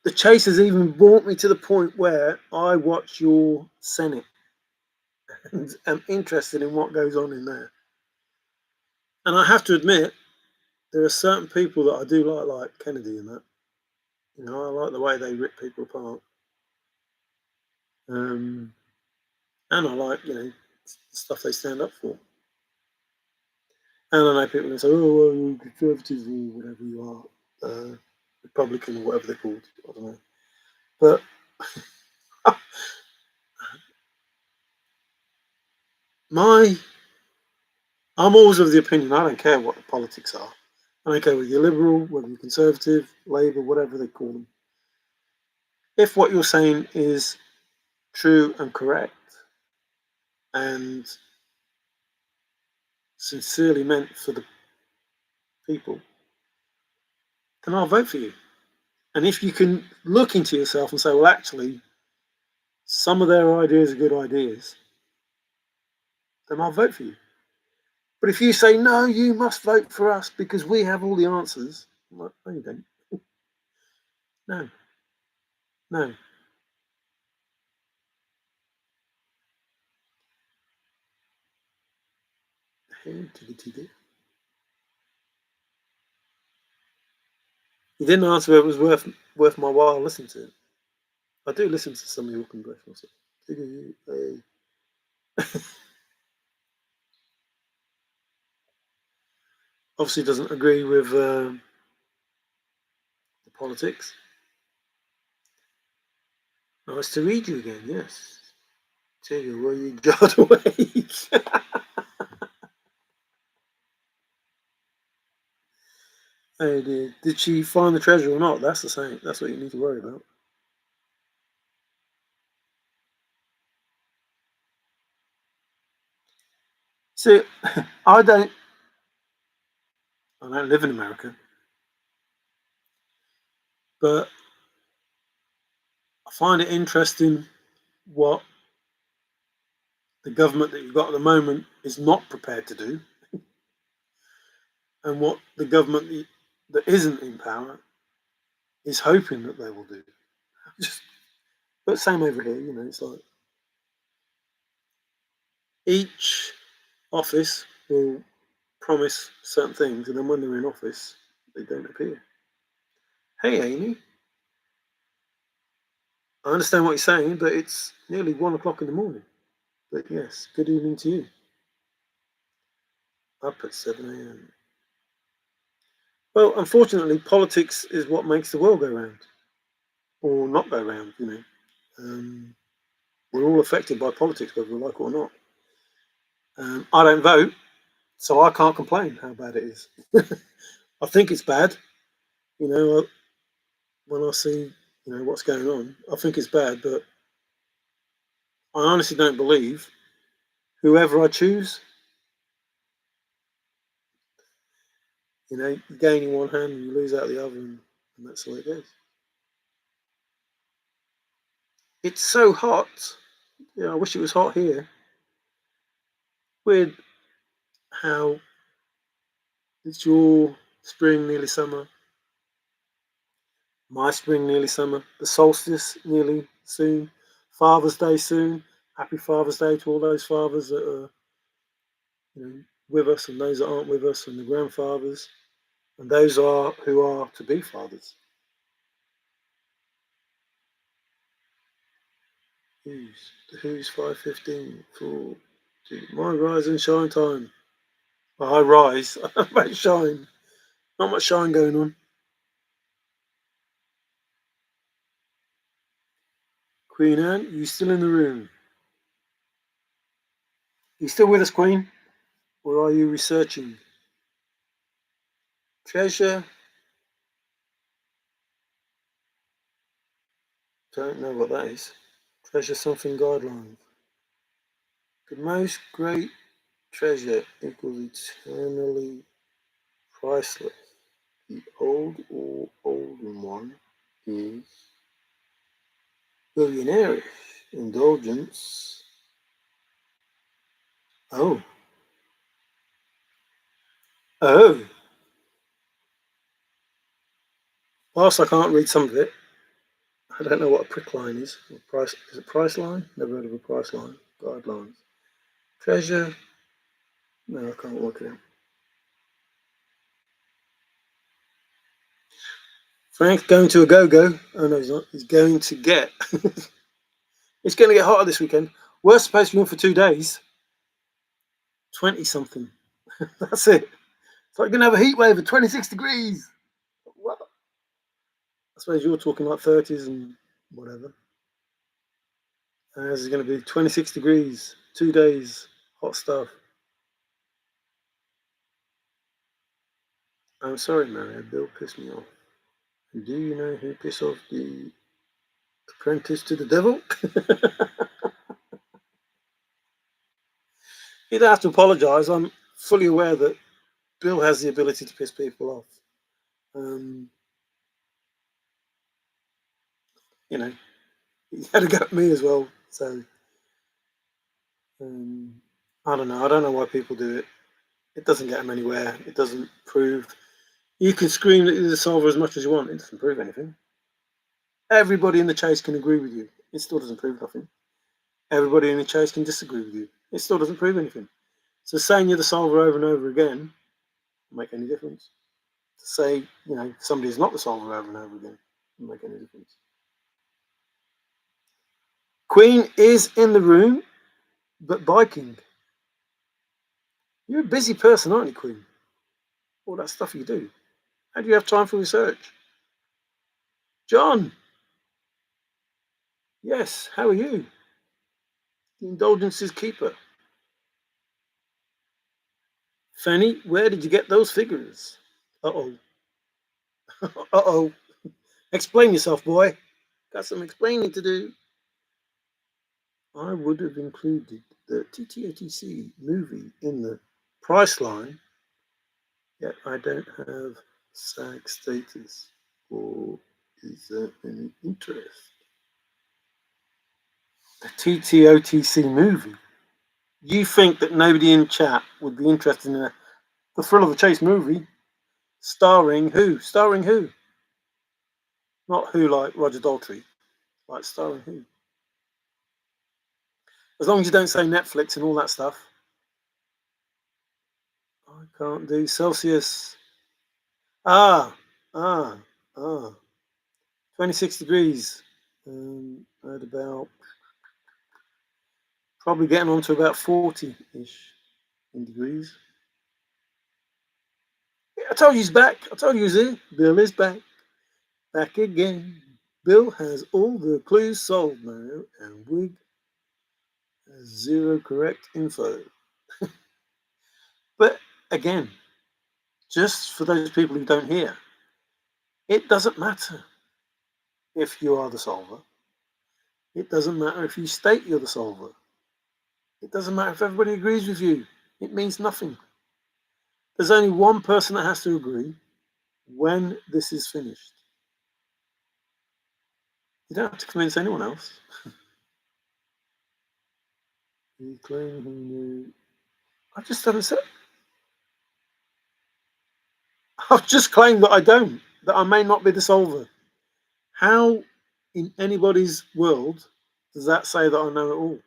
the chase has even brought me to the point where I watch your Senate and am interested in what goes on in there. And I have to admit, there are certain people that I do like Kennedy and that. I like the way they rip people apart. And I like, the stuff they stand up for. And I know people that say, oh, well, you're conservative or whatever you are, Republican or whatever they're called. I don't know. But I'm always of the opinion, I don't care what the politics are. I don't care whether you're liberal, whether you're conservative, Labour, whatever they call them. If what you're saying is true and correct and sincerely meant for the people, then I'll vote for you. And if you can look into yourself and say, well, actually, some of their ideas are good ideas, then I'll vote for you. But if you say, no, you must vote for us because we have all the answers, I'm like, no, you don't. No. No. Hey, tiggy. You didn't answer whether it was worth my while listening to it. I do listen to some of your congressional stuff. Hey. Obviously doesn't agree with the politics. Nice to read you again, yes. Tigger, will you guard away? Oh dear. Did she find the treasure or not? That's the same. That's what you need to worry about. See, I don't live in America, but I find it interesting what the government that you've got at the moment is not prepared to do, and what the government that isn't in power is hoping that they will do. But same over here, it's like each office will promise certain things, and then when they're in office, they don't appear. Hey, Amy, I understand what you're saying, but it's nearly 1 o'clock in the morning. But yes, good evening to you. Up at 7 a.m. Well, unfortunately, politics is what makes the world go round, or not go round. We're all affected by politics, whether we like it or not. I don't vote, so I can't complain how bad it is. I think it's bad. You know, when I see what's going on, I think it's bad, but I honestly don't believe whoever I choose. You gain in one hand and you lose out the other, and that's the way it goes. It's so hot. I wish it was hot here. Weird how it's your spring, nearly summer. My spring, nearly summer. The solstice, nearly soon. Father's Day soon. Happy Father's Day to all those fathers that are with us and those that aren't with us, and the grandfathers, and those who are to be fathers. Who's 5:15 for my rise and shine time? I rise, I might shine. Not much shine going on. Queen Anne, you still in the room? You still with us, Queen? Or are you researching? Treasure? Don't know what that is. Treasure something guidelines. The most great treasure equals eternally priceless. The old or olden one is billionaire indulgence. Oh. Oh. Whilst I can't read some of it, I don't know what a prick line is. Is it price line? Never heard of a price line. Guidelines. Treasure. No, I can't work it out. Frank's going to a go-go. Oh no, he's not. He's going to get. It's going to get hotter this weekend. We're supposed to be in for 2 days. 20 something. That's it. So I'm going to have a heat wave of 26 degrees. What? I suppose you're talking like 30s and whatever. This is going to be 26 degrees, 2 days, hot stuff. I'm sorry, Mario. Bill pissed me off. And do you know who pissed off the apprentice to the devil? You don't have to apologise. I'm fully aware that Bill has the ability to piss people off. He had a go at me as well. So I don't know. I don't know why people do it. It doesn't get them anywhere. It doesn't prove. You can scream that you're the solver as much as you want. It doesn't prove anything. Everybody in the chase can agree with you. It still doesn't prove nothing. Everybody in the chase can disagree with you. It still doesn't prove anything. So saying you're the solver over and over again doesn't make any difference. To say, somebody's not the solver over and over again doesn't make any difference. Queen is in the room, but biking. You're a busy person, aren't you, Queen? All that stuff you do. How do you have time for research? John! Yes, how are you? The indulgence's keeper. Fanny, where did you get those figures? Uh-oh. Uh-oh. Explain yourself, boy. Got some explaining to do. I would have included the TTOTC movie in the price line, yet I don't have SAG status. Or is there any interest? The TTOTC movie? You think that nobody in chat would be interested in the Thrill of the Chase movie? Starring who? Starring who? Not who like Roger Daltrey. Like starring who? As long as you don't say Netflix and all that stuff. I can't do Celsius. Ah. 26 degrees. At about, probably getting on to about 40-ish in degrees. Yeah, I told you he's back. I told you he's here. Bill is back. Back again. Bill has all the clues solved now, and Wig has zero correct info. But again, just for those people who don't hear, it doesn't matter if you are the solver. It doesn't matter if you state you're the solver. It doesn't matter if everybody agrees with you. It means nothing. There's only one person that has to agree when this is finished. You don't have to convince anyone else. He claimed he knew. I just haven't said. I've just claimed that I don't, that I may not be the solver. How in anybody's world does that say that I know it all?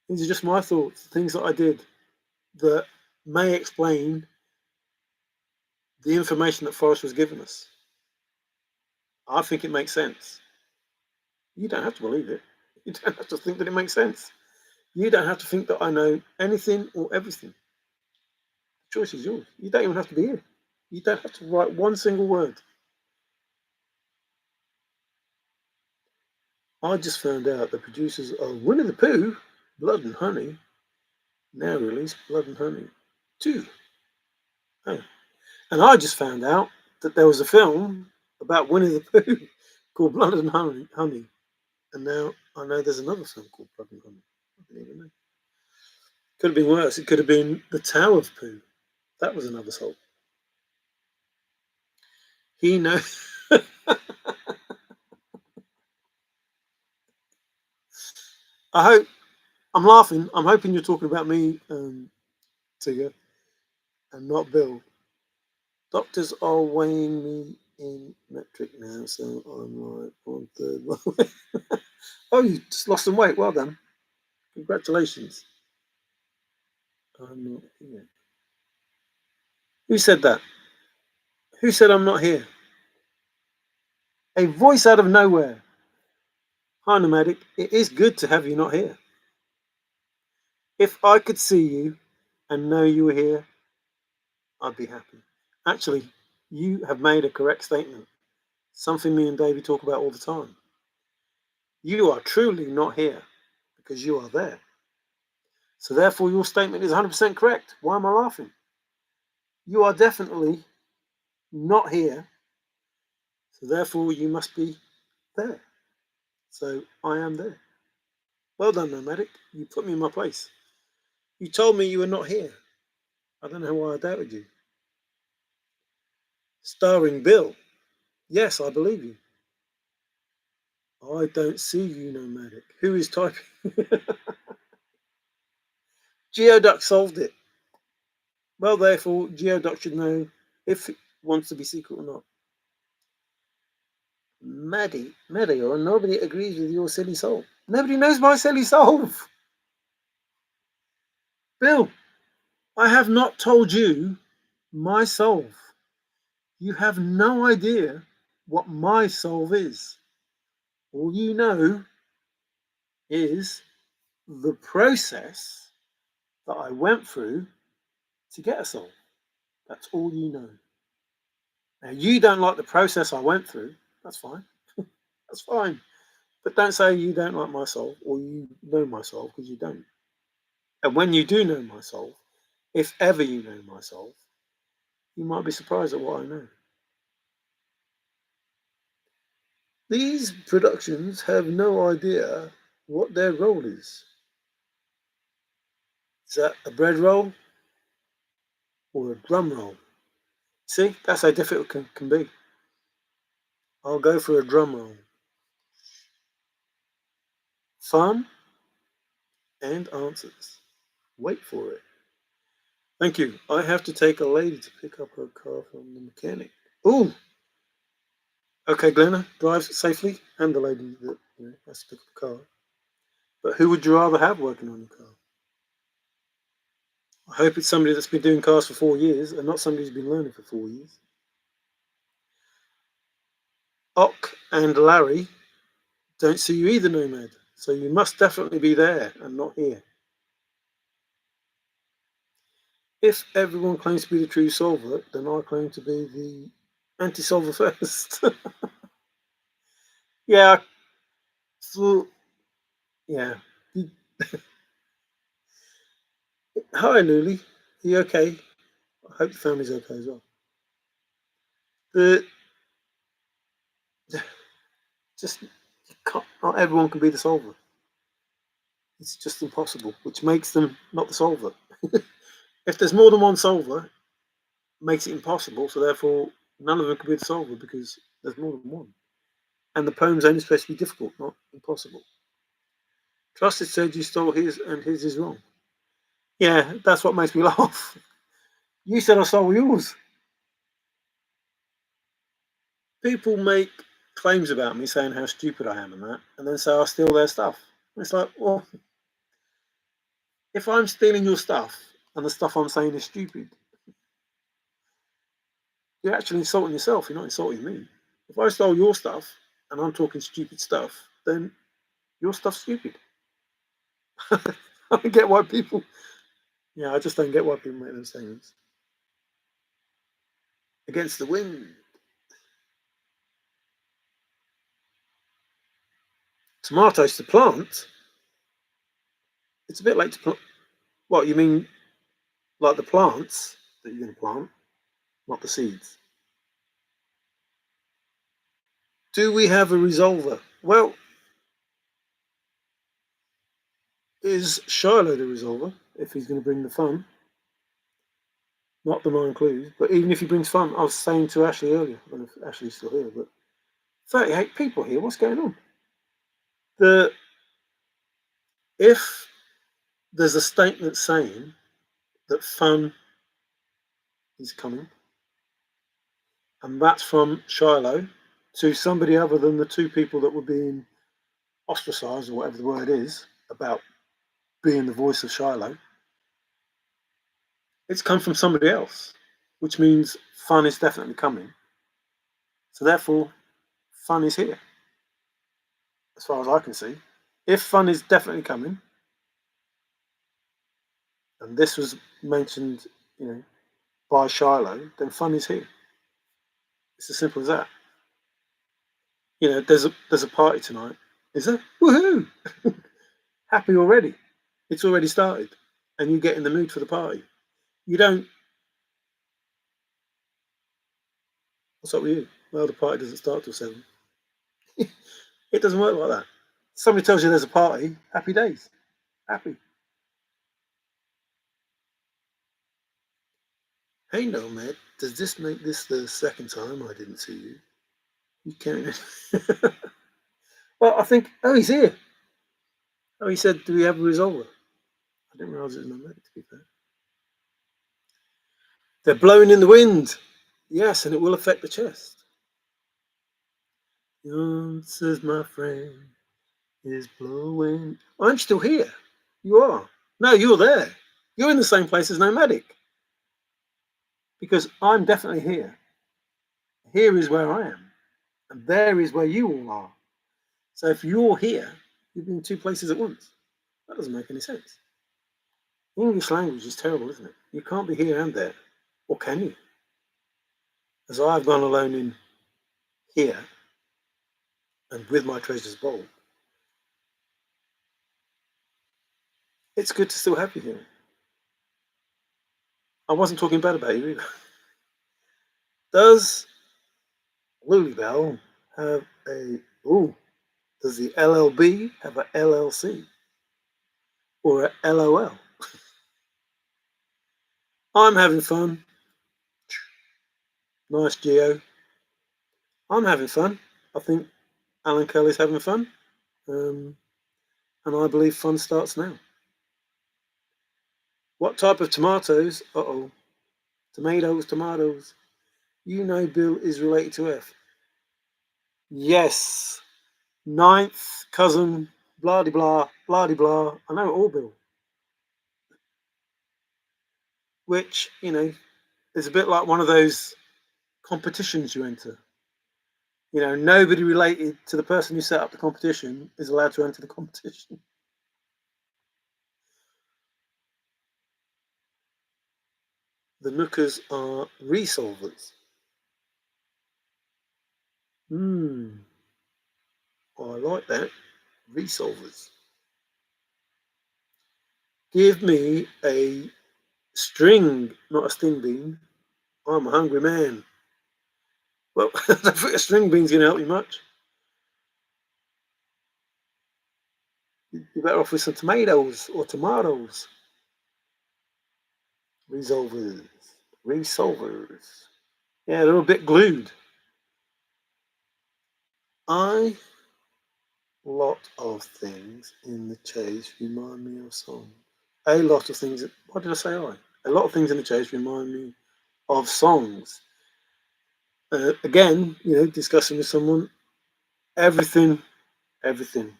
These are just my thoughts, things that I did that may explain the information that Forrest was giving us. I think it makes sense. You don't have to believe it. You don't have to think that it makes sense. You don't have to think that I know anything or everything. The choice is yours. You don't even have to be here. You don't have to write one single word. I just found out the producers of Winnie the Pooh, Blood and Honey, now release Blood and Honey 2. Oh. And I just found out that there was a film about Winnie the Pooh called Blood and Honey. And now I know there's another film called Blood and Honey. I didn't even know. Could have been worse. It could have been The Tower of Pooh. That was another soul. He knows. I hope. I'm laughing. I'm hoping you're talking about me, Tigger, and not Bill. Doctors are weighing me in metric now, so I'm like 1/3. Oh, you just lost some weight. Well done. Congratulations. I'm not here. Who said that? Who said I'm not here? A voice out of nowhere. Hi, Nomadic. It is good to have you not here. If I could see you and know you were here, I'd be happy. Actually, you have made a correct statement. Something me and Davey talk about all the time. You are truly not here because you are there. So therefore, your statement is 100% correct. Why am I laughing? You are definitely not here. So therefore, you must be there. So I am there. Well done, Nomadic. You put me in my place. You told me you were not here. I don't know why I doubted you. Starring Bill. Yes, I believe you. I don't see you, Nomadic. Who is typing? Geoduck solved it. Well, therefore, Geoduck should know if it wants to be secret or not. Maddie, or nobody agrees with your silly soul. Nobody knows my silly solve. Bill, I have not told you my solve. You have no idea what my solve is. All you know is the process that I went through to get a solve. That's all you know. Now, you don't like the process I went through. That's fine. That's fine. But don't say you don't like my solve or you know my solve, because you don't. And when you do know my solve, if ever you know my solve, you might be surprised at what I know. These productions have no idea what their role is. Is that a bread roll or a drum roll? See, that's how difficult it can be. I'll go for a drum roll. Fun and answers. Wait for it. Thank you. I have to take a lady to pick up her car from the mechanic. Ooh. Okay, Glenna, drive safely, and the lady that has to pick up the car. But who would you rather have working on your car? I hope it's somebody that's been doing cars for 4 years and not somebody who's been learning for 4 years. Ock and Larry don't see you either, Nomad. So you must definitely be there and not here. If everyone claims to be the true solver, then I claim to be the anti-solver first. Yeah. So, yeah. Hi, Luli. Are you okay? I hope the family's okay as well. The just not everyone can be the solver. It's just impossible, which makes them not the solver. If there's more than one solver, it makes it impossible. So therefore, none of them can be the solver because there's more than one. And the poem's only supposed to be difficult, not impossible. Trusted said you stole his, and his is wrong. Yeah, that's what makes me laugh. You said I stole yours. People make claims about me saying how stupid I am and that, and then say I steal their stuff. It's like, well, if I'm stealing your stuff and the stuff I'm saying is stupid, you're actually insulting yourself. You're not insulting me. If I stole your stuff and I'm talking stupid stuff, then your stuff's stupid. I don't get why people. Yeah, I just don't get why people make those statements. Against the wind. Tomatoes to plant. It's a bit late to plant. What you mean, like the plants that you're going to plant, not the seeds? Do we have a resolver? Well, is Shiloh the resolver if he's going to bring the fun? Not the 9 clues, but even if he brings fun, I was saying to Ashley earlier, I don't know if Ashley's still here, but 38 people here, what's going on? The If there's a statement saying that fun is coming, and that's from Shiloh to somebody other than the two people that were being ostracized, or whatever the word is, about being the voice of Shiloh, it's come from somebody else, which means fun is definitely coming. So therefore, fun is here, as far as I can see. If fun is definitely coming, and this was mentioned, by Shiloh, then fun is here. It's as simple as that. There's a party tonight. Is there? Woohoo! Happy already. It's already started, and you get in the mood for the party. You don't. What's up with you? Well, the party doesn't start till 7. It doesn't work like that. Somebody tells you there's a party. Happy days. Happy. Hey, Nomad. Does this make this the second time I didn't see you? You can't. Well, I think. Oh, he's here. Oh, he said, "Do we have a resolver?" I didn't realise it was Nomad. To be fair. They're blowing in the wind. Yes, and it will affect the chest. Says my friend is blowing. I'm still here. You are. No, you're there. You're in the same place as Nomadic. Because I'm definitely here. Here is where I am. And there is where you all are. So if you're here, you've been in two places at once. That doesn't make any sense. English language is terrible, isn't it? You can't be here and there. Or can you? As I've gone alone in here and with my treasures bowl, it's good to still have you here. I wasn't talking bad about you either. Does Lulybell have a does the LLB have a LLC or a LOL? I'm having fun. Nice Geo. I'm having fun. I think Alan Kelly's having fun. And I believe fun starts now. What type of tomatoes? Tomatoes. You know Bill is related to F. Yes. Ninth cousin, blah de blah, blah de blah. I know it all, Bill. Which, is a bit like one of those competitions you enter. Nobody related to the person who set up the competition is allowed to enter the competition. The Nookers are resolvers. I like that. Resolvers. Give me a String, not a sting bean. I'm a hungry man. Well, I don't think a string bean's going to help you much. You're better off with some tomatoes or tomatoes. Resolvers. Resolvers. Yeah, they're a bit glued. A lot of things in the chase remind me of songs. A lot of things. What did I say? A lot of things in the chase remind me of songs. Again, discussing with someone, everything, everything,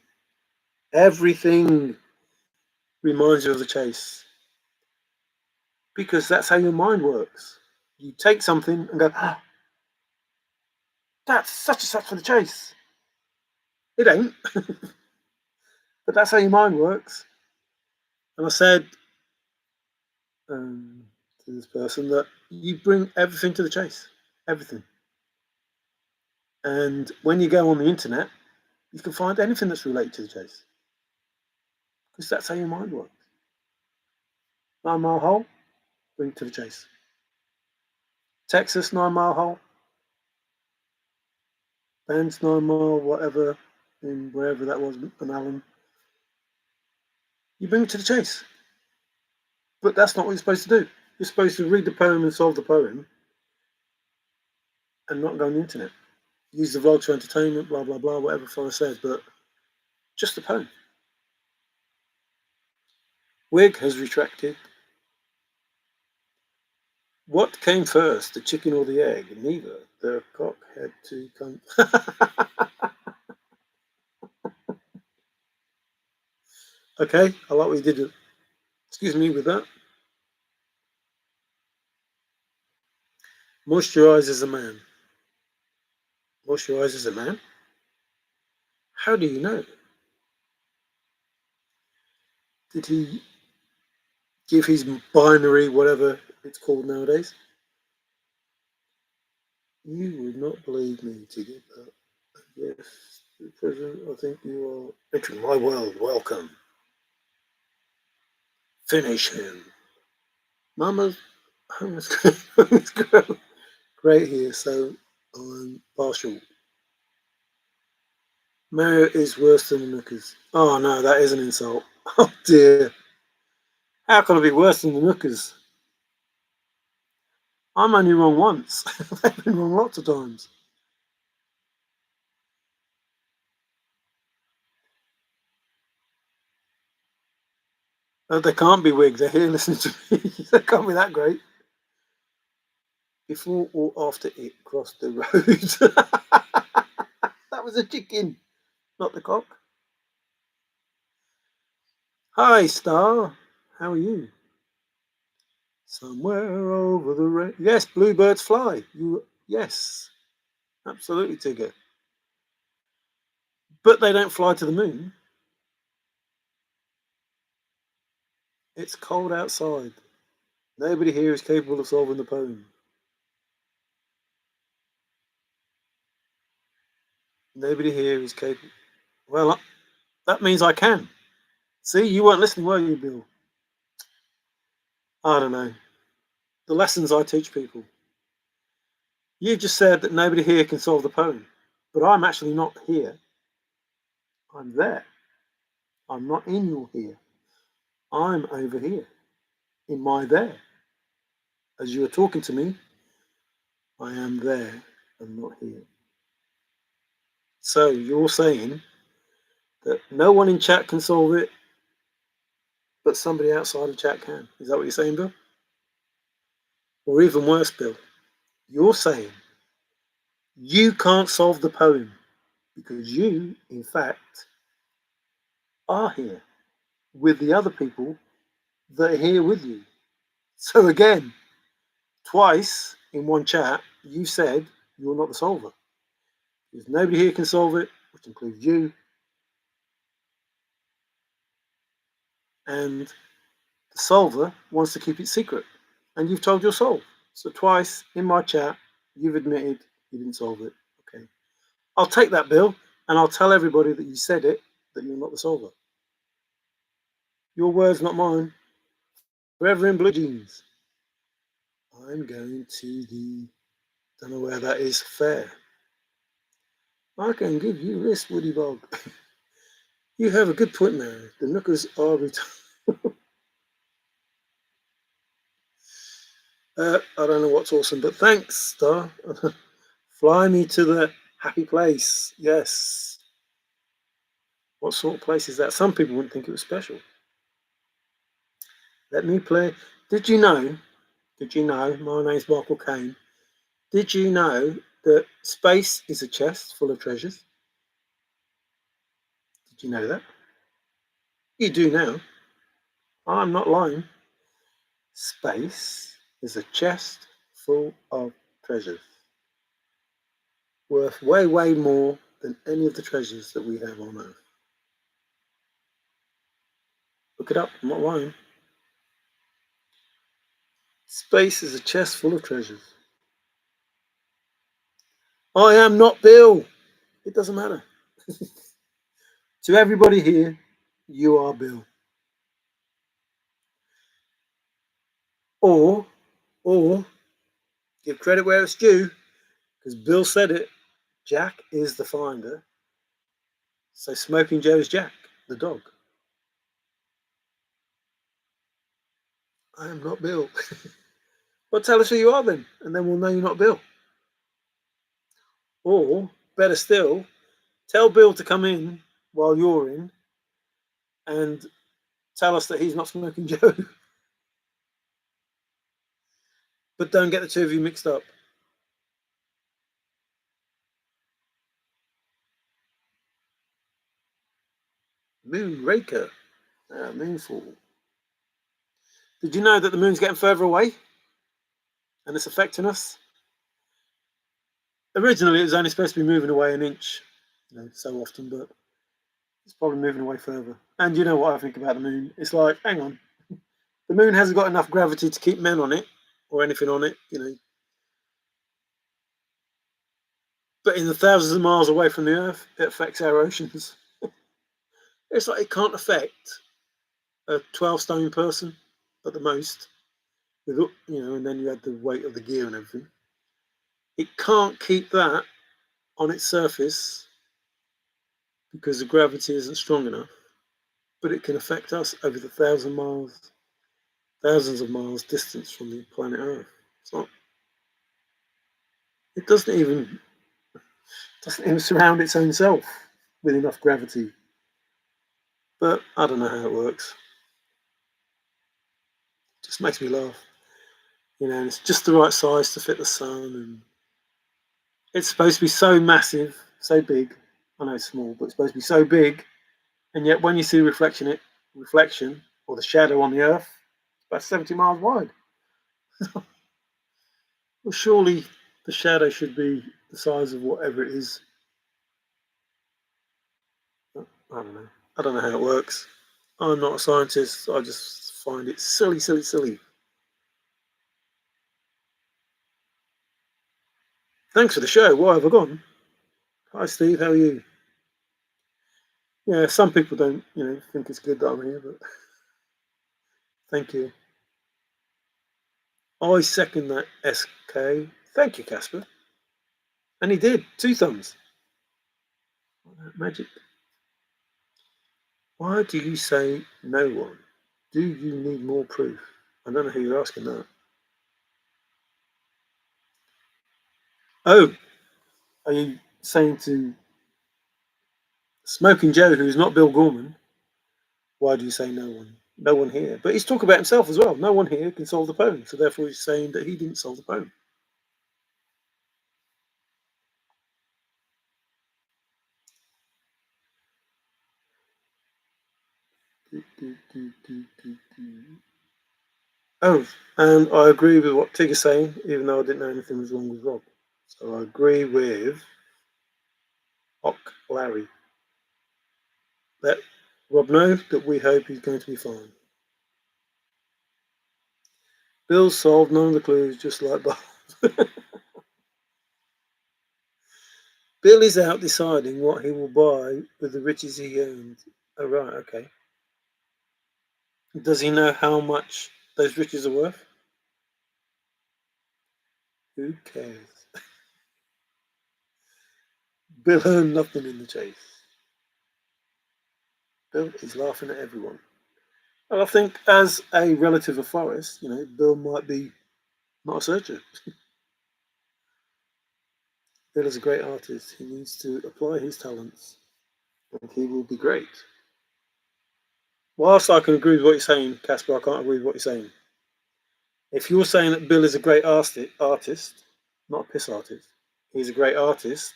everything reminds you of the chase because that's how your mind works. You take something and go, that's such and such for the chase. It ain't, but that's how your mind works. And I said to this person that you bring everything to the chase, everything. And when you go on the internet, you can find anything that's related to the chase because that's how your mind works. 9 Mile Hole, bring it to the chase. Texas 9 Mile Hole, Ben's 9 Mile, whatever, in wherever that was, an Allen. You bring it to the chase. But that's not what you're supposed to do. You're supposed to read the poem and solve the poem and not go on the internet. Use the vlog for entertainment, blah, blah, blah, whatever Forrest says, but just the poem. Wig has retracted. What came first, the chicken or the egg? Neither. The cock had to come. Okay, I like what you did. Excuse me with that. Moisturizes a man. Moisturizes a man? How do you know? Did he give his binary, whatever it's called nowadays? You would not believe me to get that. Yes, President, I think you are entering my world. Welcome. Finish him. Mama's homeless girl. Great here, so I'm partial. Mario is worse than the Nookers. Oh no, that is an insult. Oh dear. How can I be worse than the Nookers? I'm only wrong once. They've been wrong lots of times. Oh, they can't be wigs. They're here listening to me. They can't be that great. Before or after it crossed the road. That was a chicken, not the cock. Hi, Star. How are you? Somewhere over the rain. Yes, bluebirds fly. Yes, absolutely, Tigger. But they don't fly to the moon. It's cold outside. Nobody here is capable of solving the poem. Nobody here is capable. Well, that means I can. See, you weren't listening, were you, Bill? I don't know. The lessons I teach people. You've just said that nobody here can solve the poem, but I'm actually not here. I'm there. I'm not in your here. I'm over here, in my there. As you are talking to me, I am there and not here. So you're saying that no one in chat can solve it, but somebody outside of chat can. Is that what you're saying, Bill? Or even worse, Bill, you're saying you can't solve the poem because you, in fact, are here with the other people that are here with you. So again, twice in one chat, you said you're not the solver. Because nobody here can solve it, which includes you. And the solver wants to keep it secret. And you've told your soul. So twice in my chat, you've admitted you didn't solve it. Okay. I'll take that, Bill, and I'll tell everybody that you said it, that you're not the solver. Your words, not mine. Forever in blue jeans. I'm going to the, don't know where that is, fair. I can give you this, Woody Bog. You have a good point, Mary. The Nookers are retired. I don't know what's awesome, but thanks, Star. Fly me to the happy place. Yes. What sort of place is that? Some people wouldn't think it was special. Let me play. Did you know? Did you know? My name's Michael Caine. Did you know that space is a chest full of treasures? Did you know that? You do now. I'm not lying. Space is a chest full of treasures, worth way, way more than any of the treasures that we have on Earth. Look it up, I'm not lying. Space is a chest full of treasures. I am not Bill. It doesn't matter. To everybody here, you are Bill. Or, or give credit where it's due, because Bill said it. Jack is the finder. So Smoking Joe is Jack, the dog. I am not Bill. Well, tell us who you are then, and then we'll know you're not Bill. Or, better still, tell Bill to come in while you're in and tell us that he's not Smoking Joe. But don't get the two of you mixed up. Moonraker. Moonfall. Did you know that the moon's getting further away? And it's affecting us? Originally, it was only supposed to be moving away an inch, so often, but it's probably moving away further. And you know what I think about the moon? It's like, hang on, the moon hasn't got enough gravity to keep men on it or anything on it, But in the thousands of miles away from the Earth, it affects our oceans. It's like it can't affect a 12-stone person at the most, with and then you add the weight of the gear and everything. It can't keep that on its surface because the gravity isn't strong enough, but it can affect us over the thousands of miles distance from the planet Earth. It's not. It doesn't even surround its own self with enough gravity. But I don't know how it works. It just makes me laugh. And it's just the right size to fit the sun, and it's supposed to be so massive, so big. I know it's small, but it's supposed to be so big, and yet when you see reflection or the shadow on the Earth, it's about 70 miles wide. Well, surely the shadow should be the size of whatever it is. I don't know. I don't know how it works. I'm not a scientist. I just find it silly, silly, silly. Thanks for the show. Why have I gone? Hi, Steve. How are you? Yeah, some people don't, think it's good that I'm here, but thank you. I second that, SK. Thank you, Casper. And he did. 2 thumbs. Magic. Why do you say no one? Do you need more proof? I don't know who you're asking that. Oh, are you saying to Smoking Joe, who's not Bill Gorman, why do you say no one? No one here. But he's talking about himself as well. No one here can solve the poem. So therefore he's saying that he didn't solve the poem. Oh, and I agree with what Tig is saying, even though I didn't know anything was wrong with Rob. So I agree with Larry. Let Rob know that we hope he's going to be fine. Bill solved none of the clues, just like Bob. Bill is out deciding what he will buy with the riches he earned. Oh, right, okay. Does he know how much those riches are worth? Who cares? Bill earned nothing in the chase. Bill is laughing at everyone. And I think as a relative of Forrest, Bill might be not a searcher. Bill is a great artist. He needs to apply his talents and he will be great. Whilst I can agree with what you're saying, Casper, I can't agree with what you're saying. If you're saying that Bill is a great artist, not a piss artist, he's a great artist,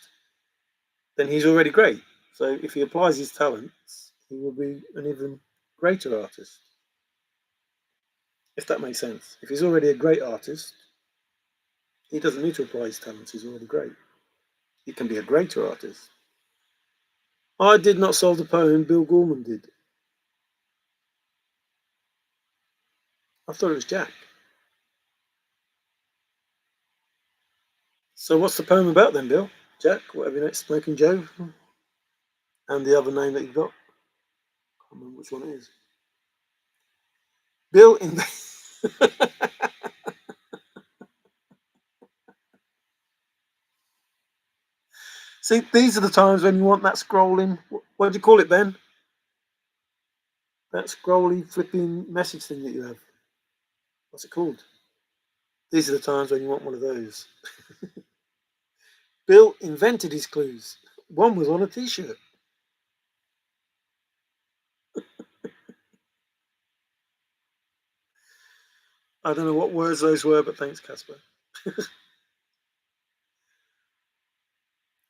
then he's already great. So if he applies his talents, he will be an even greater artist. If that makes sense. If he's already a great artist, he doesn't need to apply his talents, he's already great. He can be a greater artist. I did not solve the poem, Bill Gorman did. I thought it was Jack. So what's the poem about then, Bill? Jack, whatever your next Smoking Joe? And the other name that you got? I can't remember which one it is. Bill in See, these are the times when you want that scrolling. What do you call it, Ben? That scrolly flipping message thing that you have. What's it called? These are the times when you want one of those. Bill invented his clues. One was on a t-shirt. I don't know what words those were, but thanks, Casper.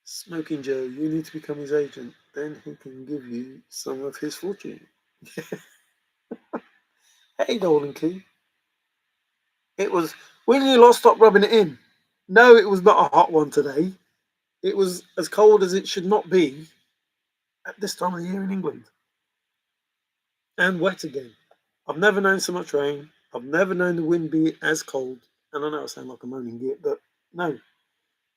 Smoking Joe, you need to become his agent. Then he can give you some of his fortune. Hey, Golden Key. It was when you lot stop rubbing it in. No, it was not a hot one today. It was as cold as it should not be at this time of the year in England. And wet again. I've never known so much rain. I've never known the wind be as cold. And I know I sound like a moaning git, but no,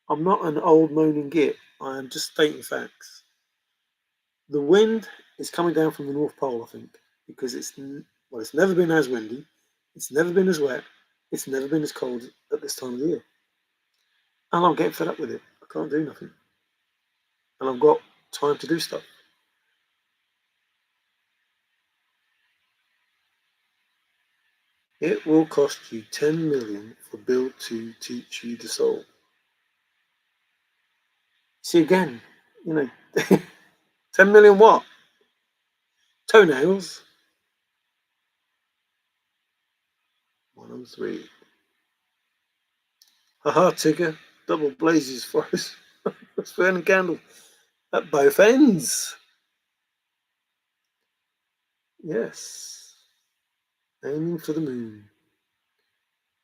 I'm not an old moaning git. I am just stating facts. The wind is coming down from the North Pole, I think, because it's never been as windy, it's never been as wet, it's never been as cold at this time of the year. And I'm getting fed up with it. I can't do nothing. And I've got time to do stuff. It will cost you 10 million for Bill to teach you the soul. See again, 10 million what? Toenails? 103. Haha, Tigger. Double blazes, Forrest. Fenn and candle. At both ends. Yes. Aiming for the moon.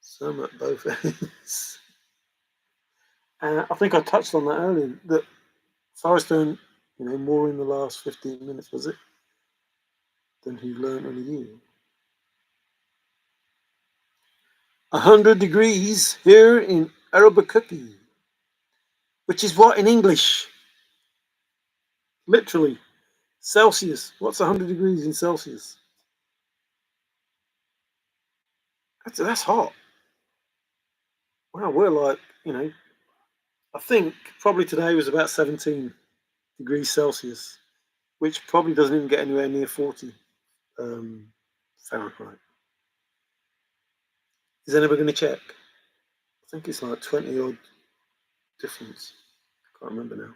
Some at both ends. I think I touched on that earlier, that Forrest earned, more in the last 15 minutes, was it, than he learned in a year. 100 degrees here in Albuquerque, which is what in English? Literally. Celsius. What's 100 degrees in Celsius? That's hot. Wow, we're like, I think probably today was about 17 degrees Celsius, which probably doesn't even get anywhere near 40 Fahrenheit. Is anybody going to check? I think it's like 20 odd difference. I can't remember now.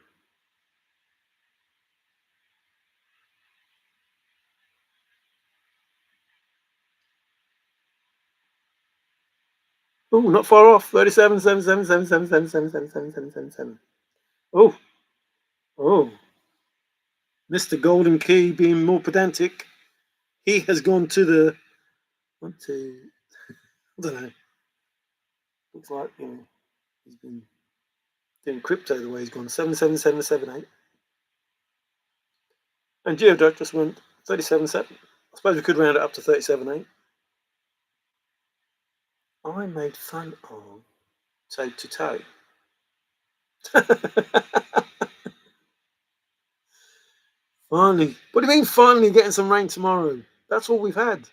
Oh, not far off. 37, 77, 77, 77, 77, 77. Oh, Mr. Golden Key being more pedantic. He has gone to the 1, 2. I don't know. Looks like he's been doing crypto the way he's gone. 777778. And Geoduck just went 37.7. I suppose we could round it up to 37.8. I made fun of toe to toe. Finally. What do you mean finally getting some rain tomorrow? That's all we've had.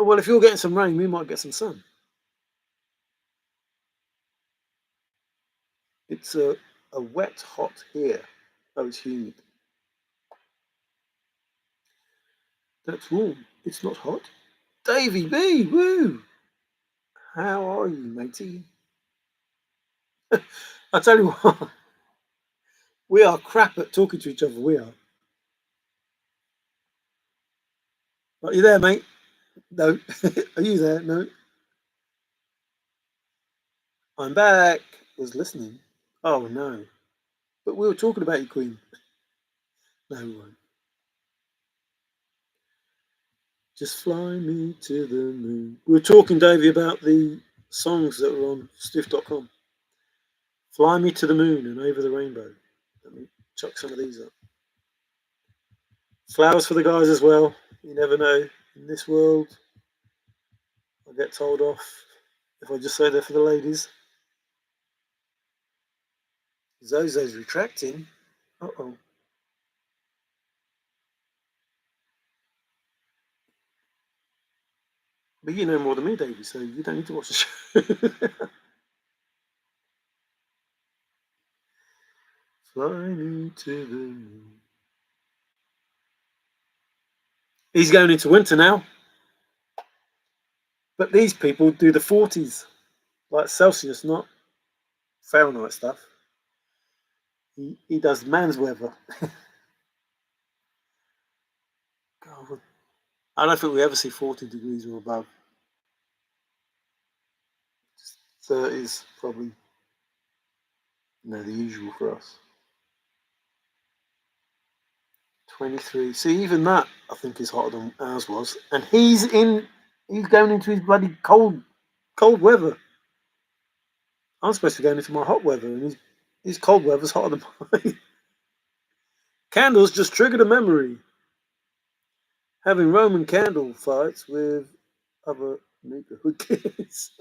Oh, well, if you're getting some rain, we might get some sun. It's a wet hot here. Oh, it's humid. That's warm. It's not hot. Davy B, woo! How are you, matey? I tell you what, we are crap at talking to each other. We are. Are you there, mate? No. Are you there? No. I'm back. Was listening. Oh no. But we were talking about you, Queen. No, we weren't. Just fly me to the moon. We were talking, Davey, about the songs that were on stiff.com. Fly me to the moon and over the rainbow. Let me chuck some of these up. Flowers for the guys as well. You never know. In this world, I get told off if I just say they're for the ladies. Zozo's retracting. Uh-oh. But you know more than me, Davey, so you don't need to watch the show. Fly me to the moon. He's going into winter now. But these people do the 40s, like Celsius, not Fahrenheit stuff. He does man's weather. God, I don't think we ever see 40 degrees or above. 30s probably, the usual for us. 23. See, even that I think is hotter than ours was, and he's going into his bloody cold weather. I'm supposed to be going into my hot weather, and his cold weather's hotter than mine. Candles just triggered a memory. Having Roman candle fights with other neighborhood kids.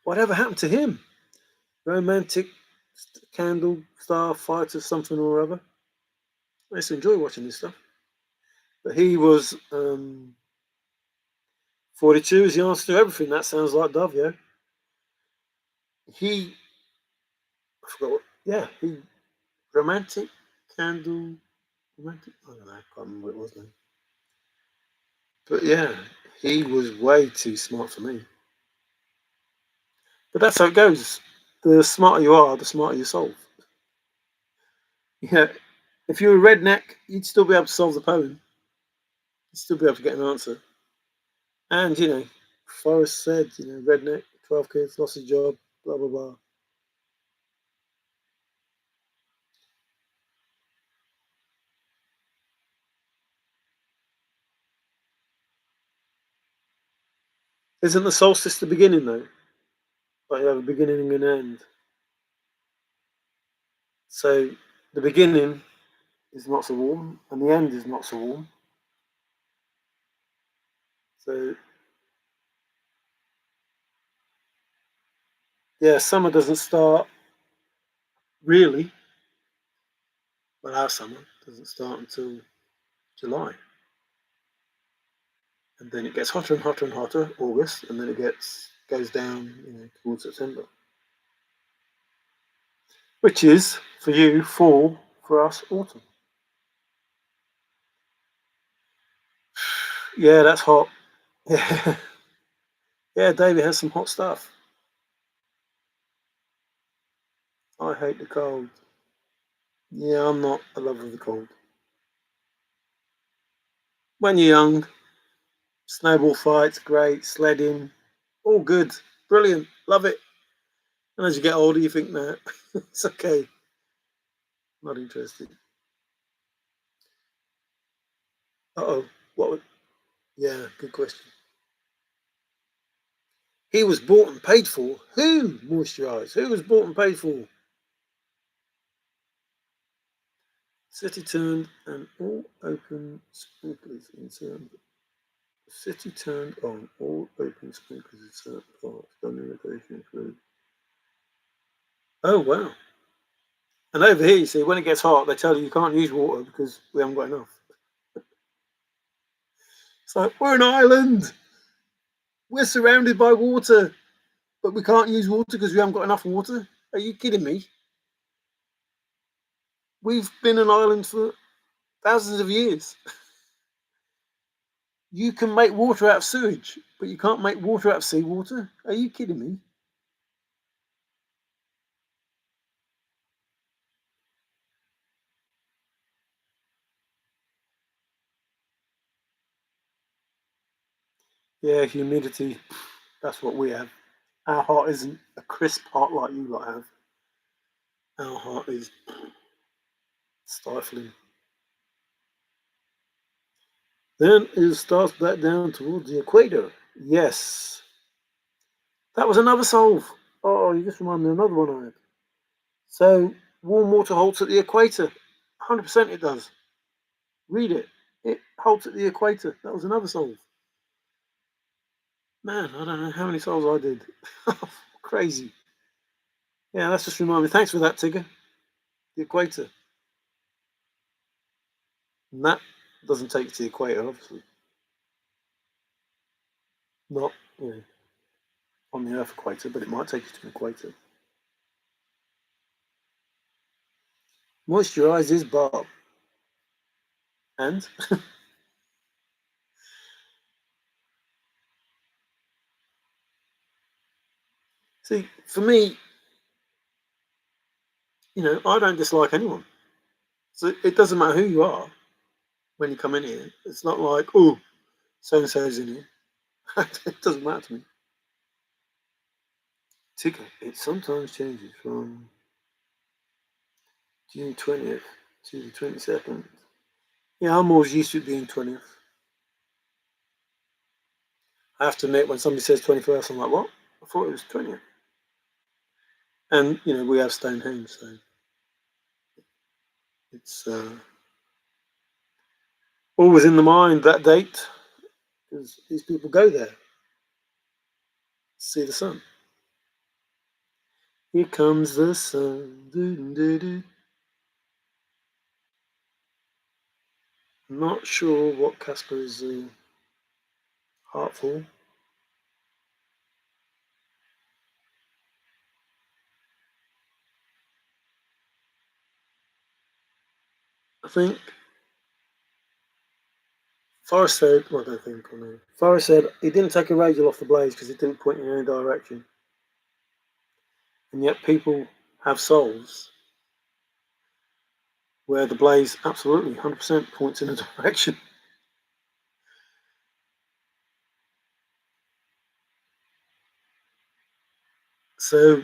Whatever happened to him? Romantic candle star fighter something or other. I used to enjoy watching this stuff. But he was 42 is the answer to everything. That sounds like Dove, yeah. I forgot what, yeah, romantic candle, romantic, I don't know, I can't remember what it was now. But yeah, he was way too smart for me. But that's how it goes. The smarter you are, the smarter you solve. Yeah, if you were a redneck, you'd still be able to solve the poem. You'd still be able to get an answer. And, Forrest said, redneck, 12 kids, lost his job, blah, blah, blah. Isn't the solstice the beginning, though? Like you have a beginning and an end. So the beginning is not so warm, and the end is not so warm. So, yeah, summer doesn't start really. Well, our summer doesn't start until July. And then it gets hotter and hotter and hotter, August, and then it goes down, towards September. Which is, for you, fall, for us, autumn. Yeah, that's hot. Yeah, yeah, David has some hot stuff. I hate the cold. Yeah, I'm not a lover of the cold. When you're young, snowball fights, great, sledding, all good, brilliant, love it. And as you get older, you think, nah, it's okay, not interested. Uh-oh, what? Yeah, good question. He was bought and paid for. Who moisturised? Who was bought and paid for? City turned and all open sprinklers in certain. City turned on all open sprinklers in certain parts. Done irrigation include. Oh wow! And over here, you see, when it gets hot, they tell you can't use water because we haven't got enough. It's like, we're an island. We're surrounded by water, but we can't use water because we haven't got enough water. Are you kidding me? We've been an island for thousands of years. You can make water out of sewage, but you can't make water out of seawater. Are you kidding me? Yeah, humidity. That's what we have. Our heart isn't a crisp heart like you lot have. Our heart is stifling. Then it starts back down towards the equator. Yes. That was another solve. Oh, you just reminded me of another one I had. So, warm water halts at the equator. 100% it does. Read it. It halts at the equator. That was another solve. Man, I don't know how many solves I did. Crazy. Yeah, that's just reminded me. Thanks for that, Tigger. The equator. And that doesn't take you to the equator, obviously. Not, on the Earth equator, but it might take you to the equator. Moisturizes barb. And see, for me, I don't dislike anyone. So it doesn't matter who you are when you come in here. It's not like, oh, so and so's in here. It doesn't matter to me. Ticket. It sometimes changes from June 20th to the 22nd. Yeah, I'm always used to it being 20th. I have to admit, when somebody says 21st, I'm like, what? I thought it was 20th. And, we have Stonehenge, so it's always in the mind, that date, because these people go there to see the sun. Here comes the sun. Doo-doo-doo-doo. I'm not sure what Casper is heart for. I think Forrest said, well, I don't think I know. Forrest said he didn't take a radial off the blaze because it didn't point in any direction. And yet people have souls where the blaze absolutely 100% points in a direction. So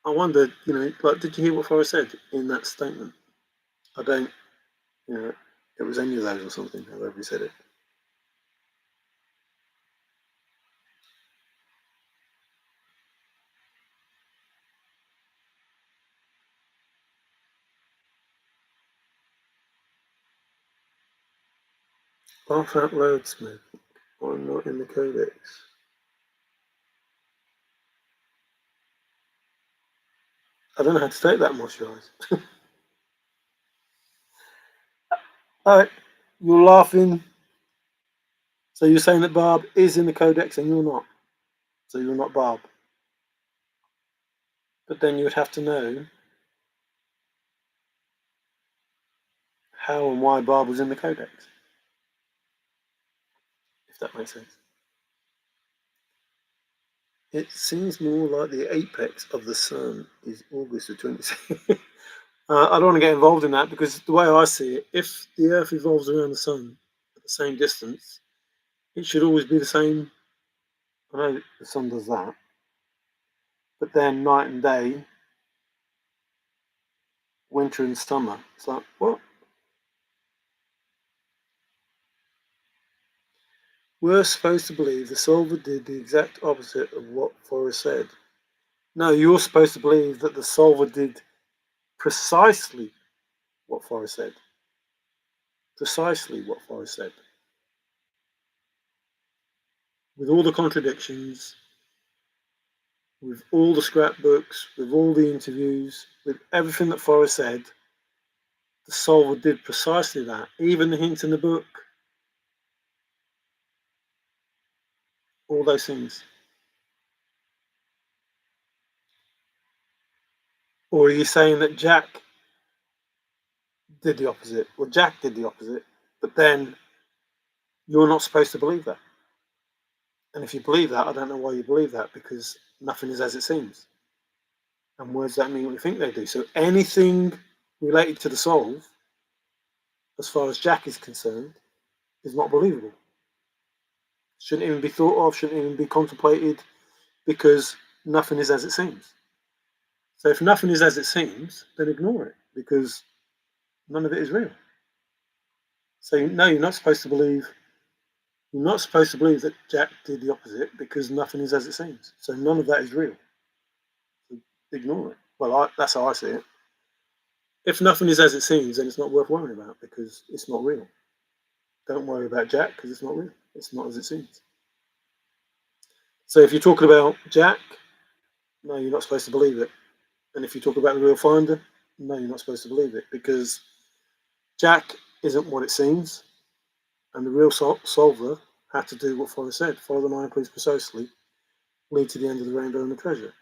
I wondered, did you hear what Forrest said in that statement? I don't, it was any of those or something, however he said it. Laugh out loud, Smith. I'm not in the codex. I don't know how to take that, moisturize. All right, you're laughing. So you're saying that Barb is in the codex and you're not. So you're not Barb. But then you would have to know how and why Barb was in the codex, if that makes sense. It seems more like the apex of the sun is August the 26th. I don't want to get involved in that because the way I see it, if the Earth evolves around the sun at the same distance, it should always be the same. I know the sun does that, but then night and day, winter and summer, it's like, what? We're supposed to believe the solver did the exact opposite of what Forrest said. No, you're supposed to believe that the solver did precisely what Forrest said. Precisely what Forrest said. With all the contradictions, with all the scrapbooks, with all the interviews, with everything that Forrest said, the solver did precisely that. Even the hints in the book, All those things. Or are you saying that Jack did the opposite? Well, Jack did the opposite, but then you're not supposed to believe that. And if you believe that, I don't know why you believe that, because nothing is as it seems. And words don't mean what you think they do. So anything related to the soul, as far as Jack is concerned, is not believable. Shouldn't even be thought of, shouldn't even be contemplated, because nothing is as it seems. So if nothing is as it seems, then ignore it, because none of it is real. So no, you're not supposed to believe. You're not supposed to believe that Jack did the opposite, because nothing is as it seems. So none of that is real. So ignore it. Well, that's how I see it. If nothing is as it seems, then it's not worth worrying about, because it's not real. Don't worry about Jack, because it's not real. It's not as it seems. So if you're talking about Jack, no, you're not supposed to believe it. And if you talk about the real finder, no, you're not supposed to believe it, because Jack isn't what it seems, and the real solver had to do what Forrest said: follow the 9 clues precisely, lead to the end of the rainbow and the treasure.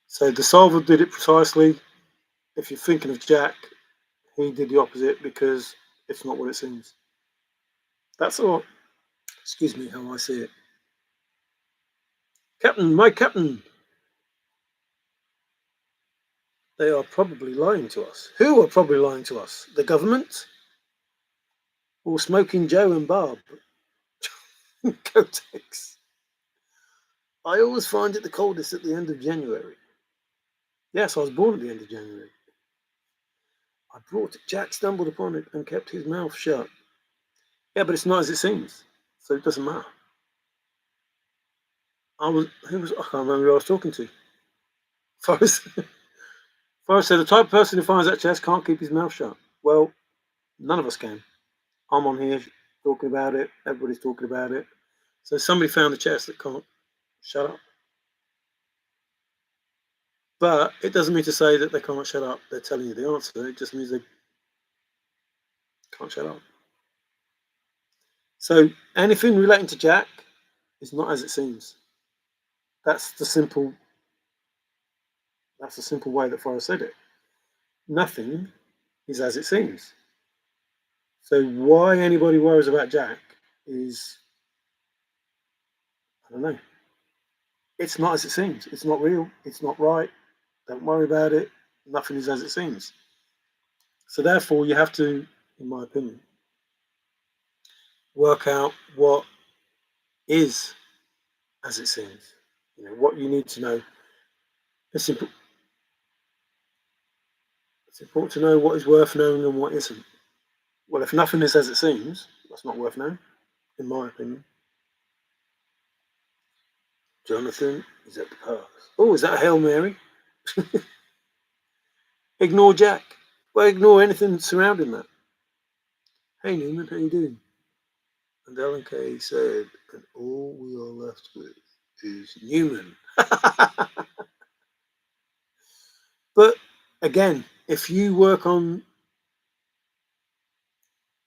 So the solver did it precisely. If you're thinking of Jack, he did the opposite, because it's not what it seems. That's all. Excuse me, how I see it. Captain, my captain. They are probably lying to us. Who are probably lying to us? The government? Or Smoking Joe and Barb? Cotex. I always find it the coldest at the end of January. Yes, I was born at the end of January. I brought it. Jack stumbled upon it and kept his mouth shut. Yeah, but it's not as it seems, so it doesn't matter. I can't remember who I was talking to. Forrest. Forrest said, the type of person who finds that chest can't keep his mouth shut. Well, none of us can. I'm on here talking about it. Everybody's talking about it. So somebody found a chest that can't shut up. But it doesn't mean to say that they can't shut up. They're telling you the answer. It just means they can't shut up. So anything relating to Jack is not as it seems. That's the simple way that Forrest said it. Nothing is as it seems. So why anybody worries about Jack is, I don't know. It's not as it seems. It's not real. It's not right. Don't worry about it. Nothing is as it seems. So therefore, you have to, in my opinion, work out what is as it seems. You know, what you need to know. It's important to know what is worth knowing and what isn't. Well, if nothing is as it seems, that's not worth knowing, in my opinion. Jonathan is at the pass. Oh, is that a Hail Mary? Ignore Jack. Well, ignore anything surrounding that. Hey Newman, how you doing? And Ellen Kay said, and all we are left with is Newman. But again, if you work on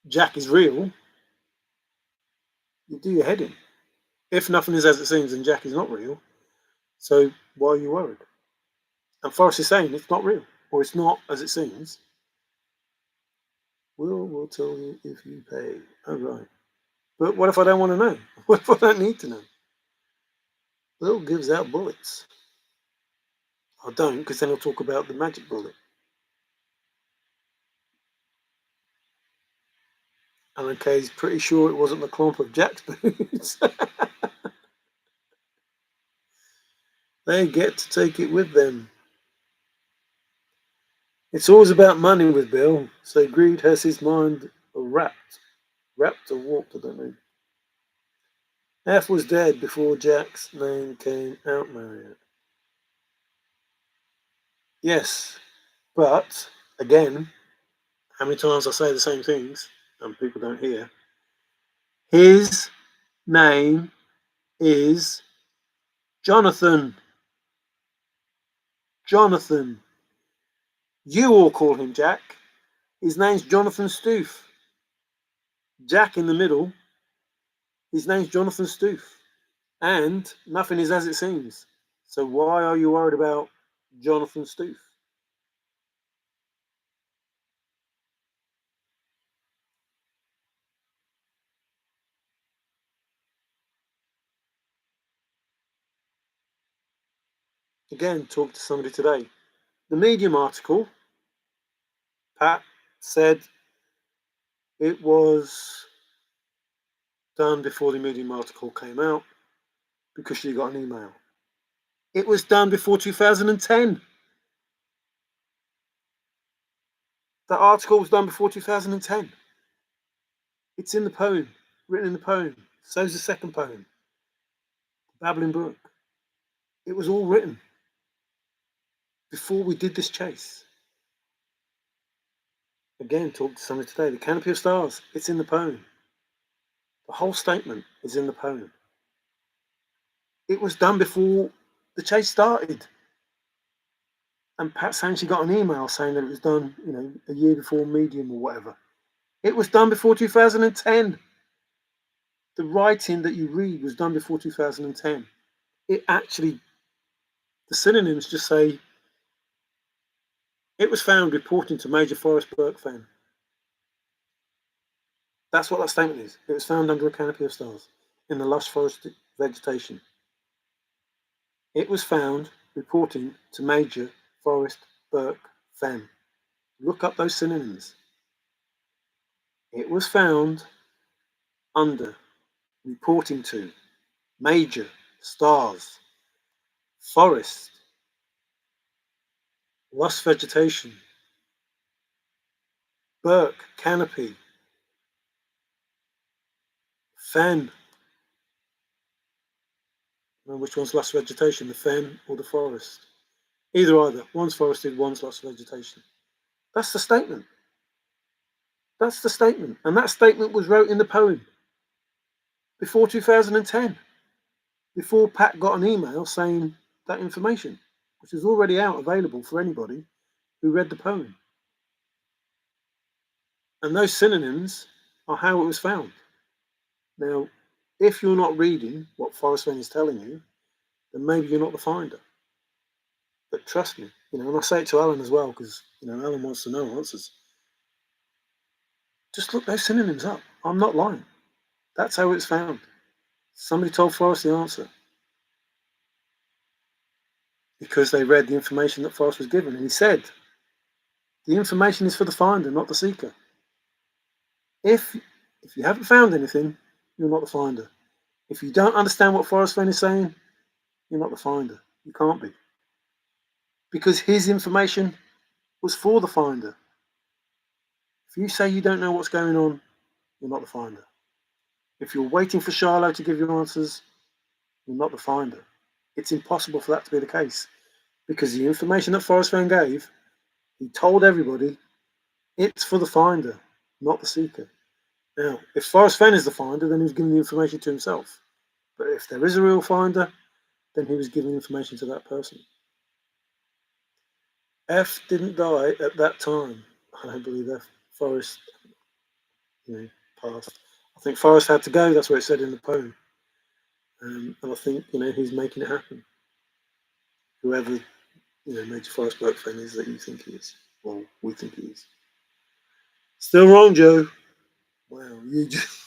Jack is real, you do your head in. If nothing is as it seems and Jack is not real, so why are you worried? And Forrest is saying it's not real, or it's not as it seems. We'll tell you if you pay. Oh, right. But what if I don't want to know? What if I don't need to know? Will gives out bullets. I don't, because then he'll talk about the magic bullet. Alan Kay's pretty sure it wasn't the clump of Jack's boots. They get to take it with them. It's always about money with Bill, so greed has his mind wrapped. Wrapped or warped, I don't know. F was dead before Jack's name came out, Marriott. Yes, but again, how many times I say the same things and people don't hear? His name is Jonathan. Jonathan. You all call him Jack. His name's Jonathan Stoof. Jack in the middle His name's Jonathan Stoof. And nothing is as it seems. So why are you worried about Jonathan Stoof? Again, talk to somebody today. The Medium article, Pat said it was done before the Medium article came out because she got an email. It was done before 2010. The article was done before 2010. It's in the poem, written in the poem. So's the second poem, The Babbling Brook. It was all written before we did this chase. Again, talk to somebody today. The Canopy of Stars, it's in the poem. The whole statement is in the poem. It was done before the chase started. And Pat saying she got an email saying that it was done, a year before Medium or whatever. It was done before 2010. The writing that you read was done before 2010. It actually, the synonyms just say, it was found reporting to Major Forrest Fenn. That's what that statement is. It was found under a canopy of stars in the lush forest vegetation. It was found reporting to Major Forrest Fenn. Look up those synonyms. It was found under, reporting to, Major, stars, forest, lush vegetation, Burke, canopy, Fenn. Which one's lush vegetation, the fen or the forest? Either. One's forested, one's lush vegetation. That's the statement. That's the statement. And that statement was wrote in the poem before 2010, before Pat got an email saying that information, which is already out available for anybody who read the poem. And those synonyms are how it was found. Now, if you're not reading what Forrest Fenn is telling you, then maybe you're not the finder. But trust me, and I say it to Alan as well, because Alan wants to know answers. Just look those synonyms up. I'm not lying. That's how it's found. Somebody told Forrest the answer because they read the information that Forrest was given. And he said, the information is for the finder, not the seeker. If you haven't found anything, you're not the finder. If you don't understand what Forrest Fenn is saying, you're not the finder. You can't be. Because his information was for the finder. If you say you don't know what's going on, you're not the finder. If you're waiting for Charlot to give you answers, you're not the finder. It's impossible for that to be the case. Because the information that Forrest Fenn gave, he told everybody, it's for the finder, not the seeker. Now, if Forrest Fenn is the finder, then he was giving the information to himself. But if there is a real finder, then he was giving information to that person. F didn't die at that time. I don't believe Forrest, passed. I think Forrest had to go. That's what it said in the poem. And I think, he's making it happen. Whoever, Major Forrest Fenn is that you think he is, or we think he is. Still wrong, Joe. Wow, you just...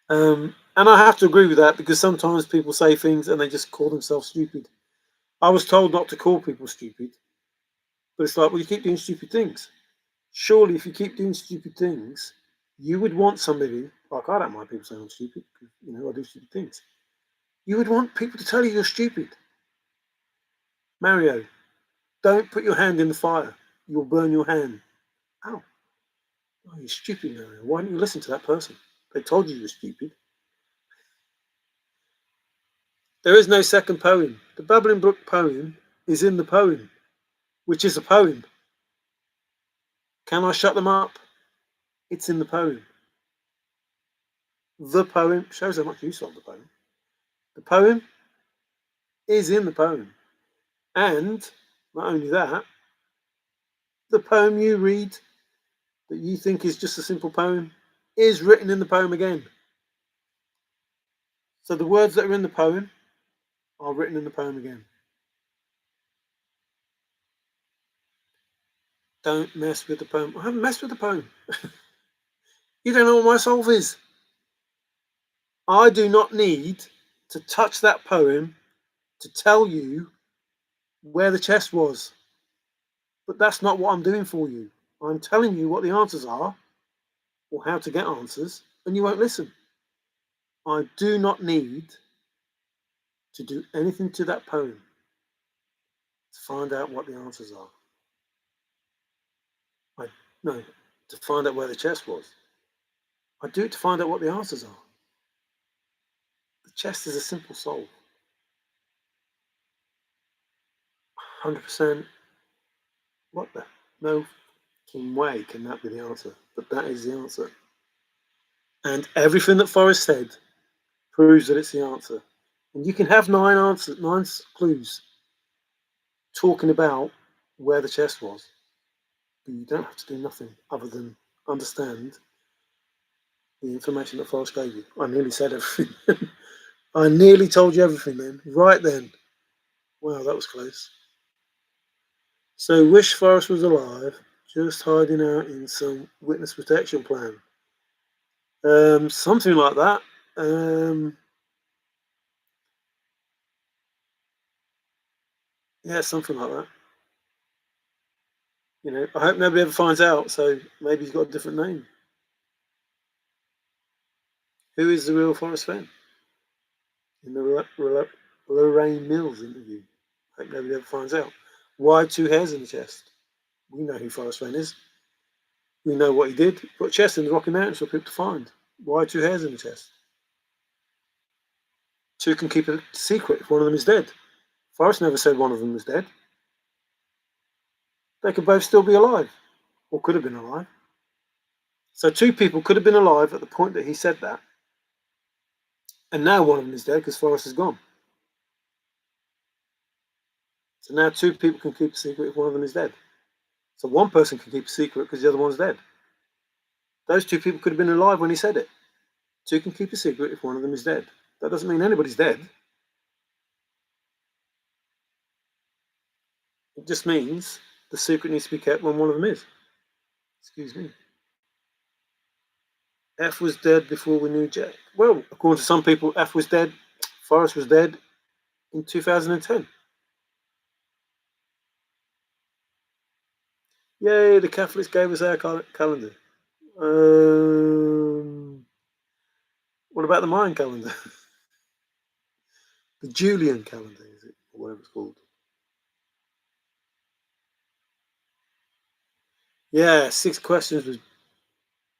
and I have to agree with that because sometimes people say things and they just call themselves stupid. I was told not to call people stupid, but it's like, well, you keep doing stupid things. Surely, if you keep doing stupid things, you would want somebody, like I don't mind people saying I'm stupid, because, I do stupid things. You would want people to tell you you're stupid. Mario, don't put your hand in the fire. You'll burn your hand. Ow. Oh, you're stupid, Mario. Why don't you listen to that person? They told you were stupid. There is no second poem. The Babbling Brook poem is in the poem, which is a poem. Can I shut them up? It's in the poem. The poem shows how much you saw the poem. The poem is in the poem. And not only that, the poem you read, that you think is just a simple poem is written in the poem again. So the words that are in the poem are written in the poem again. Don't mess with the poem. I haven't messed with the poem. You don't know what my solve is. I do not need to touch that poem to tell you where the chest was. But that's not what I'm doing for you. I'm telling you what the answers are or how to get answers, and you won't listen. I do not need to do anything to that poem to find out what the answers are. No, to find out where the chest was. I do it to find out what the answers are. The chest is a simple solve. 100%. What the? No way can that be the answer. But that is the answer. And everything that Forrest said proves that it's the answer. And you can have 9 clues talking about where the chest was. But you don't have to do nothing other than understand the information that Forrest gave you. I nearly said everything. I nearly told you everything then. Right then. Wow, that was close. So wish Forrest was alive, just hiding out in some witness protection plan. Something like that. Yeah, something like that. You know, I hope nobody ever finds out, so maybe he's got a different name. Who is the real Forrest Fenn? In the Lorraine Mills interview. I hope nobody ever finds out. Why 2 hairs in the chest? We know who Forrest Fenn is. We know what he did. Put a chest in the Rocky Mountains for people to find. Why 2 hairs in the chest? 2 can keep a secret if one of them is dead. Forrest never said one of them was dead. They could both still be alive, or could have been alive. So 2 people could have been alive at the point that he said that, and now one of them is dead because Forrest is gone. So now 2 people can keep a secret if one of them is dead. So one person can keep a secret because the other one's dead. Those 2 people could have been alive when he said it. 2 can keep a secret if one of them is dead. That doesn't mean anybody's dead. It just means the secret needs to be kept when one of them is. Excuse me. F was dead before we knew Jack. Well, according to some people, F was dead. Forrest was dead in 2010. Yay, the Catholics gave us our calendar. What about the Mayan calendar? The Julian calendar, is it? Or whatever it's called. Yeah, 6 questions with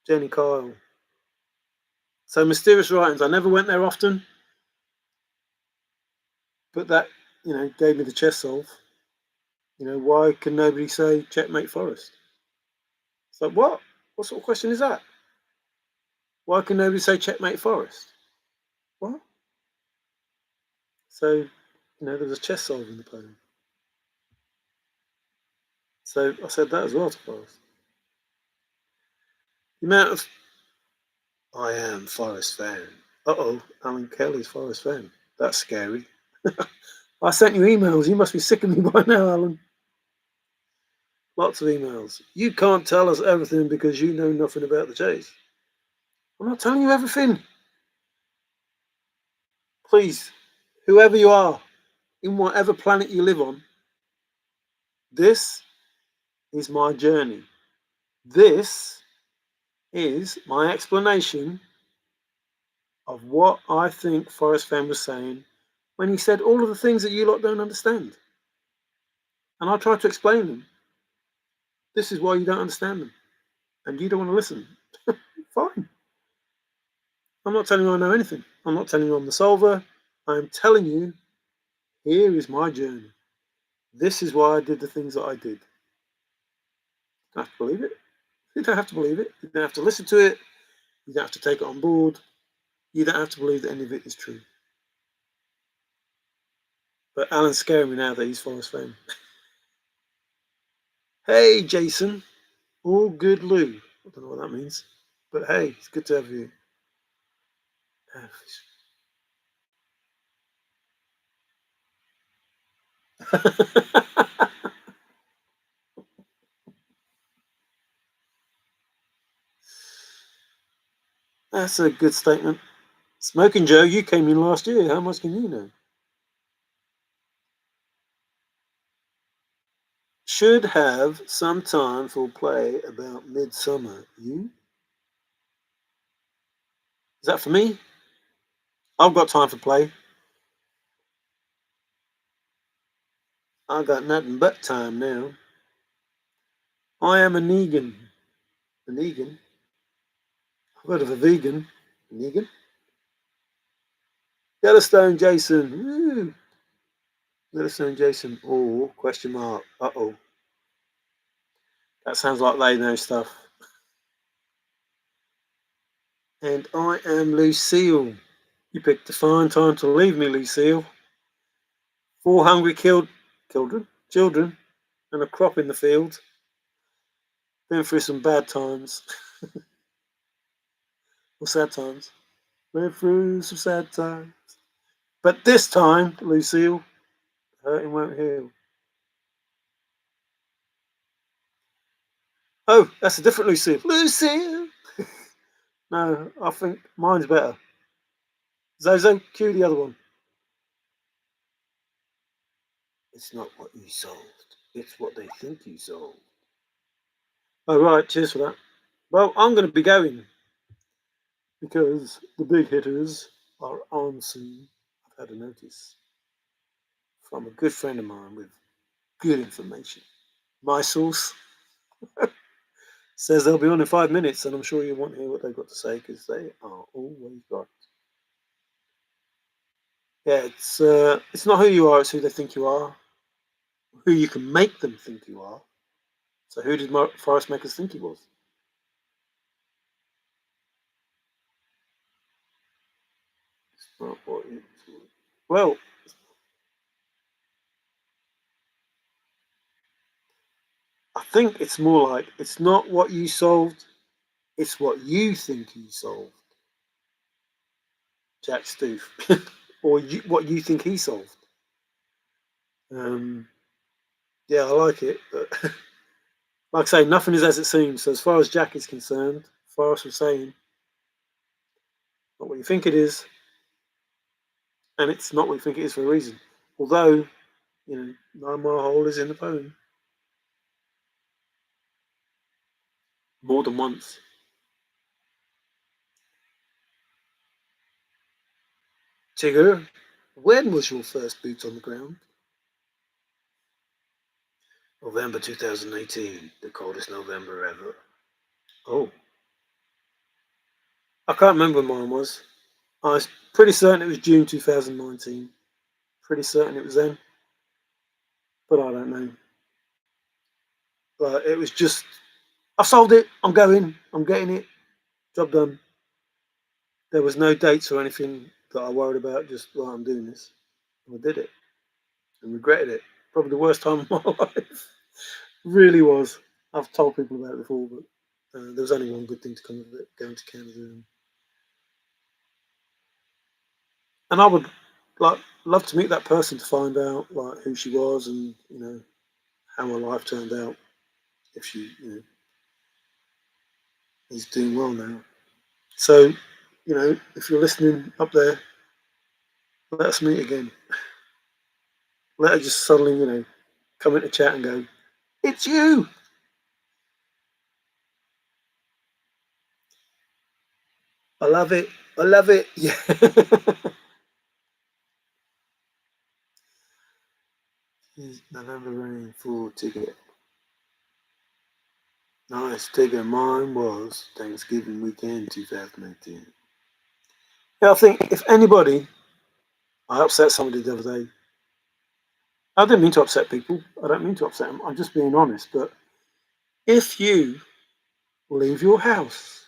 Jenny Kyle. So mysterious writings. I never went there often, but that, gave me the chess solve. Why can nobody say checkmate Forrest? It's like, what? What sort of question is that? Why can nobody say checkmate Forrest? What? So, there was a chess solve in the poem. So I said that as well to Forrest. The amount of I am Forrest Fenn. Alan Kelly's Forrest Fenn. That's scary. I sent you emails. You must be sick of me by now, Alan. Lots of emails. You can't tell us everything because you know nothing about the chase. I'm not telling you everything. Please, whoever you are, in whatever planet you live on, this is my journey. This is my explanation of what I think Forrest Fenn was saying when he said all of the things that you lot don't understand. And I tried to explain them. This is why you don't understand them. And you don't want to listen. Fine. I'm not telling you I know anything. I'm not telling you I'm the solver. I'm telling you, here is my journey. This is why I did the things that I did. You don't have to believe it. You don't have to believe it. You don't have to listen to it. You don't have to take it on board. You don't have to believe that any of it is true. But Alan's scaring me now that he's Forrest Fenn. Hey, Jason. All good, Lou. don't know what that means. But hey, it's good to have you. That's a good statement. Smoking Joe, you came in last year. How much can you know? Should have some time for play about midsummer. You? Is that for me? I've got time for play. I got nothing but time now. I am a Negan. A Negan? I've heard of a vegan. A Negan? Yellowstone Jason. Woo. Yellowstone Jason. Oh, question mark. Uh-oh. That sounds like they know stuff. And I am Lucille. You picked a fine time to leave me, Lucille. 4 hungry children, and a crop in the field. Been through some bad times. Or sad times. Been through some sad times. But this time, Lucille, hurting won't heal. Oh, that's a different Lucille. Lucille! No, I think mine's better. Zozo, cue the other one. It's not what you solved. It's what they think you solved. Oh, right, cheers for that. Well, I'm going to be going because the big hitters are on soon. I've had a notice from a good friend of mine with good information. My source says they'll be on in 5 minutes, and I'm sure you want to hear what they've got to say because they are always right. Yeah, it's not who you are; it's who they think you are, who you can make them think you are. So, who did Forrest make us think he was? It's not what it. Well, I think it's more like it's not what you solved; it's what you think you solved. Jack Stoof, or what you think he solved. Um, yeah, I like it, but like I say, nothing is as it seems. So as far as Jack is concerned, Forrest was saying, not what you think it is, and it's not what you think it is for a reason. Although, 9 Mile Hole is in the poem more than once. Tigger, when was your first boots on the ground? November 2018, the coldest November ever. Oh, I can't remember when mine was. I was pretty certain it was June 2019. Pretty certain it was then, but I don't know. But it was just, I solved it. I'm going. I'm getting it. Job done. There was no dates or anything that I worried about. Just, well, I'm doing this. And I did it and regretted it. Probably the worst time of my life. Really was. I've told people about it before, but there was only one good thing to come of it, going to Canada. And I would like love to meet that person to find out like who she was and how her life turned out. If she is doing well now. So if you're listening up there, let us meet again. Let her just suddenly come into chat and go, "It's you." I love it. I love it. Yeah. November rain full ticket. Nice ticket. Mine was Thanksgiving weekend 2018. Yeah, I think if anybody, I upset somebody the other day. I didn't mean to upset people. I don't mean to upset them. I'm just being honest. But if you leave your house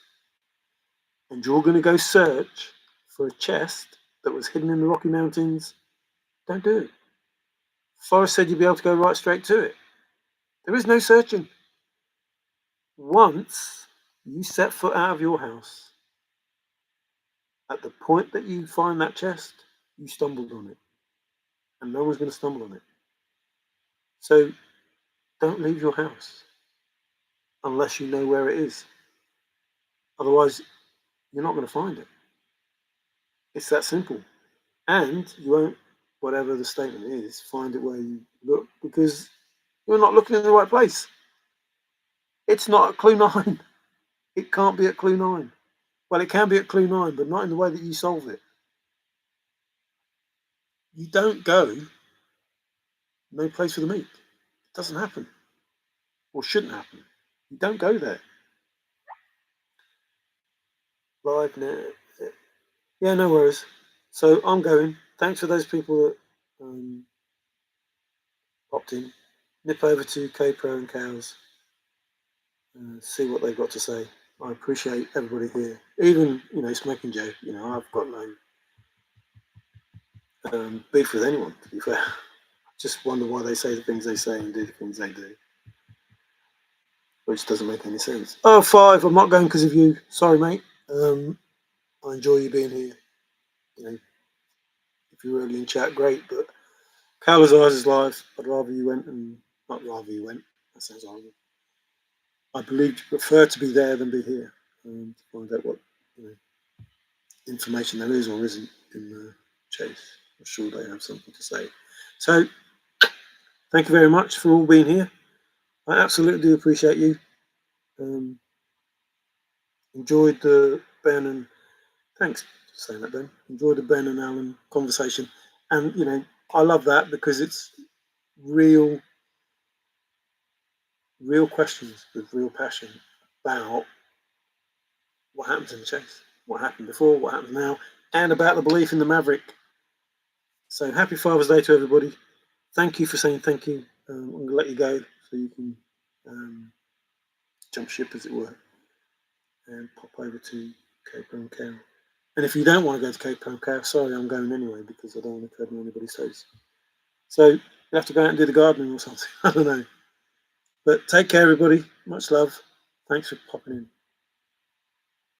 and you're going to go search for a chest that was hidden in the Rocky Mountains, don't do it. Forrest said you'd be able to go right straight to it. There is no searching. Once You set foot out of your house. At the point that you find that chest, you stumbled on it. And no one's going to stumble on it. So don't leave your house unless you know where it is. Otherwise, you're not going to find it. It's that simple. And you won't, whatever the statement is, find it where you look because you're not looking in the right place. It's not at clue 9. It can't be at clue 9. Well, it can be at clue 9, but not in the way that you solve it. You don't go, no place for the meat. It doesn't happen. Or shouldn't happen. You don't go there. Live now. Yeah, no worries. So I'm going. Thanks for those people that popped in. Nip over to K-Pro and Cows. See what they've got to say. I appreciate everybody here. Even, Smoking Joe. I've got no beef with anyone, to be fair. I just wonder why they say the things they say and do the things they do. Which doesn't make any sense. Oh, 5, I'm not going because of you. Sorry, mate. I enjoy you being here. If you're early in chat, great. But Calazars is live. I'd rather you went and not rather you went. That sounds horrible. I believe you prefer to be there than be here. To find out what information there is or isn't in the chase. I'm sure they have something to say. So, thank you very much for all being here. I absolutely do appreciate you. Enjoyed the Ben and thanks for saying that, Ben. Enjoyed the Ben and Alan conversation, and I love that because it's real questions with real passion about what happens in the chase, what happened before, what happens now, and about the belief in the Maverick. So happy Father's Day to everybody. Thank you for saying thank you. I'm going to let you go so you can jump ship, as it were, and pop over to Cape and Cow. And if you don't want to go to Cape and Cow, sorry, I'm going anyway because I don't want to tread on anybody's toes. So you have to go out and do the gardening or something. I don't know. But take care, everybody. Much love. Thanks for popping in.